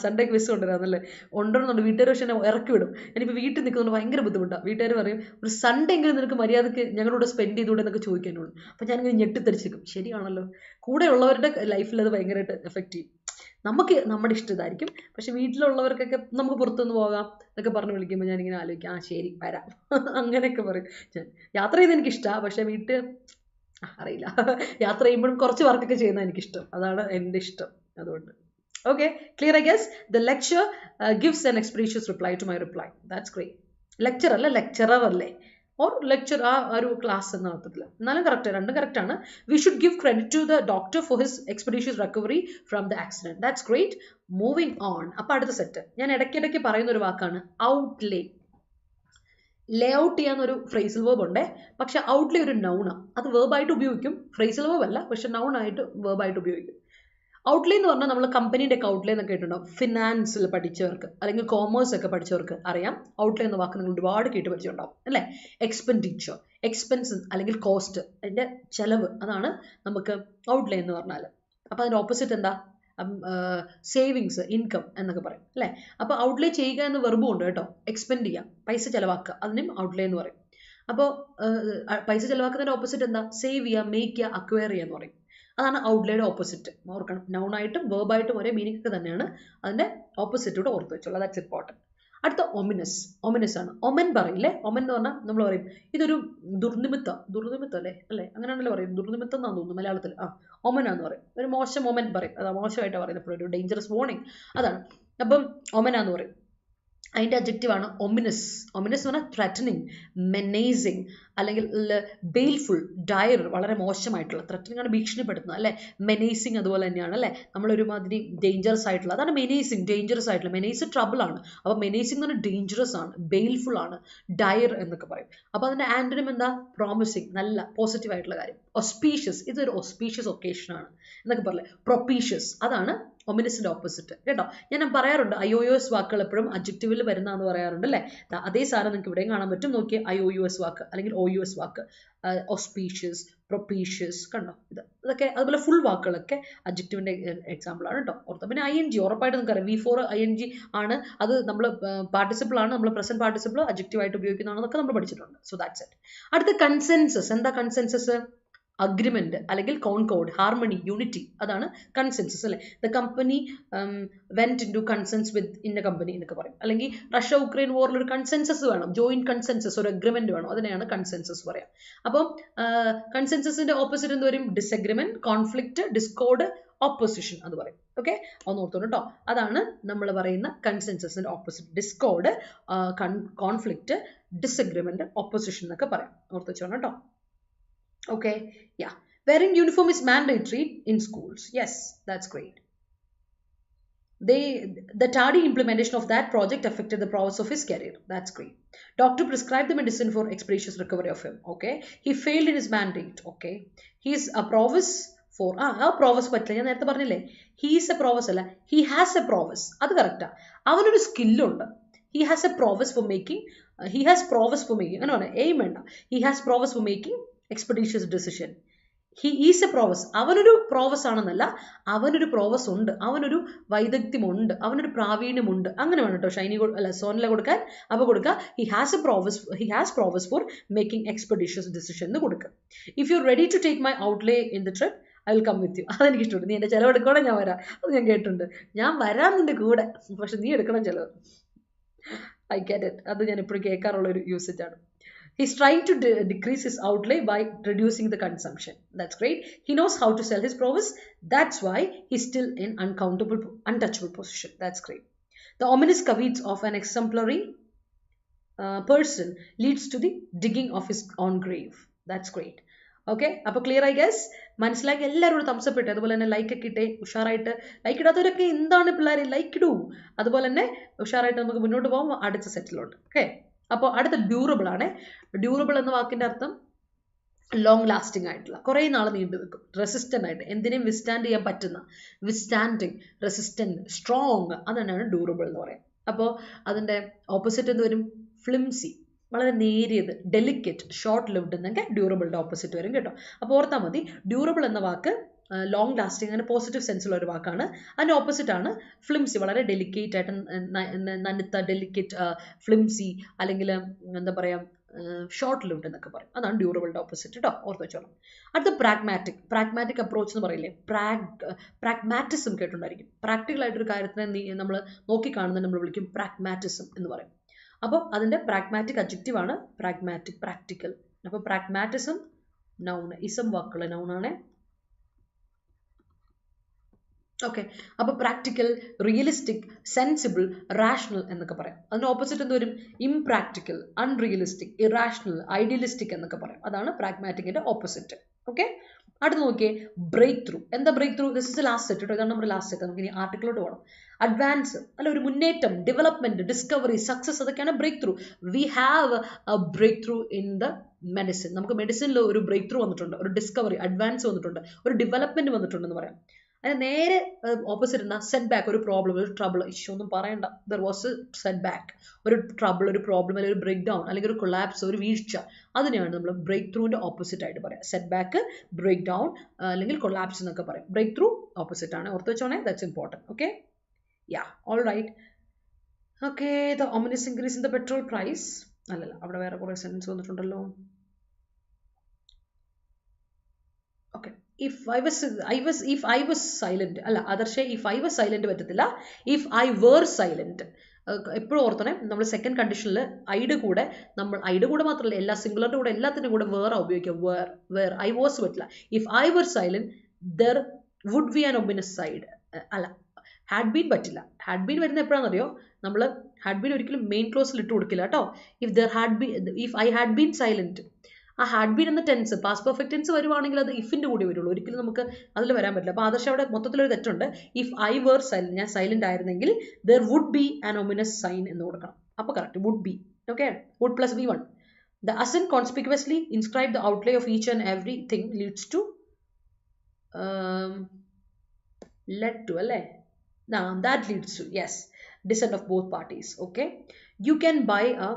സൺഡേ ക്വിസ് കൊണ്ടുവരാന്നല്ലേ, ഉണ്ടോന്നുണ്ട്. വീട്ടുകാർ പക്ഷെ എന്നെ ഇറക്കി വിടും. ഞാനിപ്പോൾ വീട്ടിൽ നിൽക്കുന്നുണ്ട്, ഭയങ്കര ബുദ്ധിമുട്ടാണ്. വീട്ടുകാർ പറയും ഒരു സൺഡേ എങ്കിലും നിനക്ക് മര്യാദക്ക് ഞങ്ങളുടെ സ്പെൻഡ് ചെയ്തുകൂടെ എന്നൊക്കെ ചോദിക്കാനുള്ളൂ. അപ്പം ഞാനിങ്ങനെ ഞെട്ടിത്തെറിച്ചിരിക്കും. ശരിയാണല്ലോ, കൂടെ ഉള്ളവരുടെ ലൈഫിൽ അത് ഭയങ്കരമായിട്ട് എഫക്റ്റ് ചെയ്യും. നമുക്ക് നമ്മുടെ ഇഷ്ടം ഇതായിരിക്കും, പക്ഷെ വീട്ടിലുള്ളവർക്കൊക്കെ നമുക്ക് പുറത്തുനിന്ന് പോകാം എന്നൊക്കെ പറഞ്ഞ് വിളിക്കുമ്പോൾ ഞാനിങ്ങനെ ആലോചിക്കാം, ശരി വരാം അങ്ങനെയൊക്കെ പറയും. ഞാൻ യാത്ര ചെയ്ത് എനിക്കിഷ്ടമാണ്, പക്ഷെ അറിയില്ല. യാത്ര ചെയ്യുമ്പോഴും കുറച്ച് വർക്കൊക്കെ ചെയ്യുന്ന എനിക്കിഷ്ടം. അതാണ് എൻ്റെ ഇഷ്ടം. അതുകൊണ്ട് okay, clear I guess. The lecture gives an expeditious reply to my reply. That's great. Lecture അല്ല lecturer അല്ലേ, or lecture ആ ഒരു ക്ലാസ് എന്ന അർത്ഥത്തിൽ. എന്നാലും കറക്റ്റ്, രണ്ടും കറക്റ്റ് ആണ്. We should give credit to the doctor for his expeditious recovery from the accident. That's great. Moving on. അപ്പോൾ അടുത്ത സെറ്റ് ഞാൻ ഇടയ്ക്കിടയ്ക്ക് പറയുന്ന ഒരു വാക്കാണ് outlay. ലേ ഔട്ട് ചെയ്യാന്നൊരു ഫ്രേസൽ വേർബ് ഉണ്ട്, പക്ഷെ ഔട്ട്ലേ ഒരു നൗണാണ്. അത് വേർബായിട്ട് ഉപയോഗിക്കും, ഫ്രേസൽ വേർബ് അല്ല, പക്ഷെ നൗൺ ആയിട്ട് വേർബായിട്ട് ഉപയോഗിക്കും. ഔട്ട്ലേ എന്ന് പറഞ്ഞാൽ നമ്മൾ കമ്പനീൻ്റെ ഒക്കെ ഔട്ട്ലേ എന്നൊക്കെ കേട്ടിട്ടുണ്ടാവും. ഫിനാൻസിൽ പഠിച്ചവർക്ക് അല്ലെങ്കിൽ കോമേഴ്സ് ഒക്കെ പഠിച്ചവർക്ക് അറിയാം. ഔട്ട്ലേ എന്ന വാക്ക് നിങ്ങൾ ഒരുപാട് കേട്ട് പഠിച്ചിട്ടുണ്ടാവും അല്ലേ. എക്സ്പെൻഡിച്ചർ, എക്സ്പെൻസ് അല്ലെങ്കിൽ കോസ്റ്റ്, അതിൻ്റെ ചെലവ്, അതാണ് നമുക്ക് ഔട്ട്ലേ എന്ന് പറഞ്ഞാൽ. അപ്പോൾ അതിൻ്റെ ഓപ്പോസിറ്റ് എന്താ? സേവിങ്സ്, ഇൻകം എന്നൊക്കെ പറയും അല്ലേ. അപ്പോൾ ഔട്ട്ലേ ചെയ്യുക എന്ന വെർബും ഉണ്ട് കേട്ടോ. എക്സ്പെൻഡ് ചെയ്യുക, പൈസ ചിലവാക്കുക, അതിനും ഔട്ട്ലേ എന്ന് പറയും. അപ്പോൾ പൈസ ചിലവാക്കുന്നതിൻ്റെ ഓപ്പോസിറ്റ് എന്താ? സേവ് ചെയ്യുക, മേക്ക് ചെയ്യുക, അക്വയർ ചെയ്യുക എന്ന് പറയും. അതാണ് ഔട്ട്ലേയുടെ ഓപ്പോസിറ്റ്. ഓർക്കണം, നൗണായിട്ടും വേർബായിട്ടും ഒരേ മീനിങ് ഒക്കെ തന്നെയാണ്. അതിൻ്റെ ഓപ്പോസിറ്റൂടെ ഓർത്ത് വെച്ചോളൂ. That's important. അടുത്ത ഒമിനസ്. ഒമിനസ് ആണ്. ഒമൻ പറയില്ലേ. ഒമൻ എന്ന് പറഞ്ഞാൽ നമ്മൾ പറയും ഇതൊരു ദുർനിമിത്തം അല്ലേ അല്ലേ, അങ്ങനെയാണല്ലോ പറയും. ദുർനിമിത്തം എന്നാന്ന് തോന്നുന്നു മലയാളത്തിൽ. ഒമനാന്ന് പറയും. ഒരു മോശം ഒമൻ പറയും, അതാ മോശമായിട്ടാണ് പറയുന്നത്, എപ്പോഴും ഒരു ഡേഞ്ചറസ് വാർണിംഗ്, അതാണ്. അപ്പം ഒമനാന്ന് പറയും. അതിൻ്റെ അഡ്ജക്റ്റീവാണ് ഒമിനസ്. ഒമിനസ് എന്ന് പറഞ്ഞാൽ ത്രെറ്റനിങ്, മെനേസിങ്, അല്ലെങ്കിൽ ബെയിൽഫുൾ, ഡയർ, വളരെ മോശമായിട്ടുള്ള. ത്രെറ്റനിങ് ആണ് ഭീഷണിപ്പെടുത്തുന്നത് അല്ലേ. മെനേസിങ് അതുപോലെ തന്നെയാണ് അല്ലേ. നമ്മളൊരുമാതിരി ഡേഞ്ചറസ് ആയിട്ടുള്ള, അതാണ് മെനേസിങ്, ഡേഞ്ചറസ് ആയിട്ടുള്ള. മെനേസ് ട്രബിൾ ആണ്. അപ്പോൾ മെനേസിങ് എന്ന് പറഞ്ഞാൽ ഡേഞ്ചറസ് ആണ്, ബെയിൽഫുൾ ആണ്, ഡയർ എന്നൊക്കെ പറയും. അപ്പോൾ അതിൻ്റെ ആൻറ്റണിം എന്താ? പ്രോമിസിങ്, നല്ല പോസിറ്റീവ് ആയിട്ടുള്ള കാര്യം. ഒസ്പീഷ്യസ്, ഇതൊരു ഒസ്പീഷ്യസ് ഒക്കേഷനാണ് എന്നൊക്കെ പറയില്ലേ. പ്രൊപ്പീഷ്യസ്, അതാണ് ഒമിനസിൻ്റെ ഓപ്പോസിറ്റ് കേട്ടോ. ഞാൻ പറയാറുണ്ട് IOUS വാക്കുകൾ എപ്പോഴും അഡ്ജക്റ്റീവിൽ വരുന്നതെന്ന് പറയാറുണ്ട് അല്ലേ. അതേ സാധനം നിങ്ങൾക്ക് ഇവിടെയും കാണാൻ പറ്റും. നോക്കിയേ, IOUS വാക്ക് അല്ലെങ്കിൽ OUS വാക്ക്, ഒസ്പീഷ്യസ്, പ്രൊപ്പീഷ്യസ്, കണ്ടോ. ഇതൊക്കെ അതുപോലെ ഫുൾ വാക്കുകളൊക്കെ അഡ്ജക്റ്റീവിൻ്റെ എക്സാമ്പിളാണ് കേട്ടോ. ഓർത്തോ. പിന്നെ ING ഉറപ്പായിട്ട് നിങ്ങൾക്കറിയാം. V4 ING ആണ്. അത് നമ്മൾ പാർട്ടിസിപ്പിൾ ആണ്, നമ്മൾ പ്രസന്റ് പാർട്ടിസിപ്പിൾ അഡ്ജക്റ്റീവായിട്ട് ഉപയോഗിക്കുന്നതാണെന്നൊക്കെ നമ്മൾ പഠിച്ചിട്ടുണ്ട്. So that's it. അടുത്ത കൺസെൻസസ്. എന്താ കൺസെൻസസ്? അഗ്രിമെന്റ് അല്ലെങ്കിൽ കോൺകോർഡ്, ഹാർമണി, യൂണിറ്റി, അതാണ് കൺസെൻസസ് അല്ലേ. The company went into consensus within a company എന്നൊക്കെ പറയും. അല്ലെങ്കിൽ റഷ്യ ഉക്രൈൻ വാറിൽ ഒരു കൺസെൻസസ് വേണം, ജോയിന്റ് കൺസെൻസസ്, ഒരു അഗ്രിമെന്റ് വേണം, അതിനെയാണ് കൺസെൻസസ് പറയാം. അപ്പം കൺസെൻസസിന്റെ ഓപ്പോസിറ്റ് എന്ത് വരും? ഡിസഗ്രിമെന്റ്, കോൺഫ്ലിക്റ്റ്, ഡിസ്കോർഡ്, ഓപ്പോസിഷൻ എന്ന് പറയും. ഓക്കെ, ഒന്ന് ഓർത്തോളൂ കേട്ടോ. അതാണ് നമ്മൾ പറയുന്ന കൺസെൻസസിന്റെ opposite. Discord, conflict, disagreement, opposition എന്നൊക്കെ പറയാം. ഓർത്ത് വെച്ചോണം കേട്ടോ. Okay, yeah. Wearing uniform is mandatory in schools. Yes, that's great. The tardy implementation of that project affected the progress of his career. That's great. Doctor prescribed the medicine for expeditious recovery of him. Okay. He failed in his mandate. Okay. He is a prowess for prowess പറ്റില്ല. ഞാൻ നേരത്തെ പറഞ്ഞില്ലേ, he is a prowess അല്ല, he has a prowess. അത് correct. അവനൊരു സ്കില്ലുണ്ട്. He has a prowess for making. അങ്ങനെ പറഞ്ഞാൽ aim വേണ്ട. He has prowess for making expeditious decision. He is a prowess. അവനൊരു പ്രോവസ് ആണെന്നല്ല, അവനൊരു പ്രോവസ് ഉണ്ട്, അവനൊരു വൈദഗ്ധ്യമുണ്ട്, അവനൊരു പ്രാവീണ്യമുണ്ട്, അങ്ങനെ വേണം കേട്ടോ. ഷൈനി അല്ല സോനില കൊടുക്കാൻ. അപ്പോൾ കൊടുക്കുക he has prowess for making expeditious decision എന്ന് കൊടുക്കുക. If you're ready to take my outlay in the trip, I will come with you. അതെനിക്ക് ഇഷ്ടമുണ്ട്. നീ എൻ്റെ ചിലവെടുക്കണം, ഞാൻ വരാം. അത് ഞാൻ കേട്ടിട്ടുണ്ട്. ഞാൻ വരാം നിൻ്റെ കൂടെ, പക്ഷെ നീ എടുക്കണം ചിലവ്. I get it. അത് ഞാൻ എപ്പോഴും കേൾക്കാറുള്ള ഒരു യൂസേജ് ആണ്. He's trying to decrease his outlay by reducing the consumption. That's great. He knows how to sell his prowess. That's why he's still in untouchable position. That's great. The ominous caveats of an exemplary person leads to the digging of his own grave. That's great. Okay, അപ്പോൾ clear I guess. മനസ്സിലാക്കി എല്ലാവരും thumbs up ഇട്ടേ. അതുപോലെ തന്നെ like ഒക്കെ ഇട്ടേ ഉഷാറായിട്ട്. Like ഇടാത്തവരൊക്കെ എന്താണ് പിള്ളേരെ, ലൈക്ക് ഇടൂ. അതുപോലെ തന്നെ ഉഷാറായിട്ട് നമുക്ക് മുന്നോട്ട് പോകാം അടുത്ത സെറ്റിലോട്ട്. ഓക്കെ, അപ്പോൾ അടുത്ത ഡ്യൂറബിൾ ആണ്. ഡ്യൂറബിൾ എന്ന വാക്കിൻ്റെ അർത്ഥം ലോങ് ലാസ്റ്റിംഗ് ആയിട്ടുള്ള, കുറേ നാൾ നീണ്ടു നിൽക്കും. റെസിസ്റ്റൻ്റ് ആയിട്ട്, എന്തിനേയും വിസ്റ്റാൻഡ് ചെയ്യാൻ പറ്റുന്ന, വിസ്റ്റാൻഡിങ്, റെസിസ്റ്റൻ്റ്, സ്ട്രോങ്, അതാണ് ഡ്യൂറബിൾ എന്ന് പറയാം. അപ്പോൾ അതിൻ്റെ ഓപ്പോസിറ്റ് എന്ത് വരും? ഫ്ലിംസി, വളരെ നേരിയത്, ഡെലിക്കേറ്റ്, ഷോർട്ട് ലിവ്ഡ് എന്നൊക്കെ ഡ്യൂറബിളിൻ്റെ ഓപ്പോസിറ്റ് വരും കേട്ടോ. അപ്പോൾ ഓർത്താൽ മതി, ഡ്യൂറബിൾ എന്ന വാക്ക് ലോങ് ലാസ്റ്റിംഗ്, അങ്ങനെ പോസിറ്റീവ് സെൻസിലുള്ള ഒരു വാക്കാണ്. അതിൻ്റെ ഓപ്പോസിറ്റ് ആണ് ഫ്ലിംസി, വളരെ ഡെലിക്കേറ്റ് ആയിട്ട് നനുത്ത, ഡെലിക്കേറ്റ്, ഫ്ലിംസി, അല്ലെങ്കിൽ എന്താ പറയുക, ഷോർട്ട് ലിവ്ഡ് എന്നൊക്കെ പറയും. അതാണ് ഡ്യൂറബിളിൻ്റെ ഓപ്പോസിറ്റ് കേട്ടോ, ഓർത്ത് വെച്ചോളാം. അടുത്ത പ്രാഗ്മാറ്റിക് അപ്രോച്ച് എന്ന് പറയില്ലേ, പ്രാഗ്മാറ്റിസം കേട്ടുണ്ടായിരിക്കും. പ്രാക്ടിക്കലായിട്ടൊരു കാര്യത്തിനെ നമ്മൾ നോക്കിക്കാണുന്നത് നമ്മൾ വിളിക്കും പ്രാഗ്മാറ്റിസം എന്ന് പറയും. അപ്പോൾ അതിൻ്റെ പ്രാഗ്മാറ്റിക് അഡ്ജക്റ്റീവ് ആണ് പ്രാഗ്മാറ്റിക്, പ്രാക്ടിക്കൽ. അപ്പോൾ പ്രാഗ്മാറ്റിസം noun. Ism വാക്കുകൾ noun ആണ്. ഓക്കെ, അപ്പോൾ പ്രാക്ടിക്കൽ, റിയലിസ്റ്റിക്, സെൻസിബിൾ, റാഷണൽ എന്നൊക്കെ പറയാം. അതിന് ഓപ്പോസിറ്റ് എന്ത് വരും? ഇംപ്രാക്ടിക്കൽ, അൺറിയലിസ്റ്റിക്, ഇറാഷണൽ, ഐഡിയലിസ്റ്റിക് എന്നൊക്കെ പറയാം. അതാണ് പ്രാഗ്മാറ്റിക്കിന്റെ ഓപ്പോസിറ്റ്. ഓക്കെ, അടുത്ത് നോക്കിയേ, ബ്രേക്ക് ത്രൂ. എന്താ breakthrough? This is last set കേട്ടോ, ഇതാണ് നമ്മുടെ ലാസ്റ്റ് സെറ്റ്. നമുക്ക് ഇനി ആർട്ടിക്കിളോട്ട് പോകണം. അഡ്വാൻസ് അല്ല, ഒരു മുന്നേറ്റം, ഡെവലപ്മെന്റ്, ഡിസ്കവറി, സക്സസ്, അതൊക്കെയാണ് breakthrough. We have a breakthrough in the medicine. നമുക്ക് മെഡിസിനിൽ ഒരു ബ്രേക്ക് ത്രൂ വന്നിട്ടുണ്ട്, ഒരു ഡിസ്കവറി, അഡ്വാൻസ് വന്നിട്ടുണ്ട്, ഒരു ഡെവലപ്മെന്റ് വന്നിട്ടുണ്ടെന്ന് പറയാം. അതിന് നേരെ ഓപ്പോസിറ്റ് എന്നാ? സെറ്റ് ബാക്ക്, ഒരു പ്രോബ്ലം, ഒരു ട്രബിൾ. ഇഷ്യൂ ഒന്നും പറയണ്ട, there was A set back, ഒരു ട്രബിൾ, ഒരു പ്രോബ്ലം, അല്ലെങ്കിൽ ഒരു ബ്രേക്ക് ഡൗൺ, അല്ലെങ്കിൽ ഒരു കൊളാപ്സ്, ഒരു വീഴ്ച. അതിനെയാണ് നമ്മൾ ബ്രേക്ക് ത്രൂവിന്റെ ഓപ്പോസിറ്റ് ആയിട്ട് പറയാം. സെറ്റ് ബാക്ക്, ബ്രേക്ക് ഡൗൺ, അല്ലെങ്കിൽ കൊളാപ്സ് എന്നൊക്കെ പറയും. ബ്രേക്ക് ത്രൂ ഓപ്പോസിറ്റ് ആണ്, ഓർത്ത് വെച്ചോണേ. That's important. Okay, yeah, all right. Okay, the ominous increase in the petrol price. അല്ലല്ല, അവിടെ വേറെ കുറേ സെൻറ്റൻസ് വന്നിട്ടുണ്ടല്ലോ. Okay, if I was silent അല്ല ആദർശേ, if I was silent പറ്റത്തില്ല, if I were silent. എപ്പോഴും ഓർത്തണേ, നമ്മൾ സെക്കൻഡ് കണ്ടീഷനിൽ ഐഡ് കൂടെ, നമ്മൾ ഐഡ് കൂടെ മാത്രമല്ല, എല്ലാ സിംഗുലറിന്റെ കൂടെ എല്ലാത്തിൻ്റെ കൂടെ വേറെ ഉപയോഗിക്കുക. വേർ ഐ വാസ് പറ്റില്ല. if I were silent there would be an ominous side. അല്ല, ഹാഡ് ബീൻ പറ്റില്ല. ഹാഡ് ബീൻ വരുന്ന എപ്പോഴാണെന്നറിയോ? നമ്മൾ ഹാഡ് ബീൻ ഒരിക്കലും മെയിൻ ക്ലോസിൽ ഇട്ട് കൊടുക്കില്ല കേട്ടോ. if I had been silent, ആ ഹാഡ് ബീൻ എന്ന ടെൻസ്, പാസ്റ്റ് പെർഫെക്റ്റ് ടെൻസ് വരുവാണെങ്കിൽ അത് ഇഫിന്റെ കൂടെ വരുള്ളൂ, ഒരിക്കലും നമുക്ക് അതിൽ വരാൻ പറ്റില്ല. അപ്പോൾ ആദർശം അവിടെ മൊത്തത്തിലൊരു തെറ്റുണ്ട്. ഇഫ് ഐ വേർ സൈലന്റ്, ഞാൻ സൈലന്റ് ആയിരുന്നെങ്കിൽ there would be an ominous sign എന്ന് കൊടുക്കണം. അപ്പോൾ correct, would be. Okay, would plus V1. The assent conspicuously inscribe the outlay of each and everything leads to led to, അല്ലേ? Now that leads to, yes, dissent of both parties. Okay, you can buy a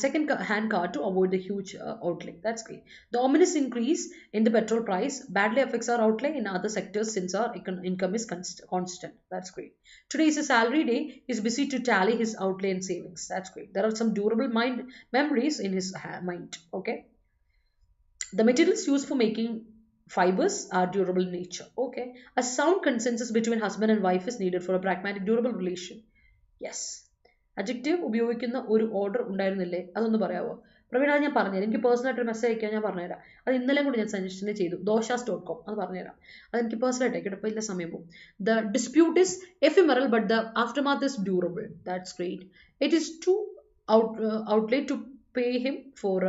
second hand car to avoid the huge outlay. That's great. The ominous increase in the petrol price badly affects our outlay in other sectors since our income is constant. That's great. Today is a salary day. He's busy to tally his outlay and savings. That's great. There are some durable memories in his mind. Okay, the materials used for making fibers are durable in nature. Okay, a sound consensus between husband and wife is needed for a pragmatic, durable relation. Yes. Adjective ഉപയോഗിക്കുന്ന ഒരു order ഉണ്ടായിരുന്നില്ലേ? അതൊന്ന് പറയാമോ പ്രവീണ? അത് ഞാൻ പറഞ്ഞുതരാം. എനിക്ക് പേഴ്സണലായിട്ട് ഒരു മെസ്സേജ് അയക്കാൻ ഞാൻ പറഞ്ഞുതരാം. അത് ഇന്നലെയും കൂടി ഞാൻ സജഷൻ ചെയ്തു, doshas.com. അത് പറഞ്ഞുതരാം. അതെനിക്ക് പേഴ്സണലായിട്ട് അയക്കട്ടെ, ഇപ്പോൾ ഇല്ല സമയം പോകും. The dispute is ephemeral but the aftermath is durable. That's great. It is to outlay to pay him for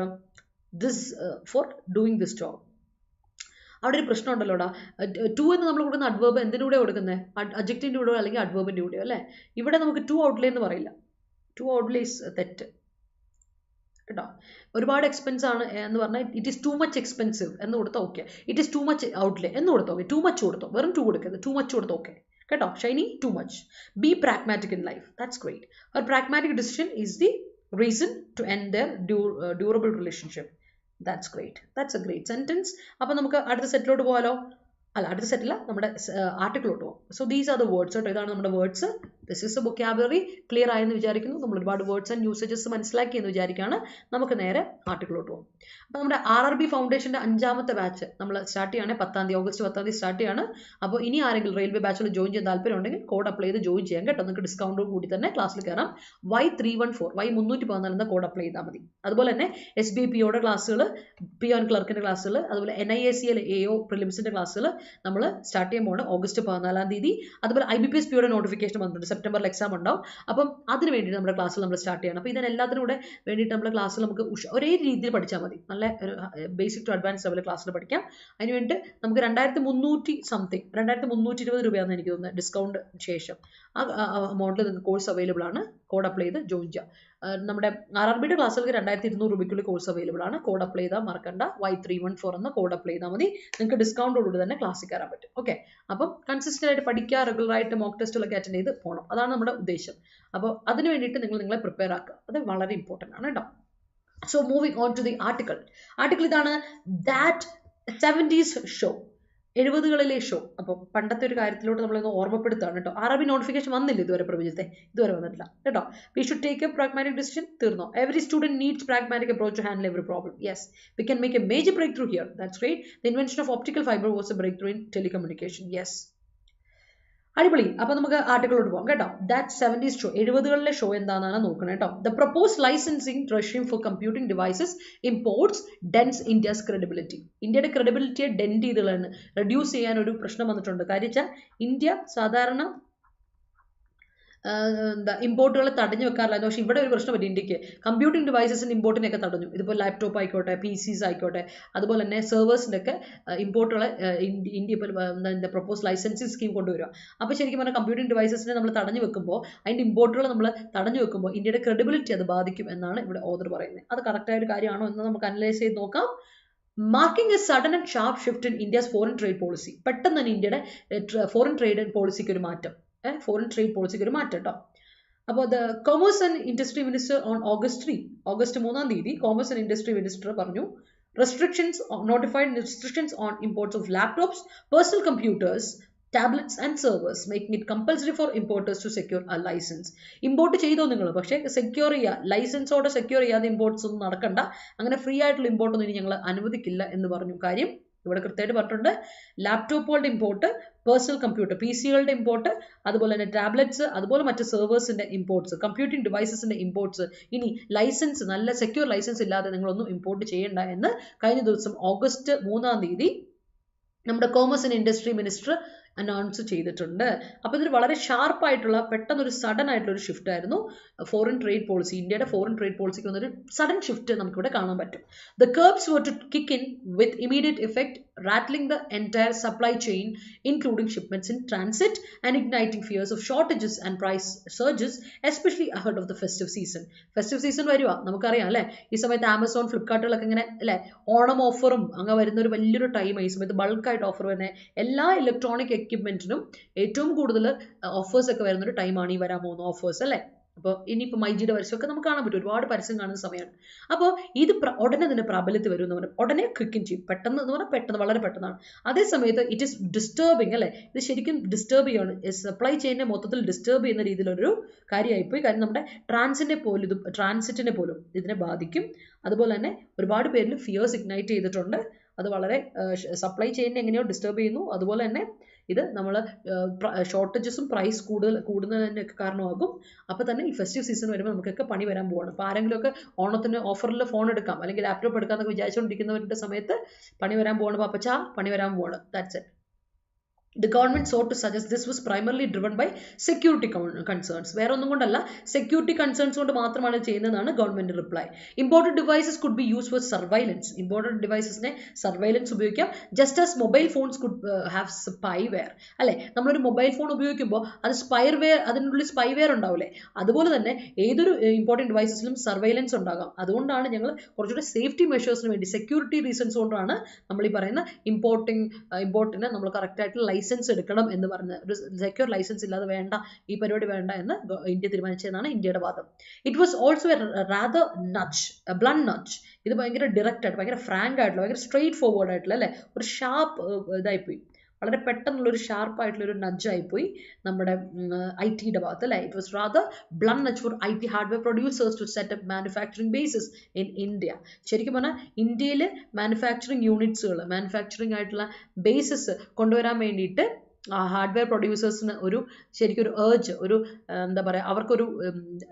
doing this job. അവിടെ ഒരു പ്രശ്നം ഉണ്ടല്ലോടാ. ടു എന്ന് നമ്മൾ കൊടുക്കുന്ന അഡ്വേർബ് എന്തിൻ്റെ കൂടെ കൊടുക്കുന്നത്? അഡ്ജക്റ്റിൻ്റെ കൂടെയോ അല്ലെങ്കിൽ അഡ്വേർബിൻ്റെ കൂടെയോ അല്ലേ? ഇവിടെ നമുക്ക് ടു ഔട്ട്ലേ എന്ന് പറയില്ല. ടു ഔട്ട്ലേസ് തെറ്റ് കേട്ടോ. ഒരുപാട് എക്സ്പെൻസ് ആണ് എന്ന് പറഞ്ഞാൽ it is too much expensive എന്ന് കൊടുത്താൽ okay. It is too much outlay എന്ന് കൊടുത്തോ ഓക്കെ. ടു മച്ച് കൊടുത്തോ, വെറും ടു കൊടുക്കരുത്, ടു മച്ച് കൊടുത്തോ ഓക്കെ കേട്ടോ. Shiny, too much. Be pragmatic in life. That's great. ഒരു pragmatic decision is the reason to end their durable relationship. That's great. That's a great sentence. അപ്പോൾ നമുക്ക് അടുത്ത സെറ്റിലോട്ട് പോകാലോ. അല്ല, അടുത്ത സെറ്റില്ല, നമ്മുടെ ആർട്ടിക്കിളോട്ട് പോകും. So these are the words കേട്ടോ. ഇതാണ് നമ്മുടെ words. This is A vocabulary. Clear ആയെന്ന് വിചാരിക്കുന്നു. നമ്മൾ ഒരുപാട് വേർഡ്സ് ആൻഡ് യൂസേജസ് മനസ്സിലാക്കിയെന്ന് വിചാരിക്കുകയാണ്. നമുക്ക് നേരെ ആർട്ടിക്കിളോട്ട് പോകും. അപ്പോൾ നമ്മുടെ RRB ഫൗണ്ടേഷൻ്റെ 5ാമത്തെ ബാച്ച് നമ്മൾ സ്റ്റാർട്ട് ചെയ്യുകയാണ്. 10ാം തീയതി, ഓഗസ്റ്റ് 10ാം തീയതി സ്റ്റാർട്ട് ചെയ്യാണ്. അപ്പോൾ ഇനി ആരെങ്കിലും റെയിൽവേ ബാച്ചിൽ ജോയിൻ ചെയ്യാൻ താല്പര്യം ഉണ്ടെങ്കിൽ കോഡ് അപ്ലൈ ചെയ്ത് ജോയിൻ ചെയ്യാം കേട്ടോ. നിങ്ങൾക്ക് ഡിസ്കൗണ്ട് കൂടി തന്നെ ക്ലാസ്സിൽ കയറാം. Y314 എന്ന കോഡ് അപ്ലൈ ചെയ്താൽ മതി. അതുപോലെ തന്നെ SBI POയുടെ ക്ലാസ്സുകൾ, PO ക്ലർക്കിൻ്റെ ക്ലാസ്സുകൾ, അതുപോലെ NIACL AO പ്രിലിംസിൻ്റെ ക്ലാസ്സുകൾ നമ്മൾ സ്റ്റാർട്ട് ചെയ്യുമ്പോൾ ഓഗസ്റ്റ് 14ാം തീയതി. അതുപോലെ IBPS POയുടെ നോട്ടിഫിക്കേഷൻ വന്നിട്ടുണ്ട്. സെപ്റ്റംബറിൽ എക്സാം ഉണ്ടാവും. അപ്പം അതിന് വേണ്ടിയിട്ട് നമ്മുടെ ക്ലാസ്സിൽ നമ്മൾ സ്റ്റാർട്ട് ചെയ്യണം. അപ്പോൾ ഇതിനെല്ലാത്തിനും കൂടെ വേണ്ടിയിട്ട് നമ്മുടെ ക്ലാസ്സിൽ നമുക്ക് ഒരേ രീതിയിൽ പഠിച്ചാൽ മതി. നല്ല ഒരു ബേസിക് ടു അഡ്വാൻസ് ലെവൽ ക്ലാസ്സിൽ പഠിക്കാം. അതിന് വേണ്ടി നമുക്ക് 2320 രൂപയാണെന്ന് എനിക്ക് തോന്നുന്നത് ഡിസ്കൗണ്ട് ശേഷം. ആ അമൗണ്ടിൽ നിങ്ങൾക്ക് കോഴ്സ് അവൈലബിൾ ആണ്. കോഡ് അപ്ലൈ ചെയ്ത് ജോയിൻ ചെയ്യാം. നമ്മുടെ RRBയുടെ ക്ലാസ്സുകൾക്ക് 2200 രൂപയ്ക്കുള്ള കോഴ്സ് അവൈലബിൾ ആണ്. കോഡ് അപ്ലൈ ചെയ്താൽ മറക്കണ്ട. Y314 എന്ന കോഡ് അപ്ലൈ ചെയ്താൽ മതി. നിങ്ങൾക്ക് ഡിസ്കൗണ്ടോടുകൂടി തന്നെ ക്ലാസ്സിൽ കയറാൻ പറ്റും. ഓക്കെ, അപ്പം കൺസിസ്റ്റന്റ് ആയിട്ട് പഠിക്കുക, റെഗുലർ ആയിട്ട് മോക്ക് ടെസ്റ്റുകളൊക്കെ അറ്റൻഡ് ചെയ്ത് പോകണം. അതാണ് നമ്മുടെ ഉദ്ദേശം. അപ്പോൾ അതിന് വേണ്ടിയിട്ട് നിങ്ങളെ പ്രിപ്പയർ ആക്കുക. അത് വളരെ ഇമ്പോർട്ടൻ്റ് ആണ് കേട്ടോ. So moving on to the article. ഇതാണ് ദാറ്റ് 70s ഷോ, 70കളിലെ ഷോ. അപ്പോൾ പണ്ടത്തെ ഒരു കാര്യത്തിലോട്ട് നമ്മളൊന്ന് ഓർമ്മപ്പെടുത്തുകയാണ് കേട്ടോ. RRB നോട്ടിഫിക്കേഷൻ വന്നില്ല ഇതുവരെ, പ്രവചിച്ചത്തെ ഇതുവരെ വന്നിട്ടില്ല കേട്ടോ. We should take a pragmatic decision. തീർന്നോ? Every student needs pragmatic approach to handle every problem. Yes, we can make a major breakthrough here. That's great. The invention of optical fibre was a breakthrough in telecommunication. Yes. അടിപൊളി. അപ്പോൾ നമുക്ക് ആർട്ടിക്കിളോട്ട് പോകാം കേട്ടോ. That 70s show, 70കളിലെ show എന്താണെന്നാണ് നോക്കണം കേട്ടോ. The propose licensing regime for computing devices imports dents India's credibility. ഇന്ത്യയുടെ ക്രെഡിബിലിറ്റിയെ ഡെൻഡ് ചെയ്തുകളാണ്, റെഡ്യൂസ് ചെയ്യാൻ ഒരു പ്രശ്നം വന്നിട്ടുണ്ട്. കാര്യം വെച്ചാൽ ഇന്ത്യ സാധാരണ എന്താ ഇമ്പോർട്ടുകൾ തടഞ്ഞു വെക്കാറില്ലായിരുന്നു. പക്ഷേ ഇവിടെ ഒരു പ്രശ്നം പറ്റി ഇന്ത്യക്ക്. കമ്പ്യൂട്ടിംഗ് ഡിവൈസസിൻ്റെ ഇമ്പോർട്ടിനൊക്കെ തടഞ്ഞു. ഇതിപ്പോൾ ലാപ്ടോപ്പ് ആയിക്കോട്ടെ, PCs ആയിക്കോട്ടെ, അതുപോലെ തന്നെ സെർവേഴ്സിൻ്റെ ഒക്കെ ഇമ്പോർട്ടുകളെ ഇന്ത്യ ഇപ്പോൾ എന്താ പ്രപ്പോസ് ലൈസൻസിങ് സ്കീം കൊണ്ടുവരിക. അപ്പോൾ ശരിക്കും പറഞ്ഞാൽ കമ്പ്യൂട്ടിംഗ് ഡിവൈസസിനെ നമ്മൾ തടഞ്ഞു വെക്കുമ്പോൾ, അതിൻ്റെ ഇമ്പോർട്ടുകൾ നമ്മൾ തടഞ്ഞു വെക്കുമ്പോൾ ഇന്ത്യയുടെ ക്രെഡിബിലിറ്റി അത് ബാധിക്കും എന്നാണ് ഇവിടെ ഓതർ പറയുന്നത്. അത് കറക്റ്റായ ഒരു കാര്യമാണോ എന്ന് നമുക്ക് അനലൈസ് ചെയ്ത് നോക്കാം. Marking A sudden and sharp shift in India's foreign trade policy. പെട്ടെന്ന് തന്നെ ഇന്ത്യയുടെ ഫോറിൻ ട്രേഡ് പോളിസിക്ക് ഒരു മാറ്റം, ഫോറിൻ ട്രേഡ് പോളിസിക്ക് ഒരു മാറ്റം കേട്ടോ. അപ്പോൾ the commerce and industry minister on August 3 commerce and industry minister പറഞ്ഞു, restrictions notified restrictions on imports of laptops, personal computers, tablets and servers, making it compulsory for importers to secure a license. Import ചെയ്തോ നിങ്ങൾ, പക്ഷേ secure ചെയ്യുക, ലൈസൻസോടെ secure ചെയ്യാതെ imports ഒന്നും നടക്കണ്ട, അങ്ങനെ free ആയിട്ടുള്ള ഇമ്പോർട്ടൊന്നും ഇനി ഞങ്ങൾ അനുവദിക്കില്ല എന്ന് പറഞ്ഞു. കാര്യം ഇവിടെ കൃത്യമായിട്ട് പറഞ്ഞിട്ടുണ്ട്, ലാപ്ടോപ്പുകളുടെ ഇമ്പോർട്ട്, പേഴ്സണൽ കമ്പ്യൂട്ടർ PCകളുടെ ഇമ്പോർട്ട്, അതുപോലെ തന്നെ ടാബ്ലറ്റ്സ്, അതുപോലെ മറ്റ് സെർവേഴ്സിൻ്റെ ഇമ്പോർട്ട്സ്, കമ്പ്യൂട്ടിംഗ് ഡിവൈസസിൻ്റെ ഇമ്പോർട്ട്സ്, ഇനി ലൈസൻസ്, നല്ല സെക്യൂർ ലൈസൻസ് ഇല്ലാതെ നിങ്ങളൊന്നും ഇമ്പോർട്ട് ചെയ്യേണ്ട എന്ന് കഴിഞ്ഞ ദിവസം ഓഗസ്റ്റ് 3 നമ്മുടെ commerce and industry minister announce ചെയ്തിട്ടുണ്ട്. അപ്പോൾ ഇതൊരു വളരെ ഷാർപ്പായിട്ടുള്ള, പെട്ടെന്നൊരു സഡൻ ആയിട്ടുള്ള ഒരു ഷിഫ്റ്റ് ആയിരുന്നു ഫോറിൻ ട്രേഡ് പോളിസി. ഇന്ത്യയുടെ ഫോറിൻ ട്രേഡ് പോളിസിക്ക് വന്നൊരു സഡൻ ഷിഫ്റ്റ് നമുക്കിവിടെ കാണാൻ പറ്റും. The curbs were to kick in with immediate effect, rattling the entire supply chain including shipments in transit and igniting fears of shortages and price surges, especially ahead of the festive season. Festive season വരുക നമുക്കറിയാം അല്ലേ. ഈ സമയത്ത് Amazon, ഫ്ലിപ്കാർട്ടുകളൊക്കെ ഇങ്ങനെ അല്ലേ ഓണം ഓഫറും അങ്ങനെ വരുന്ന ഒരു വലിയൊരു ടൈമാണ്. ഈ സമയത്ത് ബൾക്കായിട്ട് ഓഫർ വരുന്നത് എല്ലാ ഇലക്ട്രോണിക് എക്യുപ്മെന്റിനും ഏറ്റവും കൂടുതൽ ഓഫേഴ്സ് ഒക്കെ വരുന്നൊരു ടൈമാണ് ഈ വരാൻ പോകുന്ന ഓഫേഴ്സ് അല്ലേ. അപ്പോൾ ഇനിയിപ്പോൾ മൈജിയുടെ പരസ്യമൊക്കെ നമുക്ക് കാണാൻ പറ്റും, ഒരുപാട് പരസ്യം കാണുന്ന സമയമാണ്. അപ്പോൾ ഇത് ഉടനെ തന്നെ പ്രാബല്യത്തിൽ വരും എന്ന് പറഞ്ഞാൽ ഉടനെ ക്ലിക്കിൻ ചെയ്യും, പെട്ടെന്ന് എന്ന് പറഞ്ഞാൽ പെട്ടെന്ന്, വളരെ പെട്ടെന്നാണ്. അതേ സമയത്ത് ഇറ്റ് ഈസ് ഡിസ്റ്റർബിങ് അല്ലേ, ഇത് ശരിക്കും ഡിസ്റ്റർബ് ചെയ്യാണ്, സപ്ലൈ ചെയിനെ മൊത്തത്തിൽ ഡിസ്റ്റർബ് ചെയ്യുന്ന രീതിയിലൊരു കാര്യമായിപ്പോയി. കാര്യം നമ്മുടെ ട്രാൻസിറ്റിനെ പോലും ഇതിനെ ബാധിക്കും. അതുപോലെ തന്നെ ഒരുപാട് പേരിൽ ഫിയേഴ്സ് ഇഗ്നൈറ്റ് ചെയ്തിട്ടുണ്ട്. അത് വളരെ സപ്ലൈ ചെയിനെ എങ്ങനെയോ ഡിസ്റ്റർബ് ചെയ്യുന്നു. അതുപോലെ തന്നെ ഇത് നമ്മൾ ഷോർട്ടേജസും പ്രൈസ് കൂടുന്നതിനൊക്കെ കാരണമാകും. അപ്പോൾ തന്നെ ഈ ഫെസ്റ്റീവ് സീസൺ വരുമ്പോൾ നമുക്കൊക്കെ പണി വരാൻ പോവാണ്. അപ്പോൾ ആരെങ്കിലുമൊക്കെ ഓണത്തിന് ഓഫറിൽ ഫോൺ എടുക്കാം അല്ലെങ്കിൽ ലാപ്ടോപ്പ് എടുക്കാമെന്നൊക്കെ വിചാരിച്ചുകൊണ്ടിരിക്കുന്നവരുടെ സമയത്ത് പണി വരാൻ പോവാണ്, പപ്പച്ചാ പണി വരാൻ പോവാണ്. That's it. The government sought to suggest this was primarily driven by security concerns. വേറെ ഒന്നും കൊണ്ടല്ല, സെക്യൂരിറ്റി കൺസേൺസ് കൊണ്ട് മാത്രമാണ് ചെയ്യുന്നതെന്നാണ് government reply. Imported devices could be use for surveillance. Imported ഡിവൈസസിനെ സർവൈലൻസ് ഉപയോഗിക്കാം. Just as mobile phones could have spyware അല്ലേ. നമ്മളൊരു മൊബൈൽ ഫോൺ ഉപയോഗിക്കുമ്പോൾ അത് അതിനുള്ളിൽ സ്പൈവെയർ ഉണ്ടാവില്ലേ, അതുപോലെ തന്നെ ഏതൊരു ഇമ്പോർട്ടൻറ്റ് ഡിവൈസസിലും സർവൈലൻസ് ഉണ്ടാകാം. അതുകൊണ്ടാണ് ഞങ്ങൾ കുറച്ചുകൂടെ സേഫ്റ്റി മെഷേഴ്സിന് വേണ്ടി, സെക്യൂരിറ്റി റീസൺസ് കൊണ്ടാണ് നമ്മൾ ഈ പറയുന്ന ഇമ്പോർട്ടിന് നമ്മൾ കറക്റ്റായിട്ട് ലൈസൻസ് എടുക്കണം എന്ന് പറഞ്ഞ, ഒരു സെക്യൂർ ലൈസൻസ് ഇല്ലാതെ വേണ്ട, ഈ പരിപാടി വേണ്ട എന്ന് ഇന്ത്യ തീരുമാനിച്ചതെന്നാണ് ഇന്ത്യയുടെ വാദം. It was also A rather nudge, blunt nudge. ഇത് ഭയങ്കര ഡയറക്റ്റ് ആയിട്ട്, ഭയങ്കര ഫ്രാങ്ക് ആയിട്ടുള്ള, ഭയങ്കര സ്ട്രെയിറ്റ് ഫോർവേഡ് ആയിട്ടുള്ള അല്ലേ, ഒരു ഷാർപ്പ് ഇതായിപ്പോയി, വളരെ പെട്ടെന്നുള്ളൊരു ഷാർപ്പായിട്ടുള്ളൊരു നഡ്ജായിപ്പോയി നമ്മുടെ IT-യുടെ ഭാഗത്ത് അല്ലേ. It was rather blunt nudge for IT hardware producers to set up manufacturing basis in India. ശരിക്കും പറഞ്ഞാൽ ഇന്ത്യയിൽ മാനുഫാക്ചറിങ് യൂണിറ്റ്സുകൾ, മാനുഫാക്ചറിങ് ആയിട്ടുള്ള ബേസിസ് കൊണ്ടുവരാൻ വേണ്ടിയിട്ട് ഹാർഡ്വെയർ പ്രൊഡ്യൂസേഴ്സിന് ശരിക്കും ഒരു ഏർജ്, ഒരു എന്താ പറയുക, അവർക്കൊരു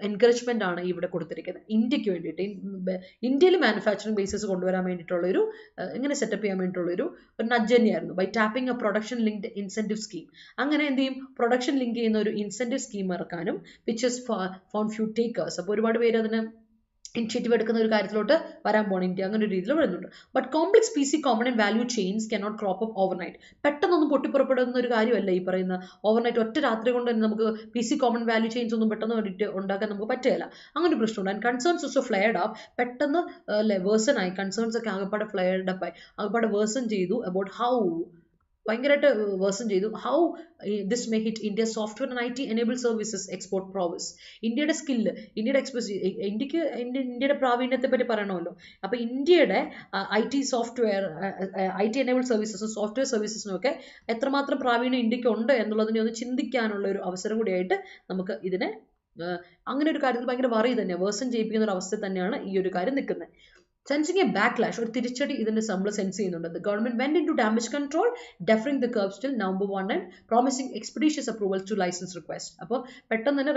എൻകറേജ്മെൻ്റ് ആണ് ഇവിടെ കൊടുത്തിരിക്കുന്നത് ഇന്ത്യക്ക് വേണ്ടിയിട്ട്. ഇന്ത്യയിൽ മാനുഫാക്ചറിങ് ബേസിസ് കൊണ്ടുവരാൻ വേണ്ടിയിട്ടുള്ളൊരു, ഇങ്ങനെ സെറ്റപ്പ് ചെയ്യാൻ വേണ്ടിയിട്ടുള്ളൊരു നഡ്ജ് തന്നെയായിരുന്നു. By tapping a production linked incentive scheme. അങ്ങനെ എന്ത് ചെയ്യും, പ്രൊഡക്ഷൻ ലിങ്ക് ചെയ്യുന്ന ഒരു ഇൻസെൻറ്റീവ് സ്കീം ഇറക്കാനും, which is found few takers. അപ്പോൾ ഒരുപാട് പേര് അതിന് ഇനിഷ്യേറ്റീവ് എടുക്കുന്ന ഒരു കാര്യത്തിലോട്ട് വരാൻ പോകണം ഇന്ത്യ, അങ്ങനെ ഒരു രീതിയിൽ വരുന്നുണ്ട്. But complex PC common and value chains cannot crop up overnight. പെട്ടെന്നൊന്നും പൊട്ടിപ്പുറപ്പെടുന്ന ഒരു കാര്യമല്ല ഈ പറയുന്ന ഓവർനൈറ്റ്. ഒറ്റ രാത്രി കൊണ്ട് തന്നെ നമുക്ക് PC കോമൺ വാല്യൂ ചെയിൻസ് ഒന്നും പെട്ടെന്ന് വേണ്ടിയിട്ട് ഉണ്ടാക്കാൻ നമുക്ക് പറ്റുകയില്ല. അങ്ങനെ ഒരു പ്രശ്നമുണ്ട്. And concerns also flared up. പെട്ടെന്ന് വേഴ്സൺ ആയി, കൺസേൺസ് ഒക്കെ ആകെപ്പാടെ ഫ്ലെയർഡ് അപ്പ് ആയി, ആകെപ്പാടെ വേഴ്സൺ ചെയ്തു. അബൌട്ട് ഹൗ, ഭയങ്കരമായിട്ട് വേഴ്സൺ ചെയ്തു. How this may hit India software and IT enable services export prowess. ഇന്ത്യയുടെ സ്കില്ല്, ഇന്ത്യയുടെ പ്രാവീണ്യത്തെ പറ്റി പറയണമല്ലോ. അപ്പോൾ ഇന്ത്യയുടെ IT എനേബിൾ സർവീസസും സോഫ്റ്റ്വെയർ സർവീസസിനും ഒക്കെ എത്രമാത്രം പ്രാവീണ്യം ഇന്ത്യക്ക് ഉണ്ട് എന്നുള്ളതിനെ ഒന്ന് ചിന്തിക്കാനുള്ള ഒരു അവസരം കൂടിയായിട്ട് നമുക്ക് ഇതിനെ, അങ്ങനെ ഒരു കാര്യത്തിൽ ഭയങ്കര വറി തന്നെയാണ്, വേഴ്സൺ ചെയ്യിപ്പിക്കുന്ന ഒരു അവസ്ഥ തന്നെയാണ് ഈ ഒരു കാര്യം നിൽക്കുന്നത്. Sensing a backlash or തിരിച്ചടി ഇതിന്റെ നമ്മൾ സെൻസ് ചെയ്യുന്നുണ്ട്. The government went into damage control, deferring the curbs till November 1 and promising expeditious approvals to license request. അപ്പോൾ പെട്ടെന്ന് തന്നെ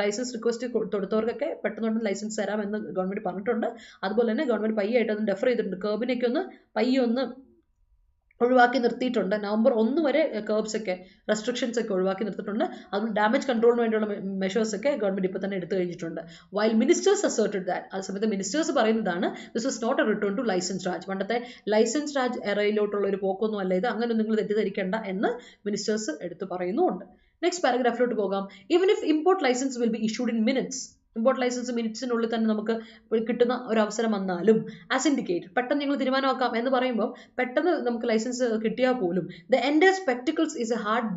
ലൈസൻസ് റിക്വസ്റ്റ് കൊടുത്തവർക്കൊക്കെ പെട്ടെന്ന് ലൈസൻസ് തരാമെന്ന് ഗവൺമെന്റ് പറഞ്ഞിട്ടുണ്ട്. അതുപോലെ തന്നെ ഗവൺമെന്റ് പയ്യായിട്ട് അത് ഡെഫർ ചെയ്തിട്ടുണ്ട്. കർബിനൊക്കെ ഒന്ന് പയ്യെ ഒന്ന് ഒഴിവാക്കി നിർത്തിയിട്ടുണ്ട്. നവംബർ 1 വരെ കർബ്സ് ഒക്കെ റെസ്ട്രിക്ഷൻസ് ഒക്കെ ഒഴിവാക്കി നിർത്തിയിട്ടുണ്ട്. അതുകൊണ്ട് ഡാമേജ് കൺട്രോളിന് വേണ്ടിയുള്ള മെഷേഴ്സ് ഒക്കെ ഗവൺമെന്റ് ഇപ്പോൾ തന്നെ എടുത്തു കഴിഞ്ഞിട്ടുണ്ട്. വൈൽ മിനിസ്റ്റേഴ്സ് അസേർട്ടഡ് ദാറ്റ്, ആ സമയത്ത് മിനിസ്റ്റേഴ്സ് പറയുന്നതാണ് this was not a return to licence Raj, പണ്ടത്തെ ലൈസൻസ് രാജ് എറയിലോട്ടുള്ള ഒരു പോക്കൊന്നും അല്ല ഇത്, അങ്ങനെ നിങ്ങൾ തെറ്റിദ്ധരിക്കേണ്ട എന്ന് മിനിസ്റ്റേഴ്സ് എടുത്ത് പറയുന്നുമുണ്ട്. നെക്സ്റ്റ് പാരഗ്രാഫിലോട്ട് പോകാം. Even if import licence will be issued in minutes, import licence മിനിറ്റ്സിനുള്ളിൽ തന്നെ നമുക്ക് കിട്ടുന്ന ഒരു അവസരം വന്നാലും ആസ് ഇൻഡിക്കേറ്റഡ് പെട്ടെന്ന് ഞങ്ങൾ തീരുമാനമാക്കാം എന്ന് പറയുമ്പോൾ പെട്ടെന്ന് നമുക്ക് ലൈസൻസ് കിട്ടിയാൽ പോലും the entire spectacles is a hark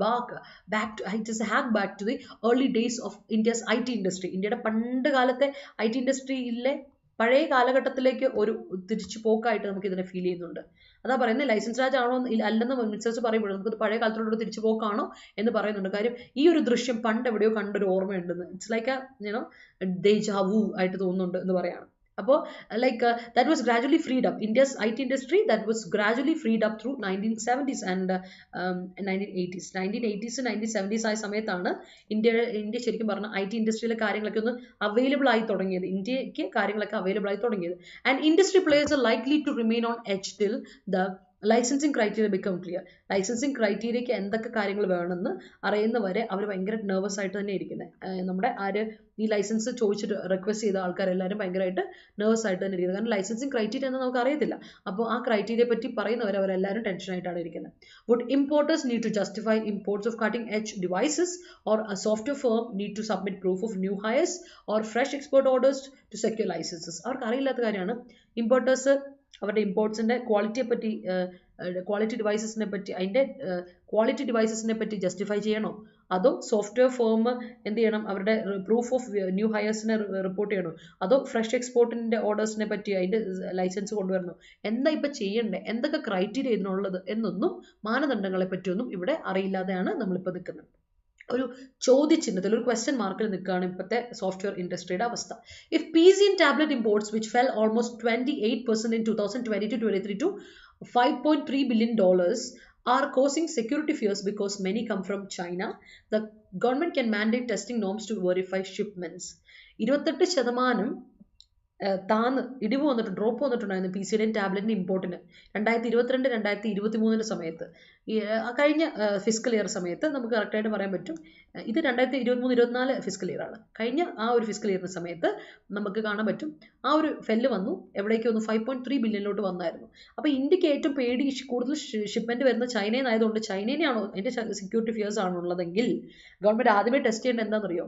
back to the early days of India's IT industry. ഇന്ത്യയുടെ പണ്ട് കാലത്തെ IT ഇൻഡസ്ട്രിയിലെ പഴയ കാലഘട്ടത്തിലേക്ക് ഒരു തിരിച്ചു പോക്കായിട്ട് നമുക്ക് ഇതിനെ ഫീൽ ചെയ്യുന്നുണ്ട്. അതാ പറയുന്നത് ലൈസൻസ് രാജ് ആണോ അല്ലെന്ന് മിനിസ്റ്റേഴ്സ് പറയുമ്പോൾ നമുക്ക് പഴയ കാലത്തോടൊരു തിരിച്ചു പോക്കാണോ എന്ന് പറയുന്നുണ്ട്. കാര്യം ഈ ഒരു ദൃശ്യം പണ്ട് എവിടെയോ കണ്ടൊരു ഓർമ്മയുണ്ടെന്ന്, ഇറ്റ്സ് ലൈക്ക് ദേജാവു ആയിട്ട് തോന്നുന്നുണ്ട് എന്ന് പറയാണ്. അപ്പോൾ that was gradually freed up. India's IT industry that was gradually freed up through 1970s and 1980s. 1970s ആയ സമയത്താണ് ഇന്ത്യ ശരിക്കും പറഞ്ഞാൽ IT ഇൻഡസ്ട്രിയിലെ കാര്യങ്ങളൊക്കെ ഒന്ന് അവൈലബിൾ ആയി തുടങ്ങിയത്, ഇന്ത്യക്ക് കാര്യങ്ങളൊക്കെ അവൈലബിൾ ആയി തുടങ്ങിയത്. And industry players are likely to remain on edge till the licensing criteria become clear. Licensing ക്രൈറ്റീരിയയ്ക്ക് എന്തൊക്കെ കാര്യങ്ങൾ വേണമെന്ന് അറിയുന്നവരെ അവർ ഭയങ്കര നെർവസ് ആയിട്ട് തന്നെ ഇരിക്കുന്നത്. നമ്മുടെ ഈ ലൈസൻസ് ചോദിച്ചിട്ട് റിക്വസ്റ്റ് ചെയ്ത ആൾക്കാരെല്ലാവരും ഭയങ്കരമായിട്ട് നെർവസ് ആയിട്ട് തന്നെ ഇരിക്കുന്നത്. കാരണം ലൈസൻസിങ് ക്രൈറ്റീരിയ എന്ന് നമുക്ക് അറിയത്തില്ല. അപ്പോൾ ആ ക്രൈറ്റീരിയയെ പറ്റി പറയുന്നവർ അവരെല്ലാവരും ടെൻഷനായിട്ടാണ് ഇരിക്കുന്നത്. Would importers need to justify imports of cutting edge devices or a software firm need to submit proof of new hires or fresh export orders to secure licences. അവർക്ക് അറിയില്ലാത്ത കാര്യമാണ്. ഇമ്പോർട്ടേഴ്സ് അവരുടെ ഇമ്പോർട്ട്സിൻ്റെ ക്വാളിറ്റിയെ പറ്റി, ക്വാളിറ്റി ഡിവൈസസിനെ പറ്റി, അതിൻ്റെ ക്വാളിറ്റി ഡിവൈസസിനെ പറ്റി justify ചെയ്യണോ, അതോ സോഫ്റ്റ്വെയർ ഫേം എന്ത് ചെയ്യണം അവരുടെ പ്രൂഫ് ഓഫ് ന്യൂ ഹയേഴ്സിനെ റിപ്പോർട്ട് ചെയ്യണോ, അതോ ഫ്രഷ് എക്സ്പോർട്ടിൻ്റെ ഓർഡേഴ്സിനെ പറ്റി അതിൻ്റെ ലൈസൻസ് കൊണ്ടുവരണോ, എന്താ ഇപ്പം ചെയ്യണ്ടേ, എന്തൊക്കെ ക്രൈറ്റീരിയ ഇതിനുള്ളത് എന്നൊന്നും മാനദണ്ഡങ്ങളെ പറ്റിയൊന്നും ഇവിടെ അറിയില്ലാതെയാണ് നമ്മളിപ്പോൾ നിൽക്കുന്നത്. ഒരു ചോദ്യചിഹ്നത്തിൽ, ഒരു ക്വസ്റ്റ്യൻ മാർക്കിൽ നിൽക്കുകയാണ് ഇപ്പോഴത്തെ സോഫ്റ്റ്വെയർ ഇൻഡസ്ട്രിയുടെ അവസ്ഥ. If PC and tablet imports which fell almost 28% in 2020-23 to $5.3 billion are causing security fears because many come from China, the government can mandate testing norms to verify shipments. 28% താന്ന് ഇടിവ് വന്നിട്ട് drop വന്നിട്ടുണ്ടായിരുന്നു PC-യുടെയും ടാബ്ലറ്റിൻ്റെ ഇമ്പോർട്ടിന് 2022-2023 സമയത്ത്. കഴിഞ്ഞ physical year സമയത്ത് നമുക്ക് കറക്റ്റായിട്ട് പറയാൻ പറ്റും. ഇത് 2023-24 ഫിസിക്കൽ ഇയറാണ്. കഴിഞ്ഞ ആ ഒരു ഫിസിക്കൽ ഇയറിന് സമയത്ത് നമുക്ക് കാണാൻ പറ്റും ആ ഒരു ഫെല്ല് വന്നു. എവിടേക്ക് വന്നു? 5.3 ബില്യണിലോട്ട് വന്നായിരുന്നു. അപ്പോൾ ഇന്ത്യക്ക് ഏറ്റവും പേടി കൂടുതൽ ഷിപ്മെൻറ്റ് വരുന്ന ചൈനയിൽ നിന്നായതുകൊണ്ട് ചൈനേനെയാണോ അതിൻ്റെ സെക്യൂരിറ്റി ഫിയേഴ്സ് ആണുള്ളതെങ്കിൽ ഗവൺമെൻറ് ആദ്യമേ ടെസ്റ്റ് ചെയ്യേണ്ടത് എന്താണെന്നറിയോ?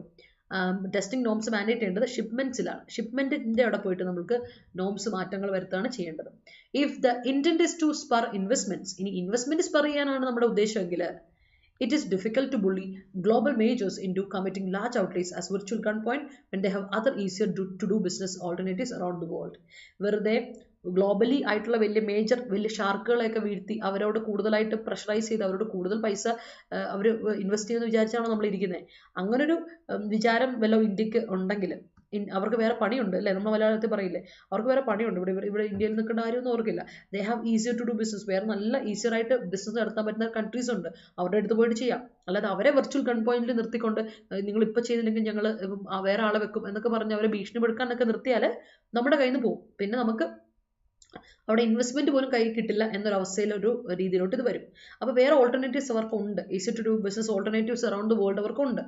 ടെസ്റ്റിംഗ് നോംസ് മാൻഡേറ്റ് ചെയ്യേണ്ടത് ഷിപ്മെൻറ്റ്സിലാണ്. ഷിപ്മെൻറ്റിൻ്റെ അവിടെ പോയിട്ട് നമുക്ക് നോംസ് മാറ്റങ്ങൾ വരുത്തുകയാണ് ചെയ്യേണ്ടത്. If the intent is to spur investments, ഇനി ഇൻവെസ്റ്റ്മെൻറ്റ് സ്പർ ചെയ്യാനാണ് നമ്മുടെ ഉദ്ദേശമെങ്കിൽ it is difficult to bully global majors into committing large outlays as virtual gunpoint when they have other easier to do business alternatives around the world. വെറുതെ globally ആയിട്ടുള്ള വലിയ ഷാർക്കുകളെയൊക്കെ വീഴ്ത്തി അവരോട് കൂടുതലായിട്ട് പ്രഷറൈസ് ചെയ്ത് അവരോട് കൂടുതൽ പൈസ അവർ ഇൻവെസ്റ്റ് ചെയ്യുമെന്ന് വിചാരിച്ചാണോ നമ്മൾ ഇരിക്കുന്നത്? അങ്ങനൊരു വിചാരം വല്ല ഇന്ത്യക്ക് ഉണ്ടെങ്കിൽ അവർക്ക് വേറെ പണിയുണ്ട് അല്ലേ? നമ്മൾ മലയാളത്തിൽ പറയില്ലേ അവർക്ക് വേറെ പണിയുണ്ട്. ഇവിടെ ഇന്ത്യയിൽ നിൽക്കേണ്ട കാര്യമൊന്നും ഓർക്കില്ല. They have easier to do business. വേറെ നല്ല ഈസിയർ ആയിട്ട് ബിസിനസ് നടത്താൻ പറ്റുന്ന കൺട്രീസ് ഉണ്ട്, അവരുടെ അടുത്ത് പോയിട്ട് ചെയ്യാം. അല്ലാതെ അവരെ വെർച്വൽ ഗൺ പോയിന്റിൽ നിർത്തിക്കൊണ്ട് നിങ്ങൾ ഇപ്പോൾ ചെയ്തില്ലെങ്കിൽ ഞങ്ങൾ വേറെ ആളെ വെക്കും എന്നൊക്കെ പറഞ്ഞ് അവരെ ഭീഷണിപ്പെടുക്കാനൊക്കെ നിർത്തിയാൽ നമ്മുടെ കയ്യിൽ നിന്ന് പോകും. പിന്നെ നമുക്ക് അവിടെ ഇൻവെസ്റ്റ്മെന്റ് പോലും കൈ കിട്ടില്ല എന്നൊരവസ്ഥയിലൊരു രീതിയിലോട്ട് ഇത് വരും. അപ്പോൾ വേറെ ഓൾട്ടർനേറ്റീവ്സ് അവർക്കുണ്ട്. Easy to do business alternatives around the world അവർക്കുണ്ട്.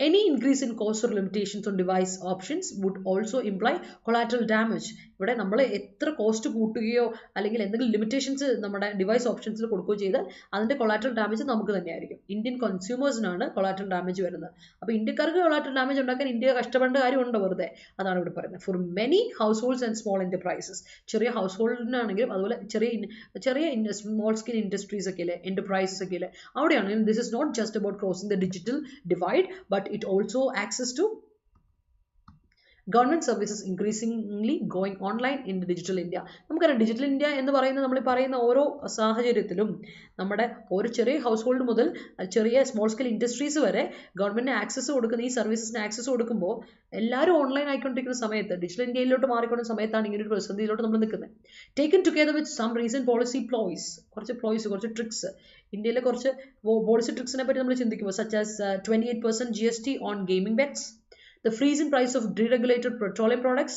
Any increase in cost or limitations on device options would also imply collateral damage. ഇവിടെ നമ്മൾ എത്ര കോസ്റ്റ് കൂട്ടുകയോ അല്ലെങ്കിൽ എന്തെങ്കിലും ലിമിറ്റേഷൻസ് നമ്മുടെ ഡിവൈസ് ഓപ്ഷൻസിൽ കൊടുക്കുകയോ ചെയ്താൽ അതിൻ്റെ കൊളാറ്ററൽ ഡാമേജ് നമുക്ക് തന്നെയായിരിക്കും. ഇന്ത്യൻ കൺസ്യൂമേഴ്സിനാണ് കൊളാറ്ററൽ ഡാമേജ് വരുന്നത്. അപ്പോൾ ഇന്ത്യക്കാർക്ക് കൊളാറ്ററൽ ഡാമേജ് ഉണ്ടാക്കാൻ ഇന്ത്യ കഷ്ടപ്പെടേണ്ട കാര്യമുണ്ടോ വെറുതെ? അതാണ് ഇവിടെ പറയുന്നത്. For many house holds and small enterprises, ചെറിയ ഹൗസ് ഹോൾഡിനാണെങ്കിലും അതുപോലെ ചെറിയ സ്മോൾ സ്കെയിൽ ഇൻഡസ്ട്രീസ് ഒക്കെ ഇല്ലേ, എൻ്റർപ്രൈസസ് ഒക്കെ ഇല്ലേ, അവിടെയാണെങ്കിലും this is not just about crossing the digital divide but it also access to Government services increasingly going online in digital India. നമുക്കറിയാം digital India എന്ന് പറയുന്നത് നമ്മൾ പറയുന്ന ഓരോ സാഹചര്യത്തിലും നമ്മുടെ ഒരു ചെറിയ ഹൗസ് ഹോൾഡ് മുതൽ ചെറിയ സ്മോൾ സ്കെയിൽ ഇൻഡസ്ട്രീസ് വരെ ഗവൺമെന്റിന് ആക്സസ് കൊടുക്കുന്ന ഈ സർവീസസിന് ആക്സസ് കൊടുക്കുമ്പോൾ എല്ലാവരും ഓൺലൈൻ ആയിക്കൊണ്ടിരിക്കുന്ന സമയത്ത് ഡിജിറ്റൽ ഇന്ത്യയിലോട്ട് മാറിക്കൊണ്ടിരുന്ന സമയത്താണ് ഇങ്ങനെ ഒരു പ്രതിസന്ധിയിലോട്ട് നമ്മൾ നിൽക്കുന്നത്. Taken together with some recent policy ploys, കുറച്ച് ട്രിക്സ്, ഇന്ത്യയിലെ കുറച്ച് പോളിസി ട്രിക്സിനെ പറ്റി നമ്മൾ ചിന്തിക്കുമ്പോൾ such as 28% GST on gaming bets, the freeze in price of deregulated petroleum products.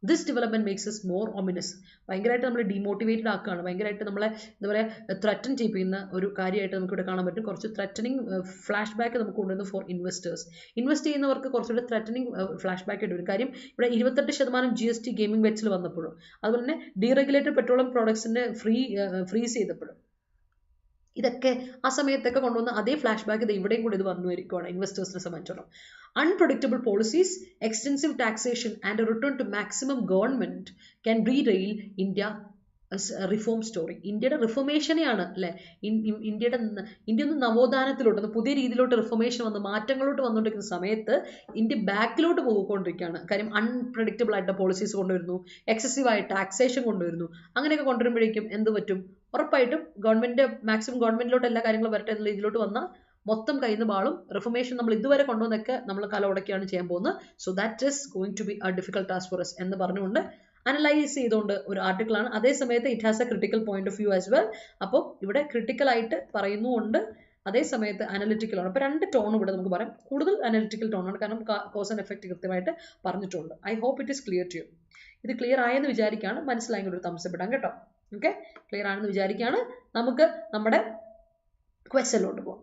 This development makes us more ominous. ഭയങ്കരമായിട്ട് നമ്മൾ ഡീമോട്ടിവേറ്റഡ് ആക്കുകയാണ്, ഭയങ്കരമായിട്ട് നമ്മളെ എന്താ പറയുക ത്രെറ്റൻ ചെയ്യുന്ന ഒരു കാര്യമായിട്ട് നമുക്ക് ഇവിടെ കാണാൻ പറ്റും. കുറച്ച് ത്രെറ്റനിങ് ഫ്ലാഷ് ബാക്ക് നമുക്ക് കൊണ്ടുവരുന്നു ഫോർ ഇൻവെസ്റ്റേഴ്സ്. ഇൻവെസ്റ്റ് ചെയ്യുന്നവർക്ക് കുറച്ചുകൂടെ ത്രെറ്റനിങ് ഫ്ലാഷ് ബാക്ക് ആയിട്ട് വരും. കാര്യം ഇവിടെ 28% GST ഗെയിമിംഗ് ബെറ്റ്സിൽ വന്നപ്പോഴും അതുപോലെ തന്നെ ഡീറെഗുലേറ്റഡ് പെട്രോളിയം പ്രോഡക്ട്സിന്റെ ഫ്രീസ് ചെയ്തപ്പോഴും ഇതൊക്കെ ആ സമയത്തൊക്കെ കൊണ്ടുവന്ന അതേ ഫ്ലാഷ് ബാക്ക് ഇത് ഇവിടെയും കൂടി ഇത് വന്നുവരിക്കുകയാണ് ഇൻവെസ്റ്റേഴ്സിനെ സംബന്ധിച്ചിടത്തോളം. Unpredictable policies, extensive taxation and return to maximum government can derail India reform story. ഇന്ത്യയുടെ റിഫോർമേഷനെയാണ് അല്ലെ, ഇന്ത്യ ഒന്ന് നവോത്ഥാനത്തിലോട്ട് പുതിയ രീതിയിലോട്ട് റിഫോർമേഷൻ വന്ന് മാറ്റങ്ങളോട്ട് വന്നുകൊണ്ടിരിക്കുന്ന സമയത്ത് ഇന്ത്യ ബാക്കിലോട്ട് പോയിക്കൊണ്ടിരിക്കുകയാണ്. കാര്യം അൺപ്രഡിക്റ്റബിൾ ആയിട്ട് പോളിസീസ് കൊണ്ടുവരുന്നു, എക്സസീവ് ആയിട്ട് ടാക്സേഷൻ കൊണ്ടുവരുന്നു. അങ്ങനെയൊക്കെ കൊണ്ടുവരുമ്പോഴേക്കും എന്ത് പറ്റും, ഉറപ്പായിട്ടും ഗവൺമെന്റ് മാക്സിമം ഗവൺമെന്റിലോട്ട് എല്ലാ കാര്യങ്ങളും വരട്ടെ എന്നുള്ള രീതിയിലോട്ട് വന്നാൽ മൊത്തം കയ്യിൽ നിന്ന് മാളും. റിഫോർമേഷൻ നമ്മൾ ഇതുവരെ കൊണ്ടുവന്നൊക്കെ നമ്മൾ കലവടക്കുകയാണ് ചെയ്യാൻ പോകുന്നത്. So that is going to be a difficult task for us എന്ന് പറഞ്ഞുകൊണ്ട് അനലൈസ് ചെയ്തുകൊണ്ട് ഒരു ആർട്ടിക്കിളാണ്. അതേ സമയത്ത് it has a critical point of view as well. അപ്പോൾ ഇവിടെ ക്രിട്ടിക്കൽ ആയിട്ട് പറയുന്നുമുണ്ട്, അതേ സമയത്ത് അനലിറ്റിക്കലാണ്. അപ്പോൾ രണ്ട് ടോൺ ഇവിടെ നമുക്ക് പറയാം. കൂടുതൽ അനലിറ്റിക്കൽ ടോണാണ്, കാരണം കോസ് ആൻഡ് എഫക്റ്റ് കൃത്യമായിട്ട് പറഞ്ഞിട്ടുണ്ട്. I hope it is clear to you. ഇത് ക്ലിയർ ആയെന്ന് വിചാരിക്കുകയാണ്. മനസ്സിലായെങ്കിൽ ഒരു തംസ് ഇടാം കേട്ടോ. ഓക്കെ, ക്ലിയർ ആണെന്ന് വിചാരിക്കുകയാണ്. നമുക്ക് നമ്മുടെ ക്വസ്റ്റ്യനിലോട്ട് പോകാം.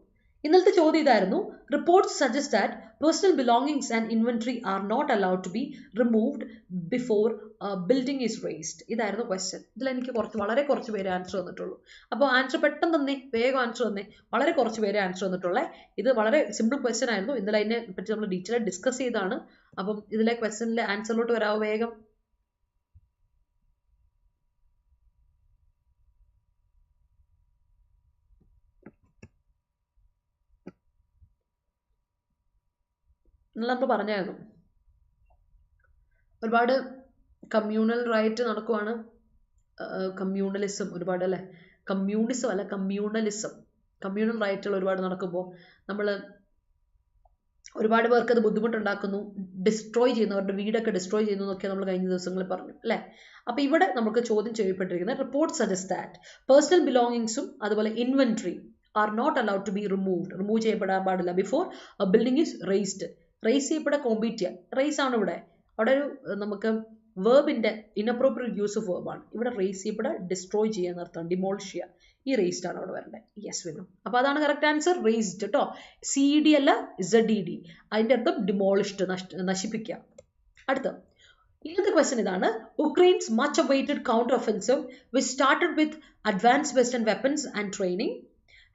ഇന്നലത്തെ ചോദ്യം ഇതായിരുന്നു, reports suggest that personal belongings and inventory are not allowed to be removed before building is razed. ഇതായിരുന്നു ക്വസ്റ്റ്യൻ. ഇതിൽ എനിക്ക് വളരെ കുറച്ച് പേര് ആൻസർ തന്നിട്ടുള്ളൂ. അപ്പോൾ ആൻസർ പെട്ടെന്ന് തന്നെ, വേഗം ആൻസർ തന്നെ. വളരെ കുറച്ച് പേര് ആൻസർ തന്നിട്ടുള്ളത്. ഇത് വളരെ സിമ്പിൾ ക്വസ്റ്റ്യൻ ആയിരുന്നു. ഇന്നലെ അതിനെ പറ്റി നമ്മൾ ഡീറ്റെയിൽ ആയിട്ട് ഡിസ്കസ് ചെയ്താണ്. അപ്പം ഇതിലെ ക്വസ്റ്റ്യനിലെ ആൻസറിലോട്ട് വരാവോ വേഗം. നമ്മൾ പറഞ്ഞായിരുന്നു ഒരുപാട് കമ്മ്യൂണൽ റൈറ്റ് നടക്കുവാണ്, കമ്മ്യൂണലിസം ഒരുപാട് അല്ലേ, കമ്മ്യൂണിസം അല്ല കമ്മ്യൂണലിസം, കമ്മ്യൂണൽ റൈറ്റുകൾ ഒരുപാട് നടക്കുമ്പോൾ നമ്മൾ ഒരുപാട് പേർക്ക് അത് ബുദ്ധിമുട്ടുണ്ടാക്കുന്നു, ഡിസ്ട്രോയ് ചെയ്യുന്നു, അവരുടെ വീടൊക്കെ ഡിസ്ട്രോയ് ചെയ്യുന്നു എന്നൊക്കെ നമ്മൾ കഴിഞ്ഞ ദിവസങ്ങളിൽ പറഞ്ഞു അല്ലേ. അപ്പോൾ ഇവിടെ നമുക്ക് ചോദ്യം ചെയ്യപ്പെട്ടിരിക്കുന്നത് റിപ്പോർട്ട് സജസ്റ്റ് ദാറ്റ് പേഴ്സണൽ ബിലോങ്ങിങ്സും അതുപോലെ inventory are not allowed to be remove ചെയ്യപ്പെടാൻ പാടില്ല before building is razed. Raze ചെയ്യപ്പെടാൻ കോമ്പീറ്റ് ചെയ്യുക, റേസ് ആണ് ഇവിടെ. അവിടെ ഒരു നമുക്ക് വേർബിന്റെ ഇൻഅപ്രോപ്രിയേറ്റ് യൂസ് ഓഫ് വേർബാണ്. ഇവിടെ റേസ് ചെയ്യപ്പെടാൻ ഡിസ്ട്രോയ് ചെയ്യുക എന്നർത്ഥം, ഡിമോളിഷ് ചെയ്യുക. ഈ റേസ്ഡ് ആണ് അവിടെ വരേണ്ടത്. യെസ് വിനും. അപ്പോൾ അതാണ് കറക്റ്റ് ആൻസർ, റേസ്ഡ് കേട്ടോ. CED അല്ല ZED. അതിൻ്റെ അർത്ഥം ഡിമോളിഷ്ഡ്, നശിപ്പിക്കുക. അടുത്ത ഇന്നത്തെ ക്വസ്റ്റ്യൻ ഇതാണ്, Ukraine's much awaited counter offensive which started with advance western weapons and training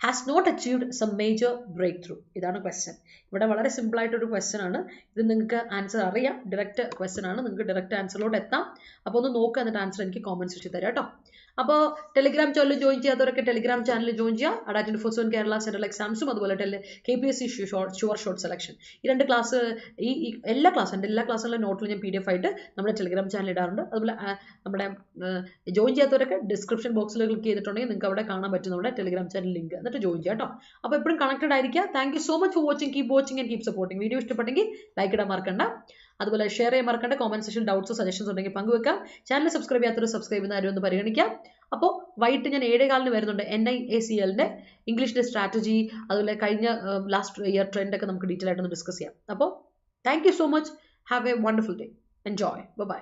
has not achieved some major breakthrough. ഇതാണ് ക്വസ്റ്റ്യൻ. ഇവിടെ വളരെ സിമ്പിൾ ആയിട്ടൊരു ക്വസ്റ്റ്യൻ ആണ്. ഇത് നിങ്ങൾക്ക് ആൻസർ അറിയാം, ഡയറക്റ്റ് ക്വസ്റ്റ്യൻ ആണ്, നിങ്ങൾക്ക് ഡയറക്റ്റ് ആൻസറിലോട്ട് എത്താം. അപ്പോൾ ഒന്ന് നോക്കുക, എന്നിട്ട് ആൻസർ എനിക്ക് കോമൻറ്റ് സെക്ഷനിൽ തരാം കേട്ടോ. അപ്പോൾ ടെലിഗ്രാം ചാനൽ ജോയിൻ ചെയ്യാത്തവരൊക്കെ ടെലിഗ്രാം ചാനൽ ജോയിൻ ചെയ്യുക. Adda247 കേരള സെൻട്രൽ എക്സാംസും അതുപോലെ KPSC ഷുവർ ഷോർട്ട് സെലക്ഷൻ, ഈ രണ്ട് ക്ലാസ്, ഈ എല്ലാ ക്ലാസ്സുകളുടെ നോട്ടിൽ ഞാൻ PDF ആയിട്ട് നമ്മുടെ ടെലിഗ്രാം ചാനൽ ഇടാറുണ്ട്. അതുപോലെ നമ്മുടെ ജോയിൻ ചെയ്യാത്തവരൊക്കെ ഡിസ്ക്രിപ്ഷൻ ബോക്സിൽ ക്ലിക്ക് ചെയ്തിട്ടുണ്ടെങ്കിൽ നിങ്ങൾക്ക് അവിടെ കാണാൻ പറ്റും നമ്മുടെ ടെലിഗ്രാം ചാനൽ ലിങ്ക്, എന്നിട്ട് ജോയിൻ ചെയ്യാം കേട്ടോ. അപ്പോൾ എപ്പോഴും കണക്റ്റഡ് ആയിരിക്കുക. Thank you so much for watching. Keep watching and keep supporting. Video ഇഷ്ടപ്പെട്ടെങ്കിൽ ലൈക്ക് ഇടാൻ മറക്കണ്ട, അതുപോലെ ഷെയർ ചെയ്യാൻ മറക്കണ്ട. കോമന്റ് സെക്ഷൻ ഡൗട്ട്സോ സജഷൻസ് ഉണ്ടെങ്കിൽ പങ്കുവെക്കാം. ചാനൽ സബ്സ്ക്രൈബ് ചെയ്യാത്തൊരു സബ്സ്ക്രൈബ് ചെയ്യുന്ന ആരും ഒന്ന് പരിഗണിക്കാം. അപ്പോൾ വൈകിട്ട് ഞാൻ 7:15 വരുന്നുണ്ട്. NIACLന്റെ ഇംഗ്ലീഷിന്റെ സ്ട്രാറ്റജി, അതുപോലെ കഴിഞ്ഞ ലാസ്റ്റ് ഇയർ ട്രെൻഡ് ഒക്കെ നമുക്ക് ഡീറ്റെയിൽ ആയിട്ടൊന്ന് ഡിസ്കസ് ചെയ്യാം. അപ്പോൾ thank you so much. Have a wonderful day. Enjoy. By.